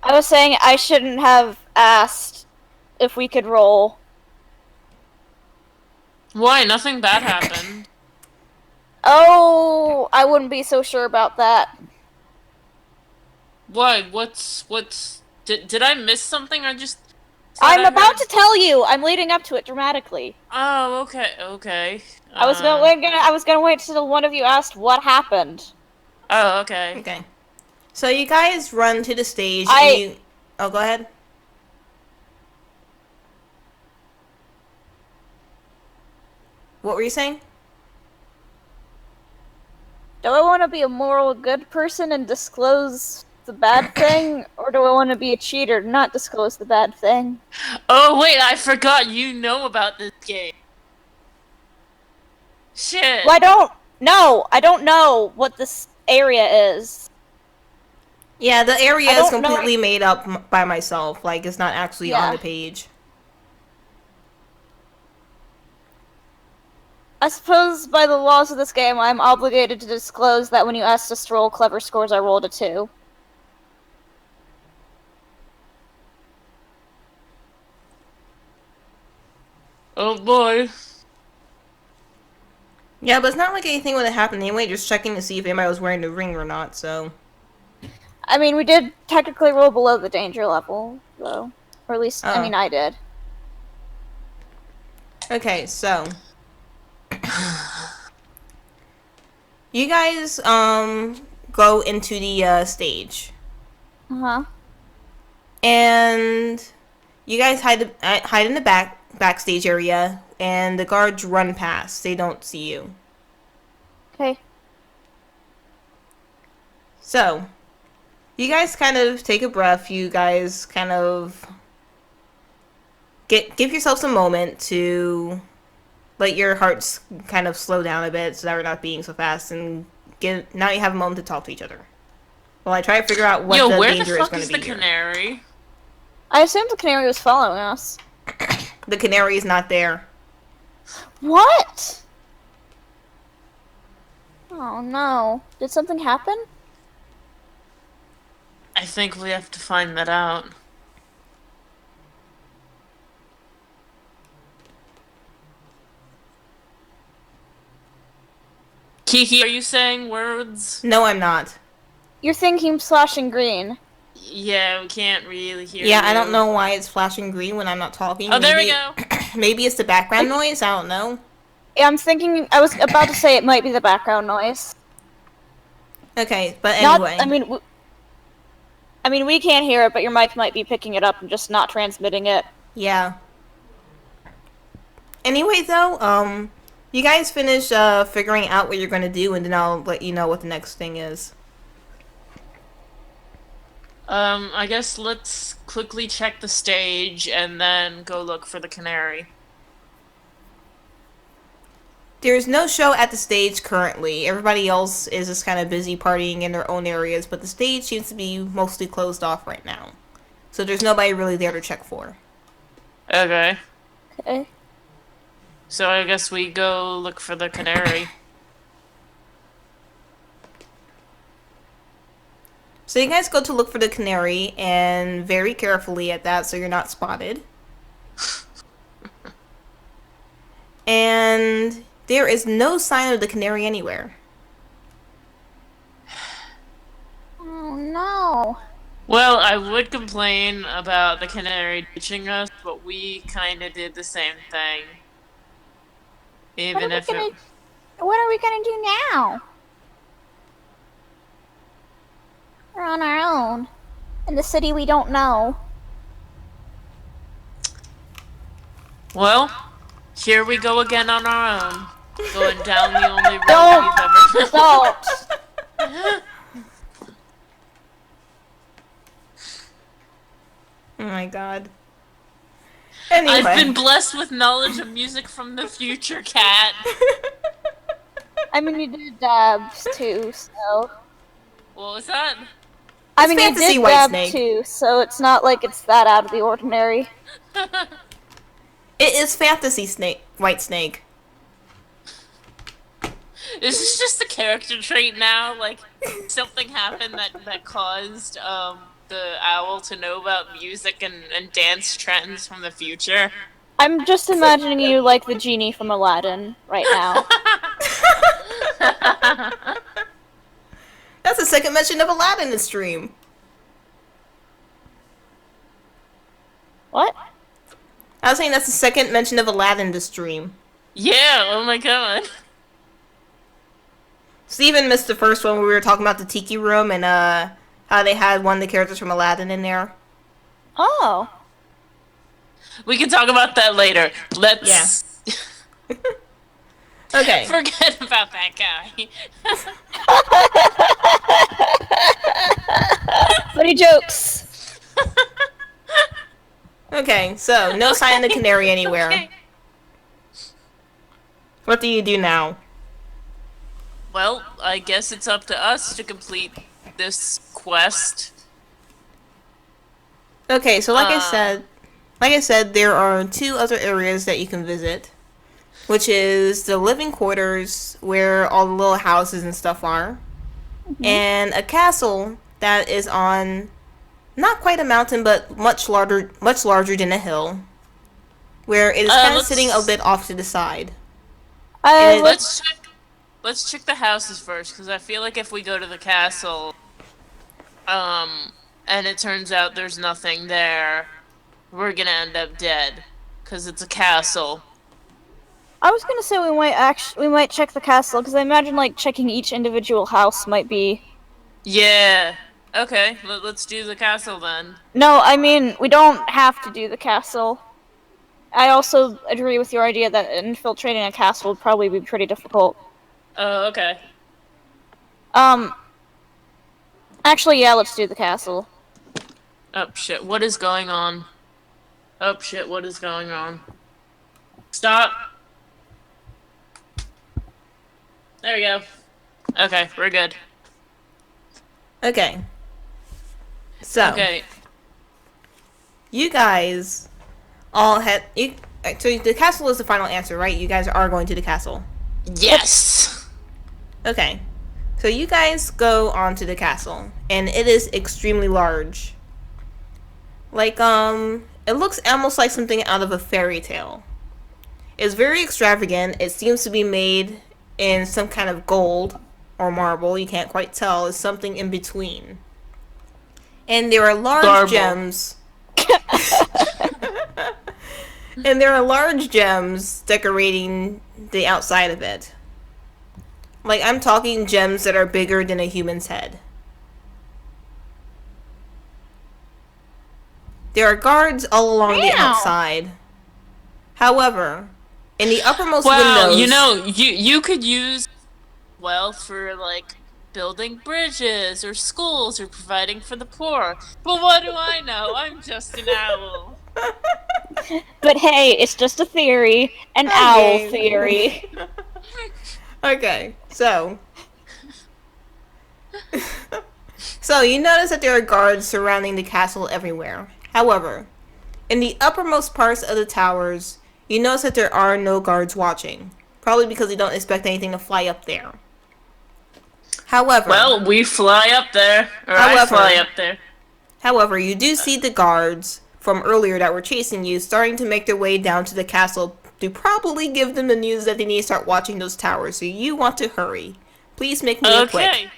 I was saying I shouldn't have asked if we could roll. Why? Nothing bad happened. Oh, I wouldn't be so sure about that. Why? What's... Did I miss something? I just... thought I'm I about heard- to tell you. I'm leading up to it dramatically. Oh, okay. I was gonna wait till one of you asked what happened. Oh, okay. Okay. So you guys run to the stage. Oh, go ahead. What were you saying? Do I want to be a moral good person and disclose the bad thing, or do I want to be a cheater and not disclose the bad thing? Oh, wait, I forgot you know about this game. Shit. Well, I don't know what this area is. Yeah, the area I is don't know- completely made up by myself. Like, it's not actually Yeah. on the page. I suppose by the laws of this game, I'm obligated to disclose that when you asked us to roll clever scores, I rolled a 2. Oh, boy. Yeah, but it's not like anything would have happened anyway. Just checking to see if anybody was wearing the ring or not. So. I mean, we did technically roll below the danger level, though. Or at least, I Oh. mean, I did. Okay, so. You guys, go into the, stage. Uh-huh. And you guys hide in the backstage area, and the guards run past. They don't see you. Okay. So, you guys kind of take a breath. You guys kind of give yourself a moment to let your hearts kind of slow down a bit, so that we're not beating so fast. And now you have a moment to talk to each other. Well, I try to figure out what the where the danger is fuck going is to the be here. canary? I assumed the canary was following us. The canary is not there. What? Oh no. Did something happen? I think we have to find that out. Kiki, are you saying words? No, I'm not. You're thinking flashing green. Yeah, we can't really hear Yeah, you. I don't know why it's flashing green when I'm not talking. Oh, there we Maybe go. Maybe it's the background noise. I don't know. Yeah, I'm thinking, I was about to say it might be the background noise. Okay, but anyway. I mean, we can't hear it, but your mic might be picking it up and just not transmitting it. Yeah. Anyway, though, you guys finish figuring out what you're going to do, and then I'll let you know what the next thing is. I guess let's quickly check the stage and then go look for the canary. There's no show at the stage currently. Everybody else is just kind of busy partying in their own areas, but the stage seems to be mostly closed off right now. So there's nobody really there to check for. Okay. Okay. So I guess we go look for the canary. So you guys go to look for the canary, and very carefully at that, so you're not spotted. And there is no sign of the canary anywhere. Oh no. Well, I would complain about the canary ditching us, but we kinda did the same thing. Even if it... What are we gonna do now? We're on our own. In the city we don't know. Well, here we go again on our own. Going down the only road Don't! we've ever... Don't! Oh my god. Anyway. I've been blessed with knowledge of music from the future, Cat. I mean, you did dabs too, so. What was that? I mean, they fantasy did White grab Snake. 2, so it's not like it's that out of the ordinary. It is fantasy White Snake. Is this just a character trait now? Like, something happened that caused the owl to know about music and dance trends from the future? I'm just imagining you like the genie from Aladdin right now. That's the second mention of Aladdin in the stream. What? I was saying that's the second mention of Aladdin in the stream. Yeah, oh my god. Steven missed the first one where we were talking about the Tiki Room and how they had one of the characters from Aladdin in there. Oh. We can talk about that later. Let's Okay. forget about that guy. Funny jokes. Okay, so no sign of the canary anywhere. Okay. What do you do now? Well, I guess it's up to us to complete this quest. Okay, so like I said, there are 2 other areas that you can visit, which is the living quarters where all the little houses and stuff are, and a castle that is on not quite a mountain, but much larger than a hill, where it is kind of sitting a bit off to the side. Let's check the houses first, because I feel like if we go to the castle, and it turns out there's nothing there, we're gonna end up dead, because it's a castle. I was gonna say we might check the castle, because I imagine like checking each individual house might be. Yeah. Okay, let's do the castle then. No, I mean we don't have to do the castle. I also agree with your idea that infiltrating a castle would probably be pretty difficult. Oh, okay. Actually, yeah, let's do the castle. Oh shit, what is going on? Oh shit, what is going on? Stop! There we go. Okay, we're good. Okay. So, Okay. you guys all had... so the castle is the final answer, right? You guys are going to the castle. Yes! Okay. So you guys go on to the castle, and it is extremely large. Like, it looks almost like something out of a fairy tale. It's very extravagant. It seems to be made in some kind of gold or marble. You can't quite tell. It's something in between. And there are large gems. And there are large gems decorating the outside of it. Like, I'm talking gems that are bigger than a human's head. There are guards all along the outside. However, in the uppermost windows... you know, you could use wealth for, like, building bridges or schools or providing for the poor. But what do I know? I'm just an owl. But hey, it's just a theory. An owl theory. Okay, so... So, you notice that there are guards surrounding the castle everywhere. However, in the uppermost parts of the towers, you notice that there are no guards watching. Probably because they don't expect anything to fly up there. However... Well, we fly up there. Or I fly up there. However, you do see the guards from earlier that were chasing you starting to make their way down to the castle to probably give them the news that they need to start watching those towers. So you want to hurry. Please make me a quick.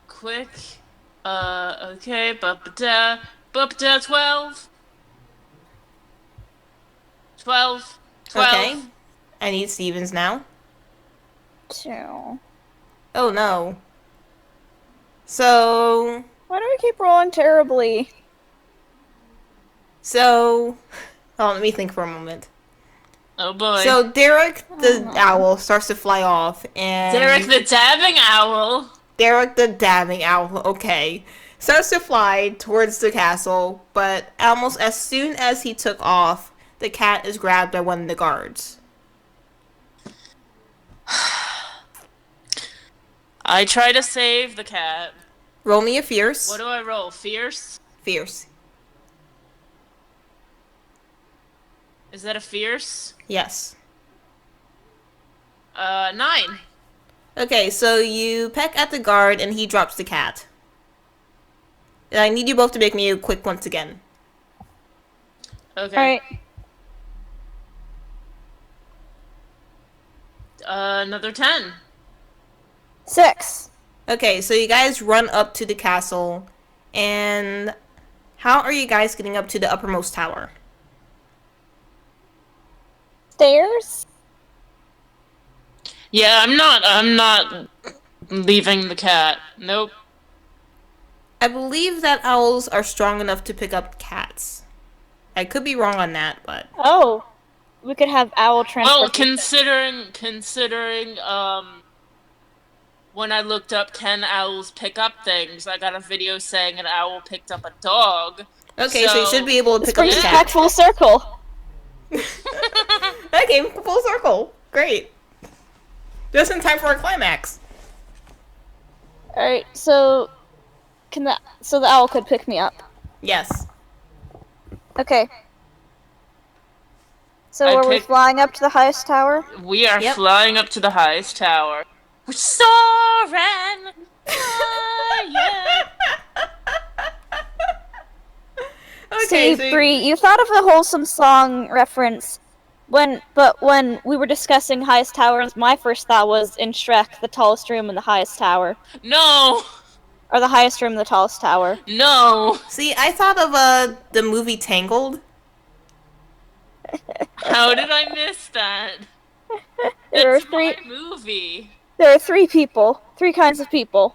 Quick. Okay. Ba-ba-da. Ba-ba-da. 12. 12. 12. Okay. I need Stevens now. 2. Oh no. So... Why do I keep rolling terribly? So... Oh, let me think for a moment. Oh boy. So Derek the owl starts to fly off, and... Derek the dabbing owl! Derek the dabbing owl, okay. Starts to fly towards the castle, but almost as soon as he took off, the cat is grabbed by one of the guards. I try to save the cat. Roll me a fierce. What do I roll? Fierce? Fierce. Is that a fierce? Yes. 9. Okay, so you peck at the guard and he drops the cat. And I need you both to make me a quick once again. Okay. Alright. Another 10. 6. Okay, so you guys run up to the castle, and how are you guys getting up to the uppermost tower? Stairs? Yeah, I'm not leaving the cat. Nope. I believe that owls are strong enough to pick up cats. I could be wrong on that, but... Oh. We could have owl Well, transportation. considering, when I looked up can owls pick up things, I got a video saying an owl picked up a dog. Okay, so you should be able to This pick up brings the us back cat. full circle. Okay, full circle. Great. Just in time for a climax. Alright, so the owl could pick me up. Yes. Okay. So I are we pick- flying up to the highest tower? We are Yep. flying up to the highest tower. We're soaring! Yeah. Okay, See, Bri, you thought of the wholesome song reference when we were discussing highest towers, my first thought was in Shrek, the tallest room in the highest tower. No! Or the highest room in the tallest tower. No! See, I thought of the movie Tangled. How did I miss that? There are It's my movie. There are 3 people. 3 kinds of people.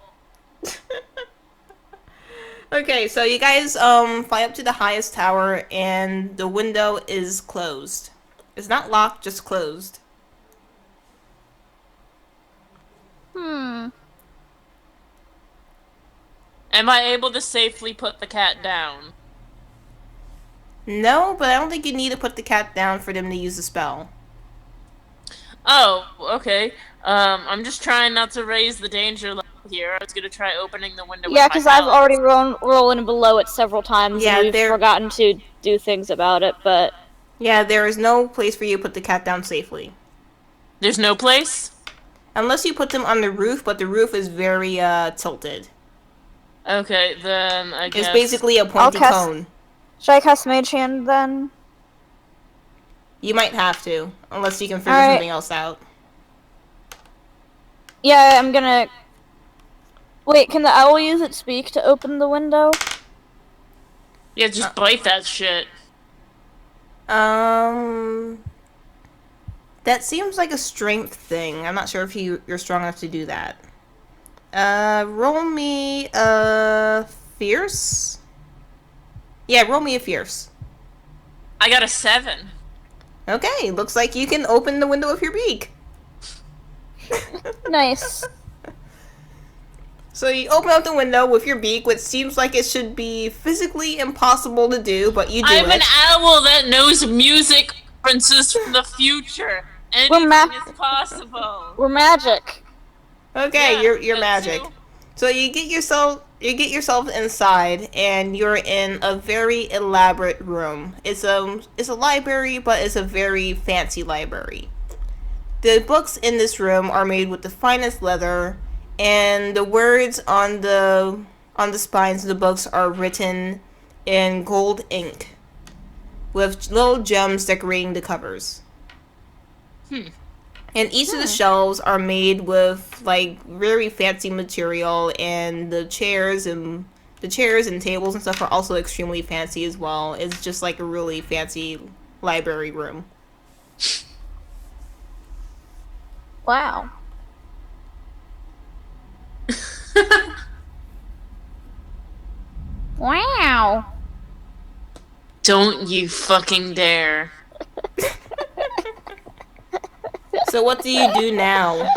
Okay, so you guys fly up to the highest tower and the window is closed. It's not locked, just closed. Hmm. Am I able to safely put the cat down? No, but I don't think you need to put the cat down for them to use the spell. Oh, okay. I'm just trying not to raise the danger level here. I was gonna try opening the window Yeah, with my because I've house. already rollen below it several times Yeah, and we've there- forgotten to do things about it, but... Yeah, there is no place for you to put the cat down safely. There's no place? Unless you put them on the roof, but the roof is very tilted. Okay, then I guess... It's basically a I'll pointed cast- cone. Should I cast Mage Hand then? You might have to, unless you can figure Alright. something else out. Yeah, I'm gonna... Wait, can the owl use its beak to open the window? Yeah, just bite that shit. That seems like a strength thing. I'm not sure if you're strong enough to do that. Roll me a fierce? Yeah, roll me a fierce. I got a 7. Okay, looks like you can open the window with your beak. Nice. So you open up the window with your beak, which seems like it should be physically impossible to do, but you do I'm it. an owl that knows music references from the future. Anything is possible. We're magic. Okay, Yeah, you're that magic. too. So you get yourself inside, and you're in a very elaborate room. It's a library, but it's a very fancy library. The books in this room are made with the finest leather, and the words on the spines of the books are written in gold ink, with little gems decorating the covers. And each of the shelves are made with like very fancy material, and the chairs and tables and stuff are also extremely fancy as well. It's just like a really fancy library room. Wow. Wow. Don't you fucking dare. So what do you do now?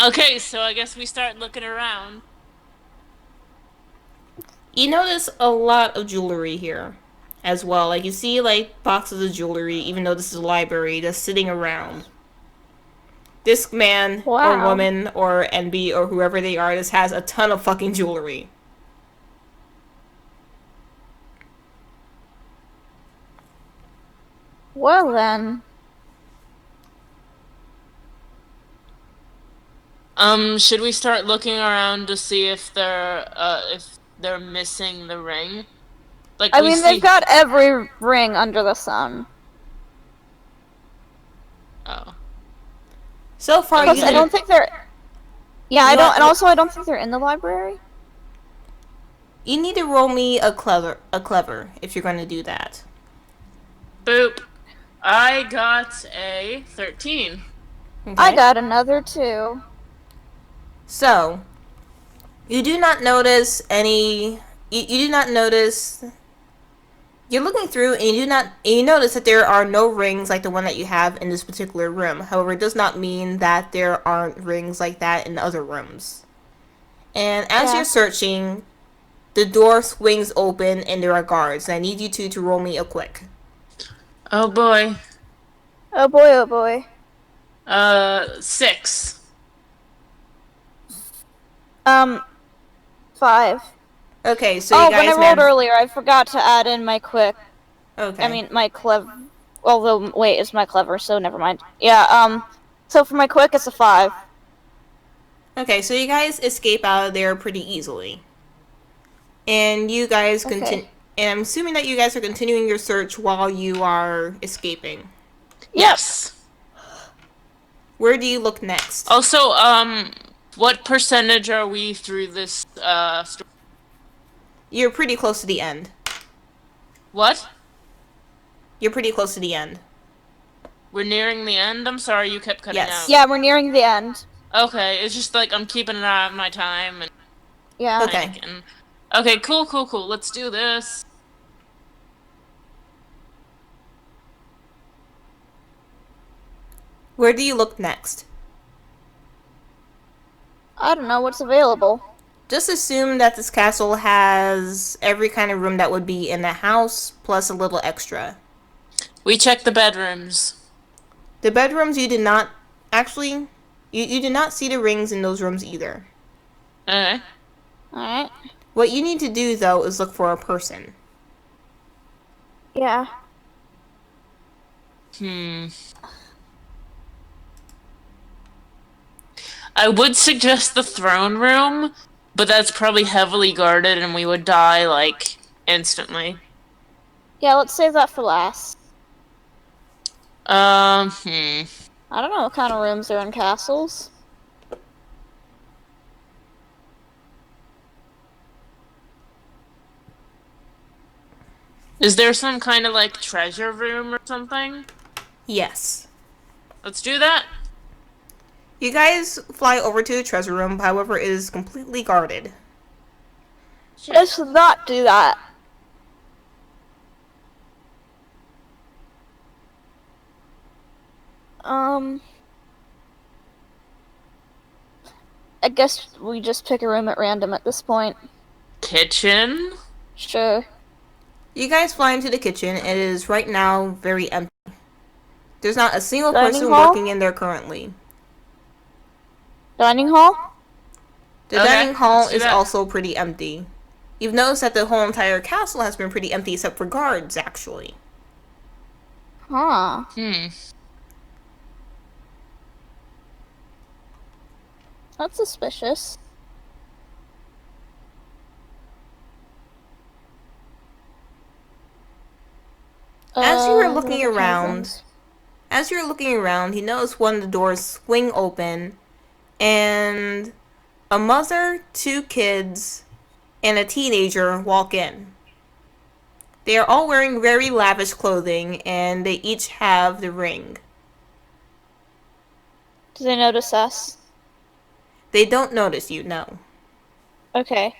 Okay, so I guess we start looking around. You notice a lot of jewelry here as well. Like you see like boxes of jewelry, even though this is a library, that's sitting around. This man or Wow. woman or NB or whoever they are just has a ton of fucking jewelry. Well then. Should we start looking around to see if they're missing the ring? Like I we mean, see. they've got every ring under the sun. Oh. So far, Okay. Plus, I don't think they're. Yeah, I You don't, want- and also I don't think they're in the library. you need to roll me a clever if you're going to do that. Boop. I got a 13. Okay. I got another 2. So, you do not notice any. You do not notice. You're looking through, and you notice that there are no rings like the one that you have in this particular room. However, it does not mean that there aren't rings like that in other rooms. And as Yeah. you're searching, the door swings open, and there are guards. I need you two to roll me a quick. Oh boy. Oh boy, oh boy. 6. 5. Okay, so Oh, you guys when I rolled earlier, I forgot to add in my quick. Okay. I mean, my clever. Although, wait, it's my clever, so never mind. Yeah, so for my quick, it's a 5. Okay, so you guys escape out of there pretty easily. And you guys continue. Okay. And I'm assuming that you guys are continuing your search while you are escaping. Yes. Where do you look next? Also, what percentage are we through this story? You're pretty close to the end. What? You're pretty close to the end. We're nearing the end? I'm sorry, you kept cutting Yes. out. Yeah, we're nearing the end. Okay, it's just like I'm keeping an eye on my time and Yeah. Okay. panicking. Okay, cool. Let's do this. Where do you look next? I don't know what's available. Just assume that this castle has every kind of room that would be in the house, plus a little extra. We check the bedrooms. The bedrooms you did not... Actually, you did not see the rings in those rooms either. Okay. Alright. What you need to do, though, is look for a person. Yeah. I would suggest the throne room, but that's probably heavily guarded and we would die, like, instantly. Yeah, let's save that for last. Hmm. I don't know what kind of rooms are in castles. Is there some kind of, like, treasure room or something? Yes. Let's do that. You guys fly over to the treasure room, however, it is completely guarded. Let's not do that. I guess we just pick a room at random at this point. Kitchen? Sure. You guys fly into the kitchen. It is right now very empty. There's not a single Dining person hall? working in there currently. Dining hall? The Okay, dining hall let's do is that. also pretty empty. You've noticed that the whole entire castle has been pretty empty except for guards, actually. Huh. That's suspicious. As you were what looking other kind of around, rooms? you notice one of the doors swing open, and a mother, 2 kids, and a teenager walk in. They are all wearing very lavish clothing, and they each have the ring. Do they notice us? They don't notice you, no. Okay.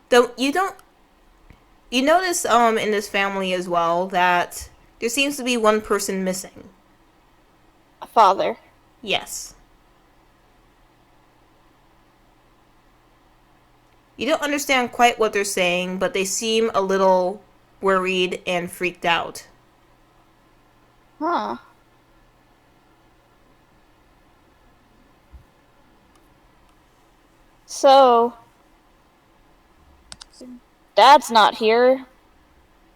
Though you notice in this family as well that there seems to be one person missing. A father. Yes. You don't understand quite what they're saying, but they seem a little worried and freaked out. Huh. So, Dad's not here.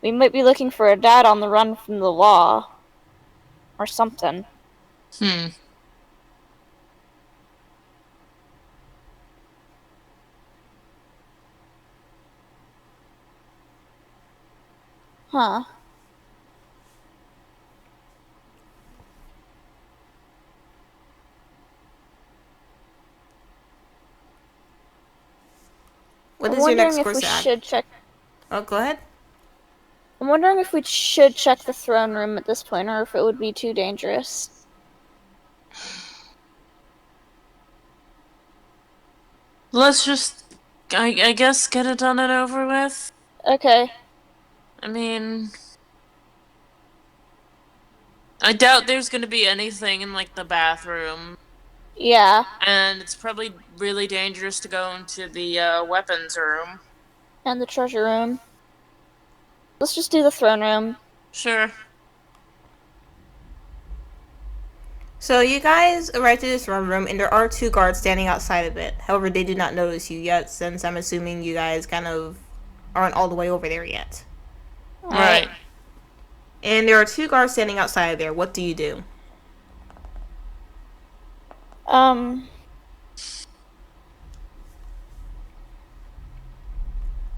We might be looking for a dad on the run from the law. Or something. Hmm. Huh. What I'm is your next wondering if course we act? should check. Oh, go ahead. I'm wondering if we should check the throne room at this point, or if it would be too dangerous. Let's just, I guess, get it done and over with. Okay. I mean, I doubt there's gonna be anything in, like, the bathroom. Yeah. And it's probably really dangerous to go into the weapons room. And the treasure room. Let's just do the throne room. Sure. So you guys arrive to this room, and there are 2 guards standing outside of it. However, they do not notice you yet, since I'm assuming you guys kind of aren't all the way over there yet. Right. And there are 2 guards standing outside of there. What do you do?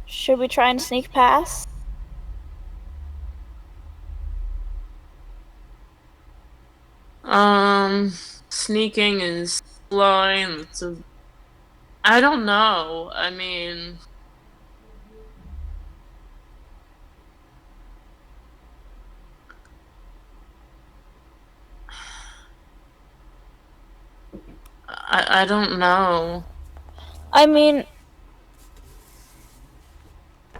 Should we try and sneak past? Sneaking is flying. I don't know. I mean, I don't know. I mean,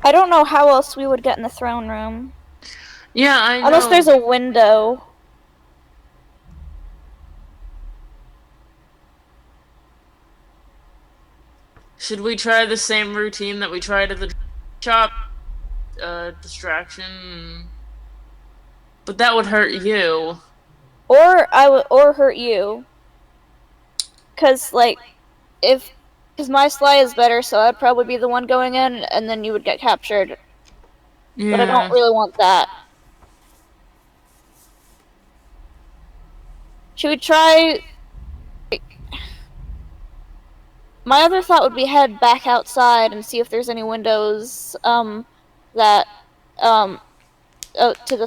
I don't know how else we would get in the throne room. Yeah, I know. Unless there's a window. Should we try the same routine that we tried at the shop? Distraction. But that would hurt you. Or hurt you. Cause cause my sly is better, so I'd probably be the one going in, and then you would get captured. Yeah. But I don't really want that. Should we try? My other thought would be head back outside and see if there's any windows to the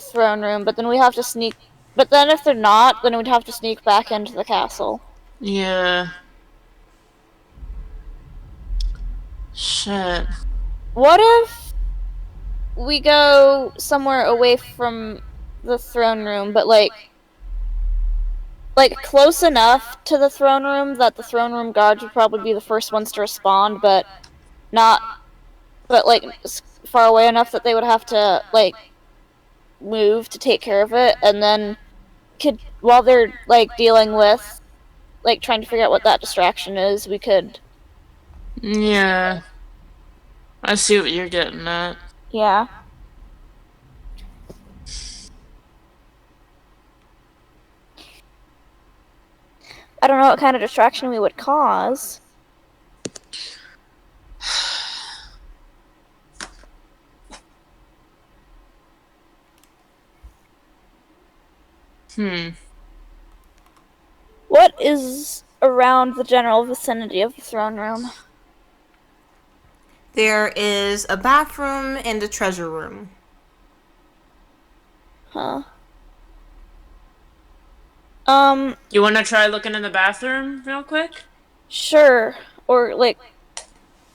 throne room. But then we have to sneak. But then if they're not, then we'd have to sneak back into the castle. Yeah. Shit. What if we go somewhere away from the throne room, but like close enough to the throne room that the throne room guards would probably be the first ones to respond, but far away enough that they would have to like move to take care of it, and then while they're like dealing with trying to figure out what that distraction is, we could. Yeah. I see what you're getting at. Yeah. I don't know what kind of distraction we would cause. What is around the general vicinity of the throne room? There is a bathroom and a treasure room. Huh. You want to try looking in the bathroom real quick? Sure. Or,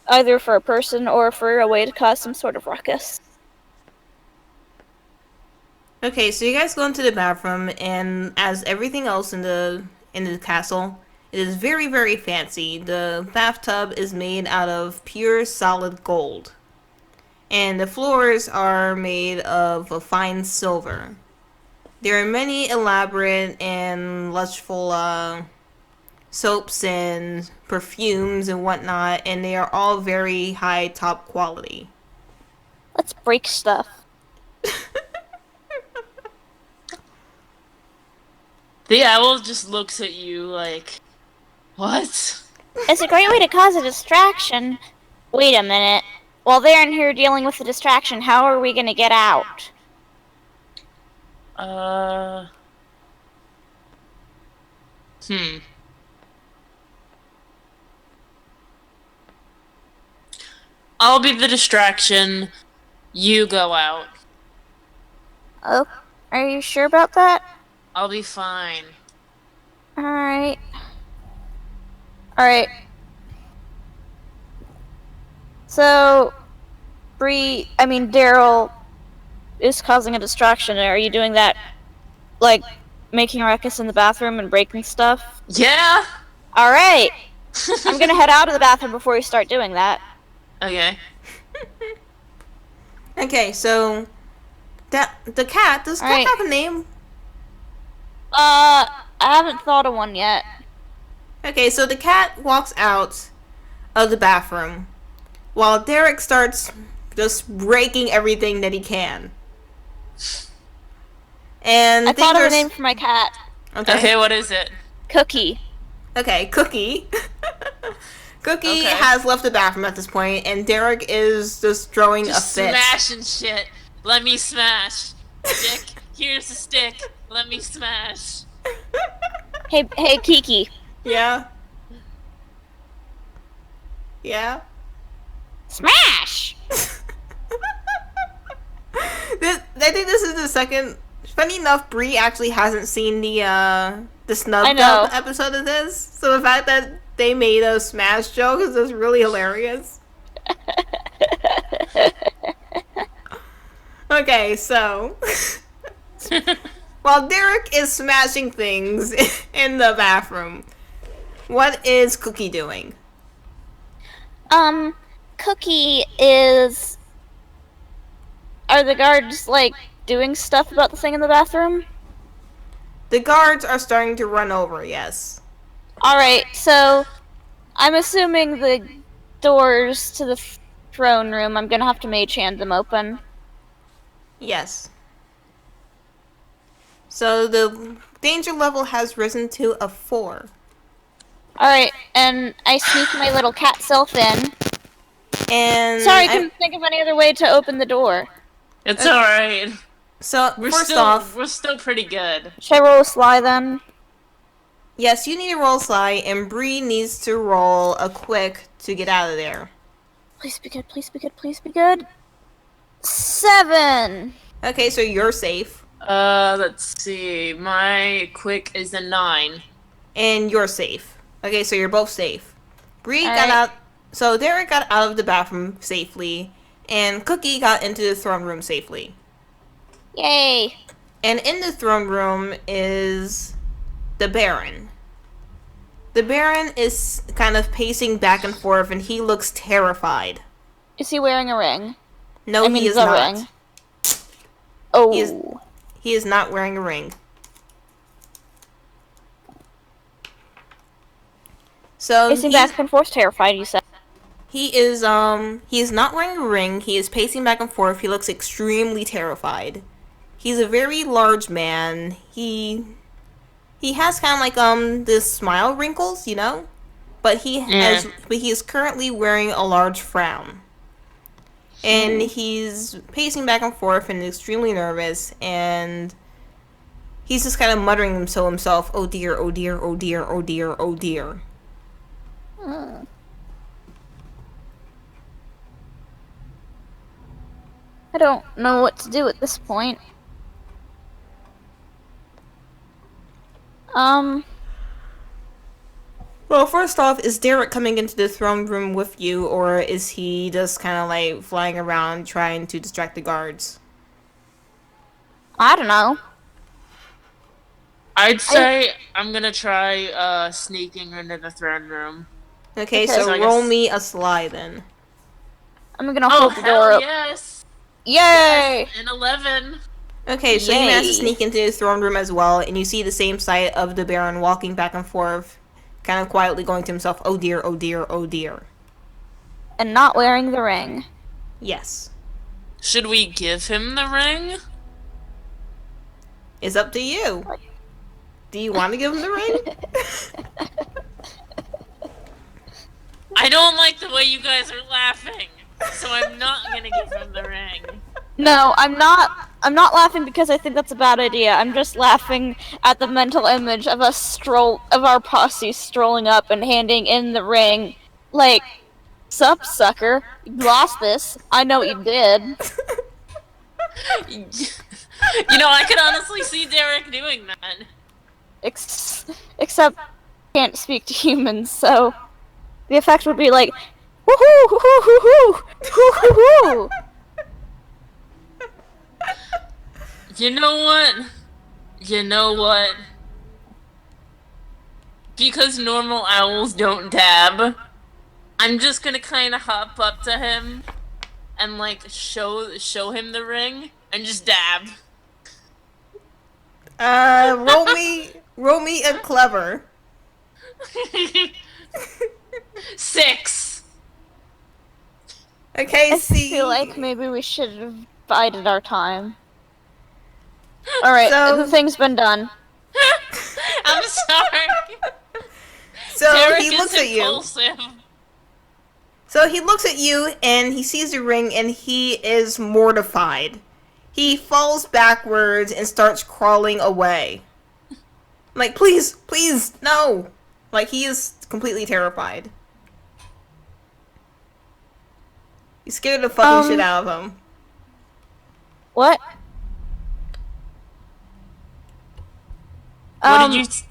either for a person or for a way to cause some sort of ruckus. Okay, so you guys go into the bathroom, and as everything else in the castle, it is very, very fancy. The bathtub is made out of pure solid gold, and the floors are made of a fine silver. There are many elaborate and lustful soaps and perfumes and whatnot, and they are all very high top quality. Let's break stuff. The owl just looks at you like, what? It's a great way to cause a distraction. Wait a minute. while they're in here dealing with the distraction, how are we gonna get out? I'll be the distraction. You go out. Oh, are you sure about that? I'll be fine. Alright. Alright. So, Daryl is causing a distraction. Are you doing that, like, making a ruckus in the bathroom and breaking stuff? Yeah? Alright! I'm gonna head out of the bathroom before you start doing that. Okay. Okay, so the cat, does cat have a name? I haven't thought of one yet. Okay, so the cat walks out of the bathroom while Derek starts just breaking everything that he can. And I thought of a name for my cat. Okay, what is it? Cookie. Okay, Cookie. Cookie has left the bathroom at this point, and Derek is just throwing a fit. Smashing shit. Let me smash. Stick. Here's a stick. Let me smash. Hey, Kiki. Yeah? Yeah? Smash! I think this is the second. Funny enough, Bri actually hasn't seen the snub dub episode of this, so the fact that they made a smash joke is just really hilarious. Okay, so while Derek is smashing things in the bathroom, what is Cookie doing? Cookie is... Are the guards, like, doing stuff about the thing in the bathroom? The guards are starting to run over, yes. Alright, so I'm assuming the doors to the throne room, I'm gonna have to mage hand them open. Yes. So the danger level has risen to a 4. Alright, and I sneak my little cat self in. And sorry, I couldn't think of any other way to open the door. It's alright. So, we're still pretty good. Should I roll a sly then? Yes, you need to roll sly, and Bri needs to roll a quick to get out of there. Please be good, please be good, please be good. 7! Okay, so you're safe. Let's see. My quick is a 9. And you're safe. Okay, so you're both safe. Bri got out. So Derek got out of the bathroom safely, and Cookie got into the throne room safely. Yay! And in the throne room is the Baron. The Baron is kind of pacing back and forth, and he looks terrified. Is he wearing a ring? No, he is not. Ring. Oh. He is not wearing a ring. So pacing back and forth, terrified, you said. He is not wearing a ring. He is pacing back and forth. He looks extremely terrified. He's a very large man. He has kind of like the smile wrinkles, you know? But he is currently wearing a large frown. And he's pacing back and forth and extremely nervous, and he's just kind of muttering to himself, "Oh dear, oh dear, oh dear, oh dear, oh dear." I don't know what to do at this point. Well, first off, is Derek coming into the throne room with you, or is he just kind of like flying around trying to distract the guards? I don't know. I'd say I'm gonna try sneaking into the throne room. Okay, so roll me a sly then. I'm gonna hold the door up. Yes! Yay! Yes, an 11. Okay, so you manage to sneak into the throne room as well, and you see the same sight of the Baron walking back and forth, kind of quietly going to himself, "Oh dear, oh dear, oh dear." And not wearing the ring. Yes. Should we give him the ring? It's up to you. Do you want to give him the ring? I don't like the way you guys are laughing. so I'm not gonna give him the ring. No, I'm not. I'm not laughing because I think that's a bad idea. I'm just laughing at the mental image of our posse strolling up and handing in the ring. Like, sup, sucker? You lost this. I know what you did. You know, I could honestly see Derek doing that. Except, can't speak to humans, so the effect would be like, woohoo, hoo hoo hoo hoo hoo hoo. You know what? You know what? Because normal owls don't dab, I'm just gonna kind of hop up to him and like show him the ring and just dab. Roll me a clever. 6. Okay, I see. feel like maybe we should have bided our time. Alright, So- the thing's been done. I'm sorry. So Derek he is looks at you. impulsive. So he looks at you and he sees the ring and he is mortified. He falls backwards and starts crawling away. Like, please, please, no! Like, he is completely terrified. You scared the fucking shit out of him. What?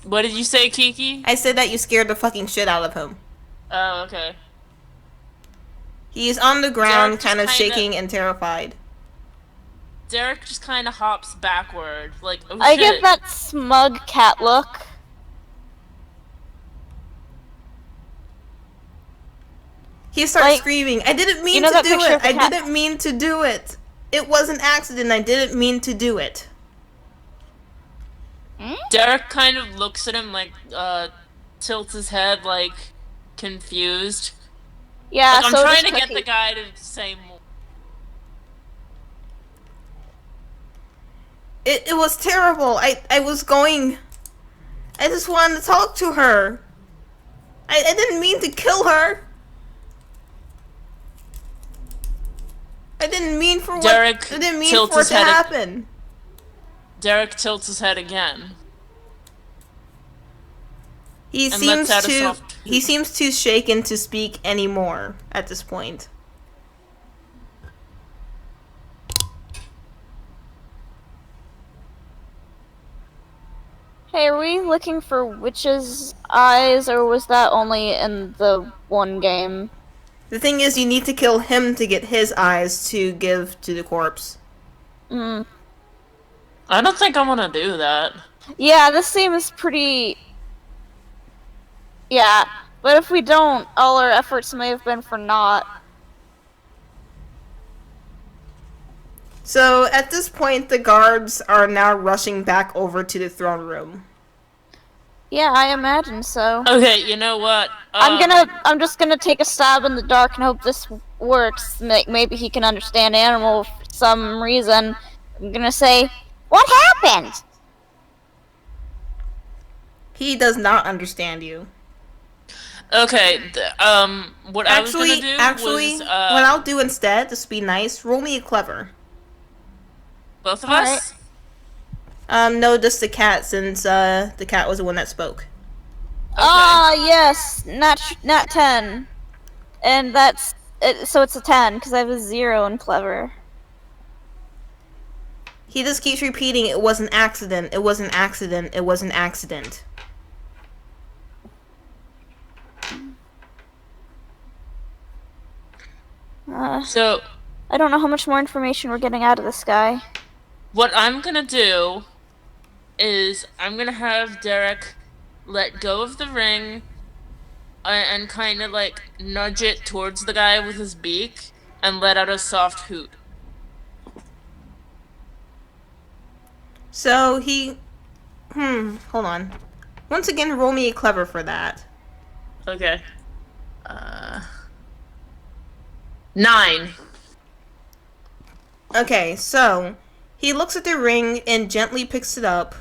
What did you say, Kiki? I said that you scared the fucking shit out of him. Oh, okay. He's on the ground, Derek kind of just kinda- shaking and terrified. Derek just kind of hops backward, like, oh I shit. give that smug cat look. He starts Like, screaming, I didn't mean you know to that do picture it! of the I cat- didn't mean to do it! It was an accident, I didn't mean to do it. Derek kind of looks at him, like, tilts his head, like, confused. Yeah, Like, I'm so trying does to get Cookie. the guy to say more. It was terrible. I just wanted to talk to her. I didn't mean to kill her. I didn't mean for Derek what I didn't mean tilts for it his to head happen. Derek tilts his head again. He And seems lets out a to soft he seems too shaken to speak anymore at this point. Hey, are we looking for witches' eyes, or was that only in the one game? The thing is, you need to kill him to get his eyes to give to the corpse. Mm. I don't think I want to do that. Yeah, this seems pretty... Yeah, but if we don't, all our efforts may have been for naught. So at this point, the guards are now rushing back over to the throne room. Yeah, I imagine so. Okay, you know what? I'm just gonna take a stab in the dark and hope this works. Maybe he can understand animal for some reason. I'm gonna say, "What happened?" He does not understand you. Okay, what I was gonna do Actually, was, what I'll do instead, just to be nice, roll me a clever. both of Alright. us? No, just the cat, since the cat was the one that spoke. Ah, yes, not 10, and that's it, so it's a 10 because I have a 0 in clever. He just keeps repeating, "It was an accident. It was an accident. It was an accident." So, I don't know how much more information we're getting out of this guy. what I'm gonna do is I'm gonna have Derek let go of the ring and kind of like nudge it towards the guy with his beak and let out a soft hoot. So he... hold on. Once again, roll me a clever for that. Okay. 9. Okay, so he looks at the ring and gently picks it up.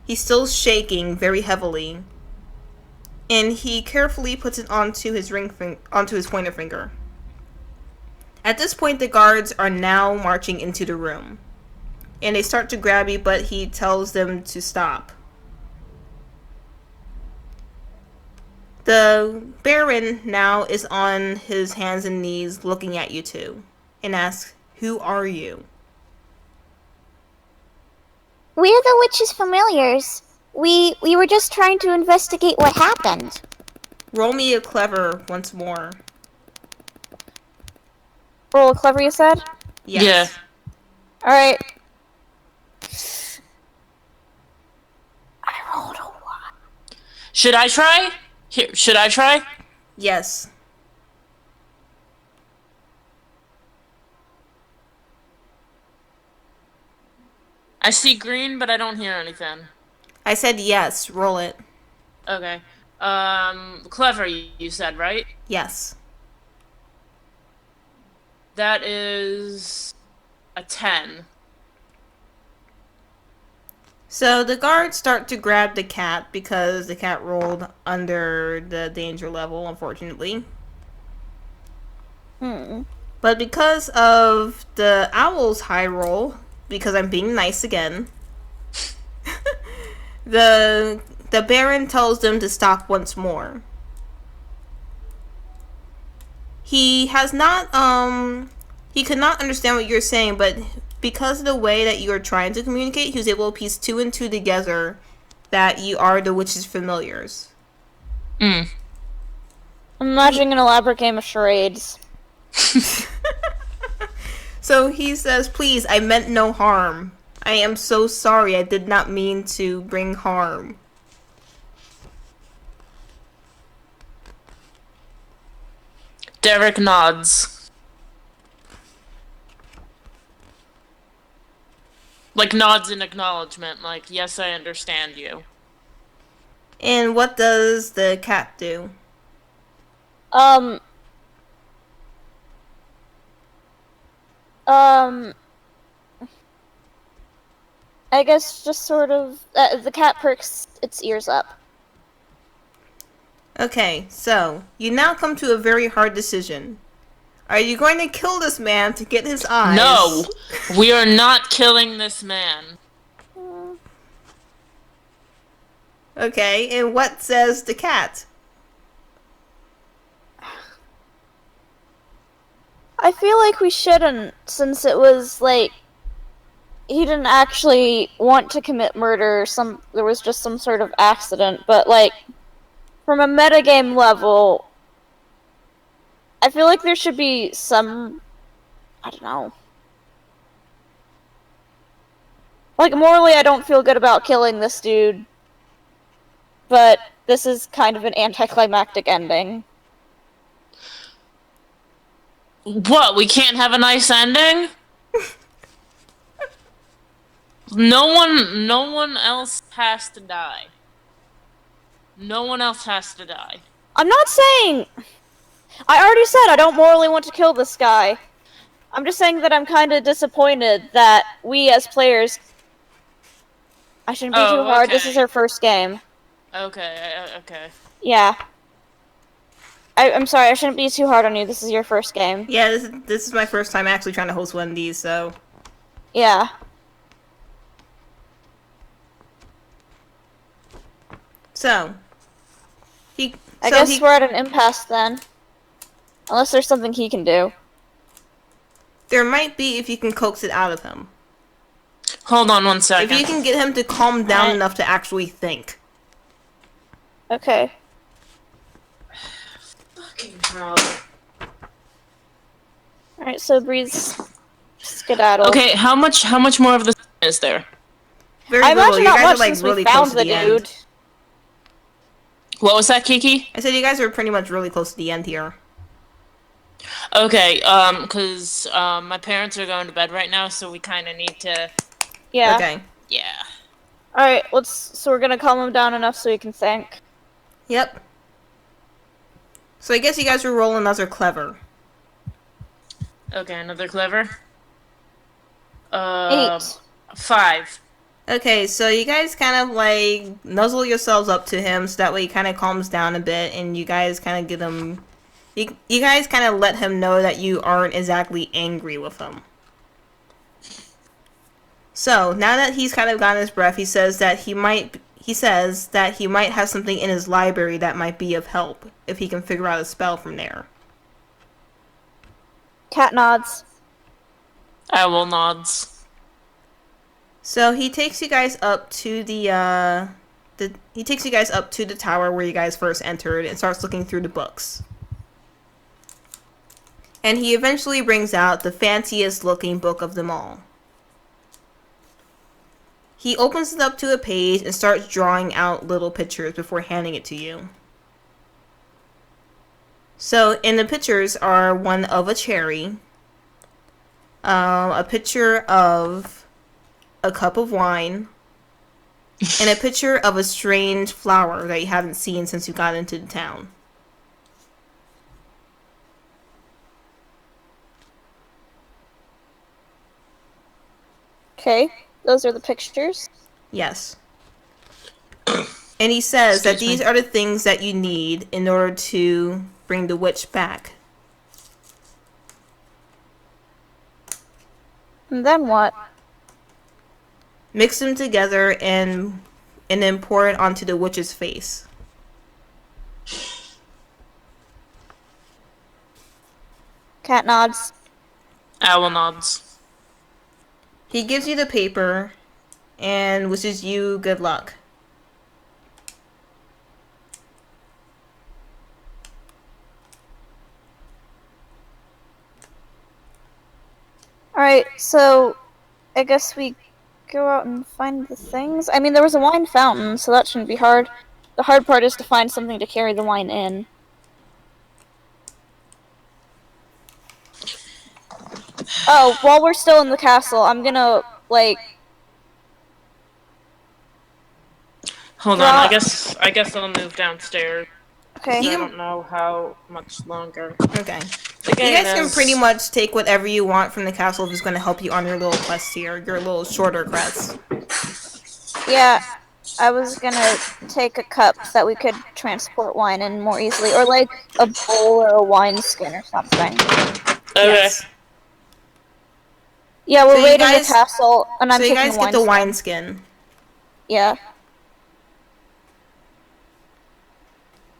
He's still shaking very heavily. And he carefully puts it onto his onto his pointer finger. At this point, the guards are now marching into the room. And they start to grab you, but he tells them to stop. The Baron now is on his hands and knees looking at you two and asks, "Who are you?" We're the witch's familiars. We were just trying to investigate what happened. Roll me a clever once more. Roll clever, you said? Yes. Yeah. Alright. I rolled a 1. Should I try? Here, should I try? Yes. I see green, but I don't hear anything. I said yes. Roll it. Okay. Clever, you said, right? Yes. That is a 10. So the guards start to grab the cat because the cat rolled under the danger level, unfortunately. But because of the owl's high roll, because I'm being nice again, the Baron tells them to stop once more. He has not, he could not understand what you're saying, but because of the way that you are trying to communicate, he was able to piece 2 and 2 together that you are the witch's familiars. I'm imagining an elaborate game of charades. So he says, "Please, I meant no harm. I am so sorry. I did not mean to bring harm." Derek nods. Like, nods in acknowledgement, like, yes, I understand you. And what does the cat do? I guess just sort of, the cat perks its ears up. Okay, so you now come to a very hard decision. Are you going to kill this man to get his eyes? No! We are not killing this man. Okay, and what says the cat? I feel like we shouldn't, since it was, like, he didn't actually want to commit murder, there was just some sort of accident, but, like, from a metagame level, I feel like there should be some, I don't know. Like, morally, I don't feel good about killing this dude, but this is kind of an anticlimactic ending. What, we can't have a nice ending? No one else has to die. No one else has to die. I'm not saying... I already said I don't morally want to kill this guy. I'm just saying that I'm kind of disappointed that we as players... I shouldn't be too hard, this is our first game. Okay, okay. Yeah. I'm sorry, I shouldn't be too hard on you, this is your first game. Yeah, this is my first time actually trying to host one of these, so... Yeah. So... I guess we're at an impasse then. Unless there's something he can do. There might be if you can coax it out of him. Hold on one second. If you can get him to calm down enough to actually think. Okay. Fucking hell. Alright, so Bri's skedaddle. Okay, how much more of this is there? Very I little. imagine You not guys much are like since we really found close to the the end. dude. What was that, Kiki? I said you guys are pretty much really close to the end here. Okay, cause my parents are going to bed right now, so we kind of need to. Yeah. Okay. Yeah. Alright, so we're gonna calm him down enough so he can think. Yep. So I guess you guys will roll another clever. Okay, another clever. 8. 5. Okay, so you guys kind of like nuzzle yourselves up to him so that way he kind of calms down a bit and you guys kind of get him You guys kind of let him know that you aren't exactly angry with him. So now that he's kind of gotten his breath, he says that he might have something in his library that might be of help if he can figure out a spell from there. Cat nods. Owl nods. So he takes you guys up to the tower where you guys first entered and starts looking through the books. And he eventually brings out the fanciest looking book of them all. He opens it up to a page and starts drawing out little pictures before handing it to you. So in the pictures are one of a cherry, a picture of a cup of wine, and a picture of a strange flower that you haven't seen since you got into the town. Okay, those are the pictures. Yes. And he says that Excuse these me. are the things that you need in order to bring the witch back. And then what? Mix them together and then pour it onto the witch's face. Cat nods. Owl nods. He gives you the paper and wishes you good luck. Alright, so I guess we go out and find the things. I mean, there was a wine fountain, so that shouldn't be hard. The hard part is to find something to carry the wine in. Oh, while we're still in the castle, I'm gonna, like... Hold on, I guess I'll move downstairs. Okay. I don't know how much longer. Okay. The You game guys can is- pretty much take whatever you want from the castle if it's going to help you on your little quest here, your little shorter quest. Yeah, I was gonna take a cup that we could transport wine in more easily, or like a bowl or a wine skin or something. Okay. Yes. Yeah, we're So you raiding guys- the castle, and I'm So you taking guys the get the wine wine skin. skin. Yeah.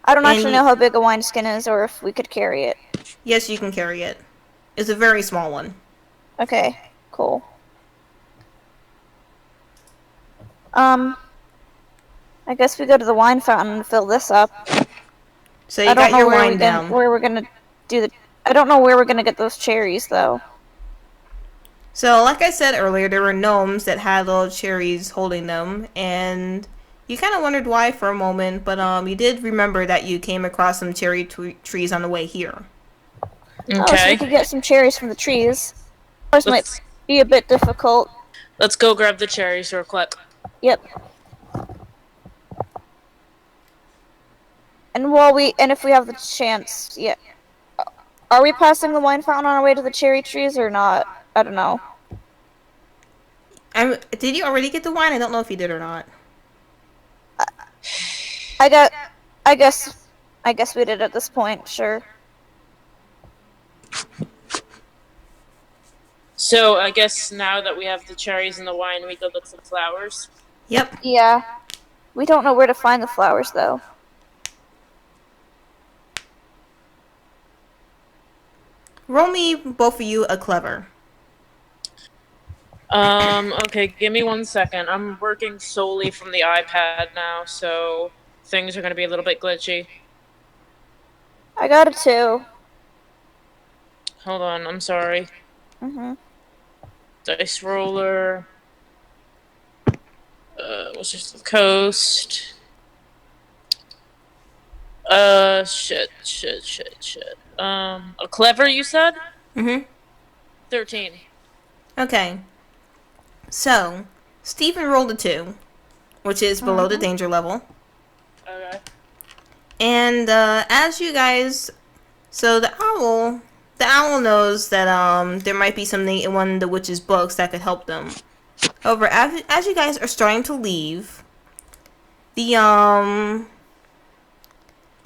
I don't And actually you- know how big a wine skin is, or if we could carry it. Yes, you can carry it. It's a very small one. Okay, cool. I guess we go to the wine fountain and fill this up. So you I don't got know your where wine down. where we're gonna do the. I don't know where we're gonna get those cherries though. So, like I said earlier, there were gnomes that had little cherries holding them, and you kind of wondered why for a moment, but you did remember that you came across some cherry trees on the way here. Oh, so we Okay. could get some cherries from the trees. Those might Let's be a bit difficult. let's go grab the cherries real quick. Yep. And if we have the chance, yeah. Are we passing the wine fountain on our way to the cherry trees or not? I don't know. Did you already get the wine? I don't know if you did or not. I guess we did at this point, sure. So I guess now that we have the cherries and the wine, we go look for flowers. Yep. Yeah. We don't know where to find the flowers though. Roll me, both of you, a clever. Okay, give me 1 second. I'm working solely from the iPad now, so things are gonna be a little bit glitchy. I got a 2. Hold on, I'm sorry. Mhm. Dice roller. What's this? The coast. Shit. A clever, you said? Mm-hmm. 13. Okay. So, Stephen rolled a 2, which is below the danger level. Okay. And as you guys, so the owl knows that there might be something in one of the witch's books that could help them. However, as you guys are starting to leave, the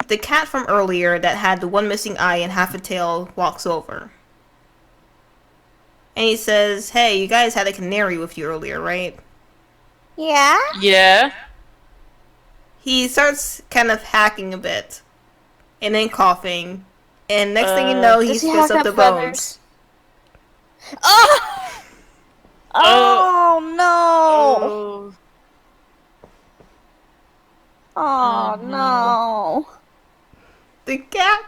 the cat from earlier that had the one missing eye and half a tail walks over. And he says, "Hey, you guys had a canary with you earlier, right?" Yeah? Yeah. He starts kind of hacking a bit. And then coughing. And next thing you know, he Does he spits hack up the up bones. feathers? Oh! Oh no! Oh. Oh no! The cat...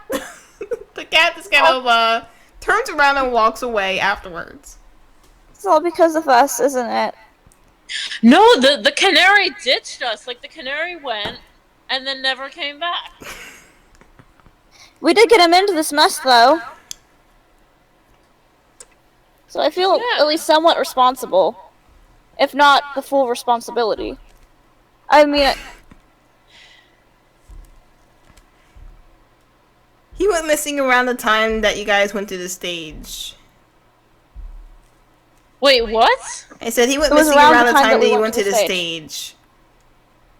the cat just kind of, turns around and walks away afterwards. It's all because of us, isn't it? No, the canary ditched us. Like, the canary went and then never came back. We did get him into this mess, though. So I feel Yeah. at least somewhat responsible. If not the full responsibility. I mean, He went missing around the time that you guys went to the stage. Wait, what? I said he went It was missing around around the the time time that that we you went went to to the the stage. stage.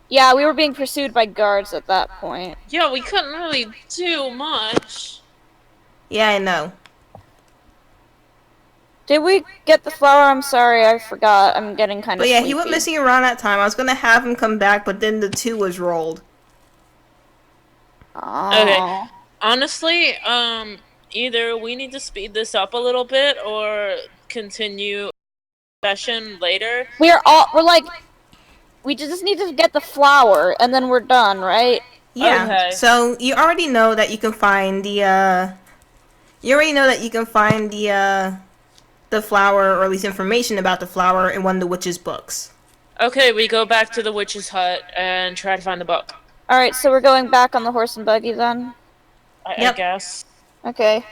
yeah, we were being pursued by guards at that point. Yeah, we couldn't really do much. Yeah, I know. Did we get the flower? I'm sorry, I forgot. I'm getting kind of But yeah, sleepy. he went missing around that time. I was gonna have him come back, but then the 2 was rolled. Oh. Okay. Honestly, either we need to speed this up a little bit or continue session later. We're like, we just need to get the flower, and then we're done, right? Yeah. Okay. So you already know that you can find the the flower, or at least information about the flower, in one of the witch's books. Okay, we go back to the witch's hut and try to find the book. Alright, so we're going back on the horse and buggy then? I Yep. guess. Okay.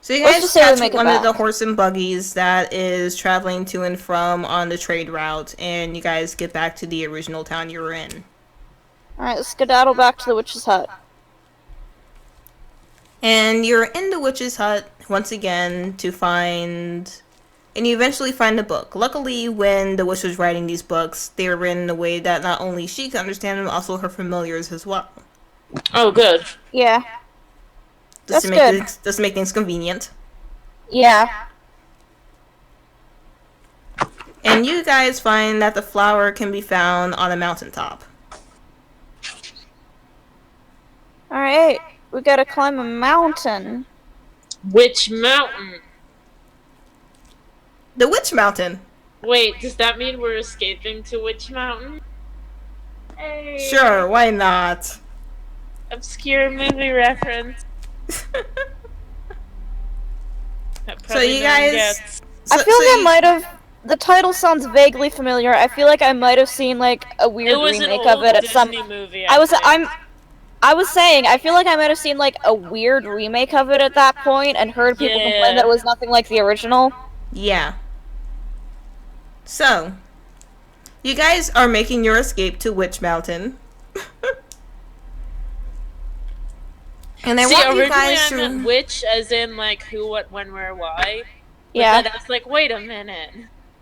So you Let's guys just say we catch make it one of the back. horse and buggies that is traveling to and from on the trade route, and you guys get back to the original town you were in. Alright, let's skedaddle back to the witch's hut. And you're in the witch's hut once again to find... And you eventually find the book. Luckily, when the witch was writing these books, they were written in a way that not only she could understand them, but also her familiars as well. Oh, good. Yeah. Just to That's make good. just to make things convenient. Yeah. And you guys find that the flower can be found on a mountaintop. Alright, we gotta climb a mountain. Which mountain? The Witch Mountain. Wait, does that mean we're escaping to Witch Mountain? Hey. Sure, why not? Obscure movie reference. That So probably you no one guys... gets. I feel like I might have. The title sounds vaguely familiar. I feel like I might have seen like a weird It was an remake old of it at some. Disney movie. I was. think. I was saying. I feel like I might have seen like a weird remake of it at that point, and heard people Yeah. complain that it was nothing like the original. Yeah. So, you guys are making your escape to Witch Mountain. And I See, want you originally guys I meant to... which, as in like who, what, when, where, why. But Yeah. then I was like, wait a minute.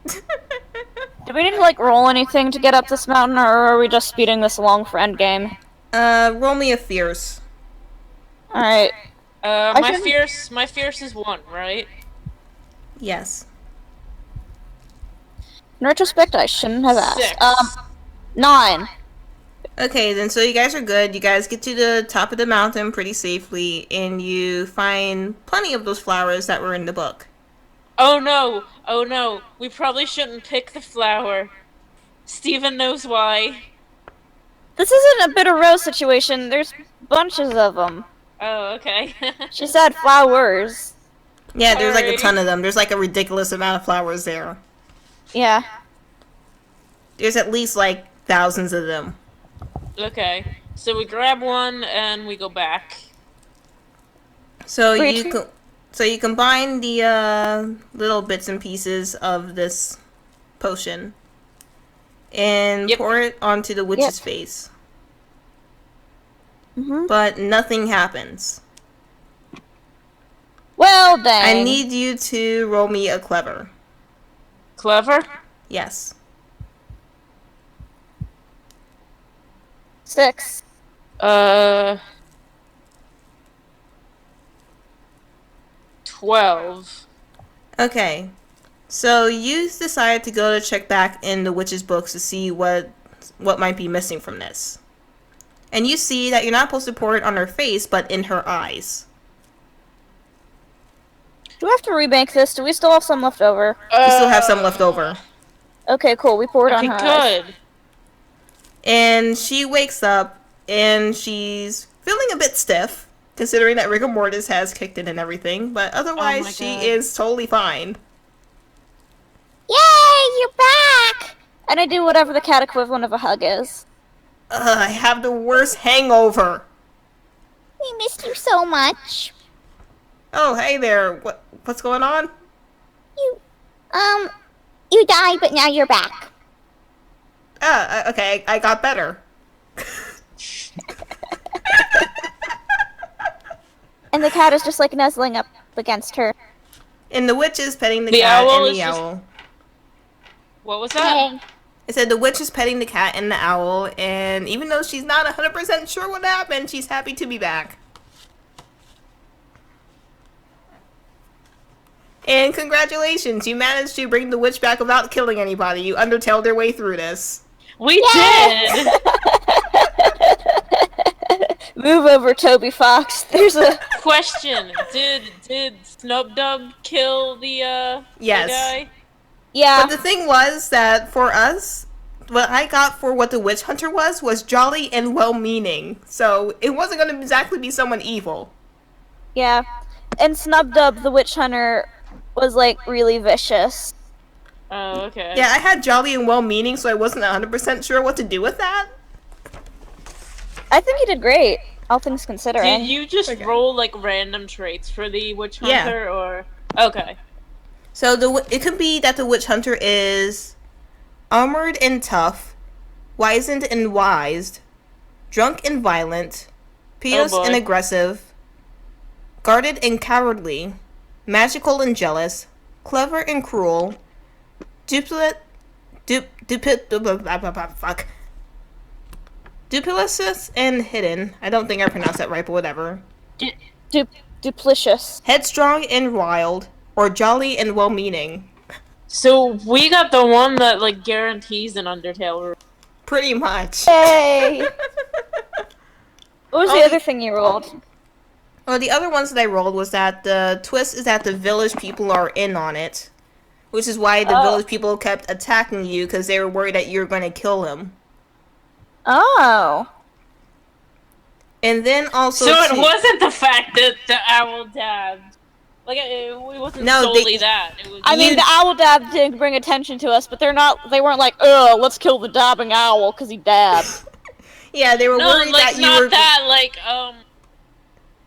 Do we need to like roll anything to get up this mountain, or are we just speeding this along for endgame? Roll me a fierce. All right. My shouldn't- fierce is 1, right? Yes. In retrospect, I shouldn't have asked. 6. 9. Okay, then so you guys are good. You guys get to the top of the mountain pretty safely, and you find plenty of those flowers that were in the book. Oh no! Oh no! We probably shouldn't pick the flower. Steven knows why. This isn't a bitter rose situation. There's bunches of them. Oh, okay. She said flowers. Yeah, there's like a Alrighty. ton of them. There's like a ridiculous amount of flowers there. Yeah. There's at least like thousands of them. Okay, so we grab one and we go back. So Wait, you combine the little bits and pieces of this potion and Yep. pour it onto the witch's Yep. face. Mhm. But nothing happens. Well, dang. I need you to roll me a clever. Clever? Yes. 6. Uh, 12. Okay. So you decide to go to check back in the witch's books to see what might be missing from this. And you see that you're not supposed to pour it on her face, but in her eyes. Do we have to remake this? Do we still have some left over? You still have some left over. Okay, cool. We pour it on Okay, her eyes. good. And she wakes up, and she's feeling a bit stiff, considering that rigor mortis has kicked in and everything, but otherwise my she God. is totally fine. Yay, you're back! And I do whatever the cat equivalent of a hug is. I have the worst hangover. We missed you so much. Oh, hey there. What's going on? You died, but now you're back. Okay, I got better. And the cat is just like nuzzling up against her. And the witch is petting the The cat owl and is the just- owl. What was that? Hey. I said the witch is petting the cat and the owl, and even though she's not 100% sure what happened, she's happy to be back. And congratulations, you managed to bring the witch back without killing anybody. You undertailed your way through this. We did! Move over, Toby Fox. There's a... Question: Did Snub Dub kill the Yes. the guy? Yeah. But the thing was that for us, what I got for what the witch hunter was jolly and well-meaning. So it wasn't going to exactly be someone evil. Yeah. And Snubdub, the witch hunter, was like really vicious. Oh, okay. Yeah, I had jolly and well-meaning, so I wasn't 100% sure what to do with that. I think he did great, all things considering. Did you just Okay. roll like random traits for the witch Yeah. hunter, or okay? So it could be that the witch hunter is armored and tough, wizened and wised, drunk and violent, pious boy. and aggressive, guarded and cowardly, magical and jealous, clever and cruel, duplicitous and hidden. I don't think I pronounced that right, but whatever. Duplicious. Headstrong and wild, or jolly and well-meaning. So we got the one that like guarantees an Undertale. Pretty much. Yay! What was Oh, the other thing you rolled? Well, the other ones that I rolled was that the twist is that the village people are in on it. Which is why the Oh. village people kept attacking you, because they were worried that you were going to kill him. Oh. And then also... So it wasn't the fact that the owl dabbed. Like it wasn't No, solely that. It was. I mean, the owl dab did bring attention to us, but they weren't like, oh, let's kill the dabbing owl because he dabbed. Yeah, they were no, worried like that you not were... that.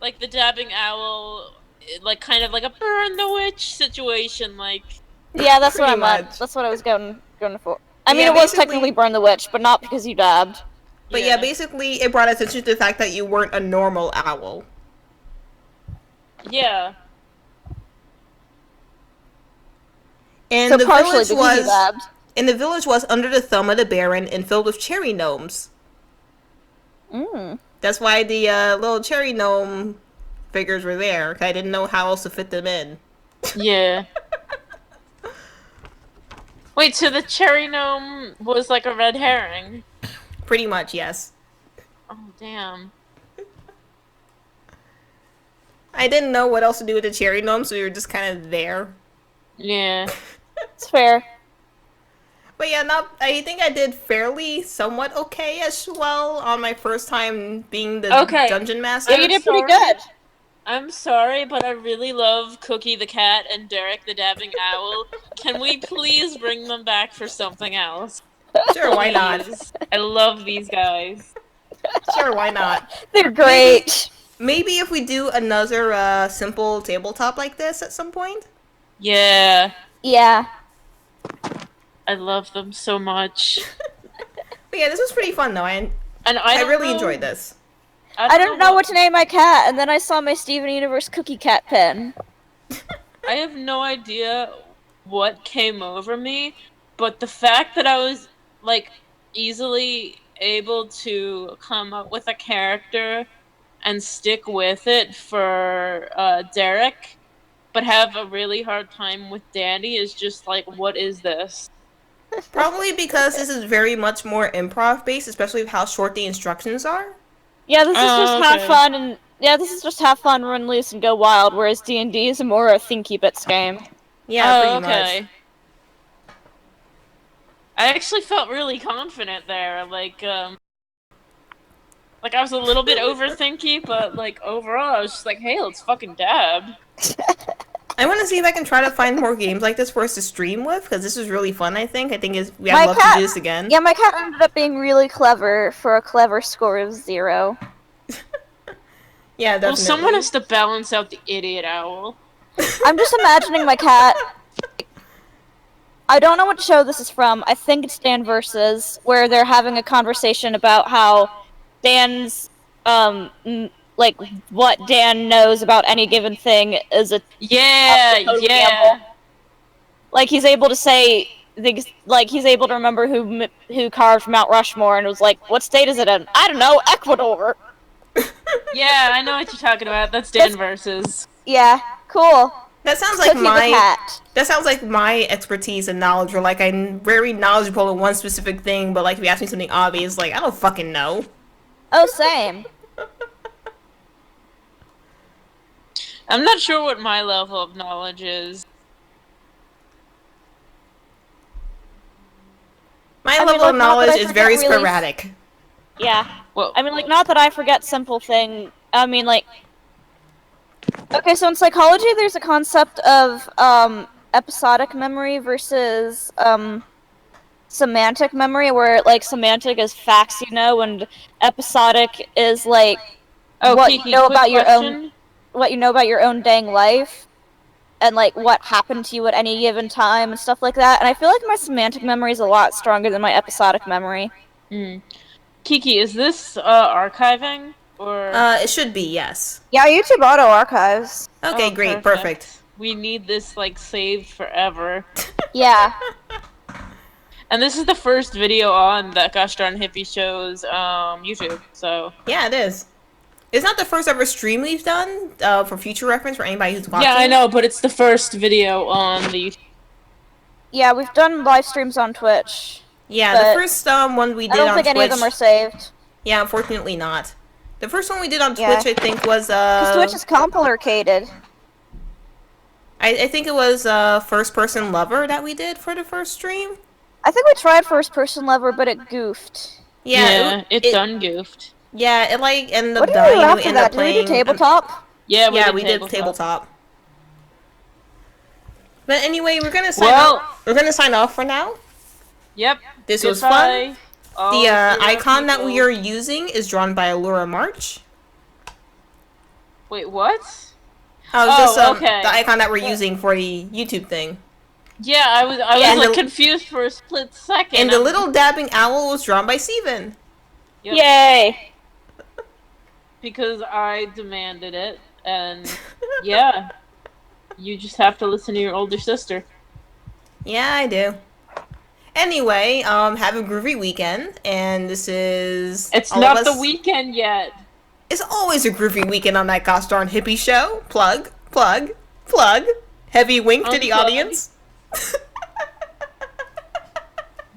Like the dabbing owl, like kind of like a burn the witch situation. Like Yeah, that's what I Pretty meant. much. That's what I was going for. I mean, Yeah, it was basically- technically burn the witch, but not because you dabbed. But yeah, basically it brought attention to the fact that you weren't a normal owl. Yeah. And So the partially village because you was... dabbed. And the village was under the thumb of the Baron and filled with cherry gnomes. Mm. That's why the little cherry gnome figures were there. 'Cause I didn't know how else to fit them in. Yeah. Wait, so the cherry gnome was like a red herring? Pretty much, yes. Oh damn. I didn't know what else to do with the cherry gnome, so we were just kind of there. Yeah. It's fair. But yeah, I think I did fairly somewhat okay as well on my first time being the Okay. dungeon master. Yeah, you did pretty sorry. good. I'm sorry, but I really love Cookie the cat and Derek the dabbing owl. Can we please bring them back for something else? Sure, why not? Please. I love these guys. Sure, why not? They're great. Maybe if we do another simple tabletop like this at some point. Yeah. Yeah. I love them so much. But yeah, this was pretty fun though. I I really know- enjoyed this. I didn't know what to name my cat, and then I saw my Steven Universe cookie cat pen. I have no idea what came over me, but the fact that I was like easily able to come up with a character and stick with it for Derek, but have a really hard time with Danny is just like, what is this? Probably because this is very much more improv based, especially with how short the instructions are. Yeah, this is just have Okay. fun and this is just have fun, run loose, and go wild. Whereas D&D is a more thinky bits game. Yeah, pretty Okay. much. I actually felt really confident there. Like I was a little bit overthinky, but like overall, I was just like, "Hey, let's fucking dab." I want to see if I can try to find more games like this for us to stream with, because this was really fun, I think. I'd My love cat- to do this again. Yeah, my cat ended up being really clever for a clever score of 0. Yeah, definitely. Well, someone has to balance out the idiot owl. I'm just imagining my cat. I don't know what show this is from. I think it's Dan Versus, where they're having a conversation about how Dan's, like, what Dan knows about any given thing is a Yeah, total yeah. gamble. Like, he's able to say, he's able to remember who carved Mount Rushmore, and was like, what state is it in? I don't know, Ecuador! Yeah, I know what you're talking about. That's Dan Versus. Yeah, cool. That sounds like Cookie the cat. That sounds like my expertise and knowledge, where like I'm very knowledgeable in one specific thing, but like if you ask me something obvious, like I don't fucking know. Oh, same. I'm not sure what my level of knowledge is. My I mean, level like, of not that knowledge I is forget very really sporadic. Yeah. Well, I mean, like, not that I forget simple thing. I mean, like... Okay, so in psychology, there's a concept of, episodic memory versus, semantic memory, where, like, semantic is facts you know, and episodic is, like, what Kiki, you know quick about your question. own... What you know about your own dang life, and, like, what happened to you at any given time, and stuff like that. And I feel like my semantic memory is a lot stronger than my episodic memory. Kiki, is this archiving or? It should be, yes. Yeah, YouTube auto archives. Okay, Oh, great, perfect. We need this like saved forever. Yeah. And this is the first video on that gosh darn hippie show's YouTube. So Yeah, it is. It's not the first ever stream we've done, for future reference for anybody who's watching. yeah, I know, but it's the first video on the YouTube. Yeah, we've done live streams on Twitch. Yeah, but the first one we did I don't on think Twitch. any of them are saved. Yeah, unfortunately not. The first one we did on Twitch, Yeah. I think, was Because Twitch is complicated. I think it was First Person Lover that we did for the first stream. I think we tried first person lever, but it goofed. Yeah, it done goofed. Yeah, it like ended up What did we dying. do And we after ended that? up Did we playing. do tabletop? Yeah, We did tabletop. But anyway, we're gonna sign Well- off. We're gonna sign off for now. Yep. This was Goodbye, fun. all The zero icon that we people. are using is drawn by Allura March. Wait, what? The icon that we're Yeah. using for the YouTube thing. Yeah, I was and like the- confused for a split second. And the little dabbing owl was drawn by Steven. Yep. Yay! Because I demanded it, and yeah, you just have to listen to your older sister. Yeah, I do. Anyway, have a groovy weekend, and this is... It's all not of the us- weekend yet. It's always a groovy weekend on that gosh darn hippie show. Plug, plug, plug. Heavy wink to the Unplug. audience.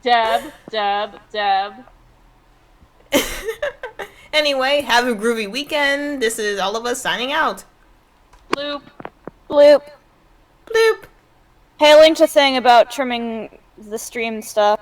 Dab, dab, dab. Anyway, have a groovy weekend. This is all of us signing out. Bloop. Bloop. Bloop. Hey, linked a thing about trimming the stream stuff.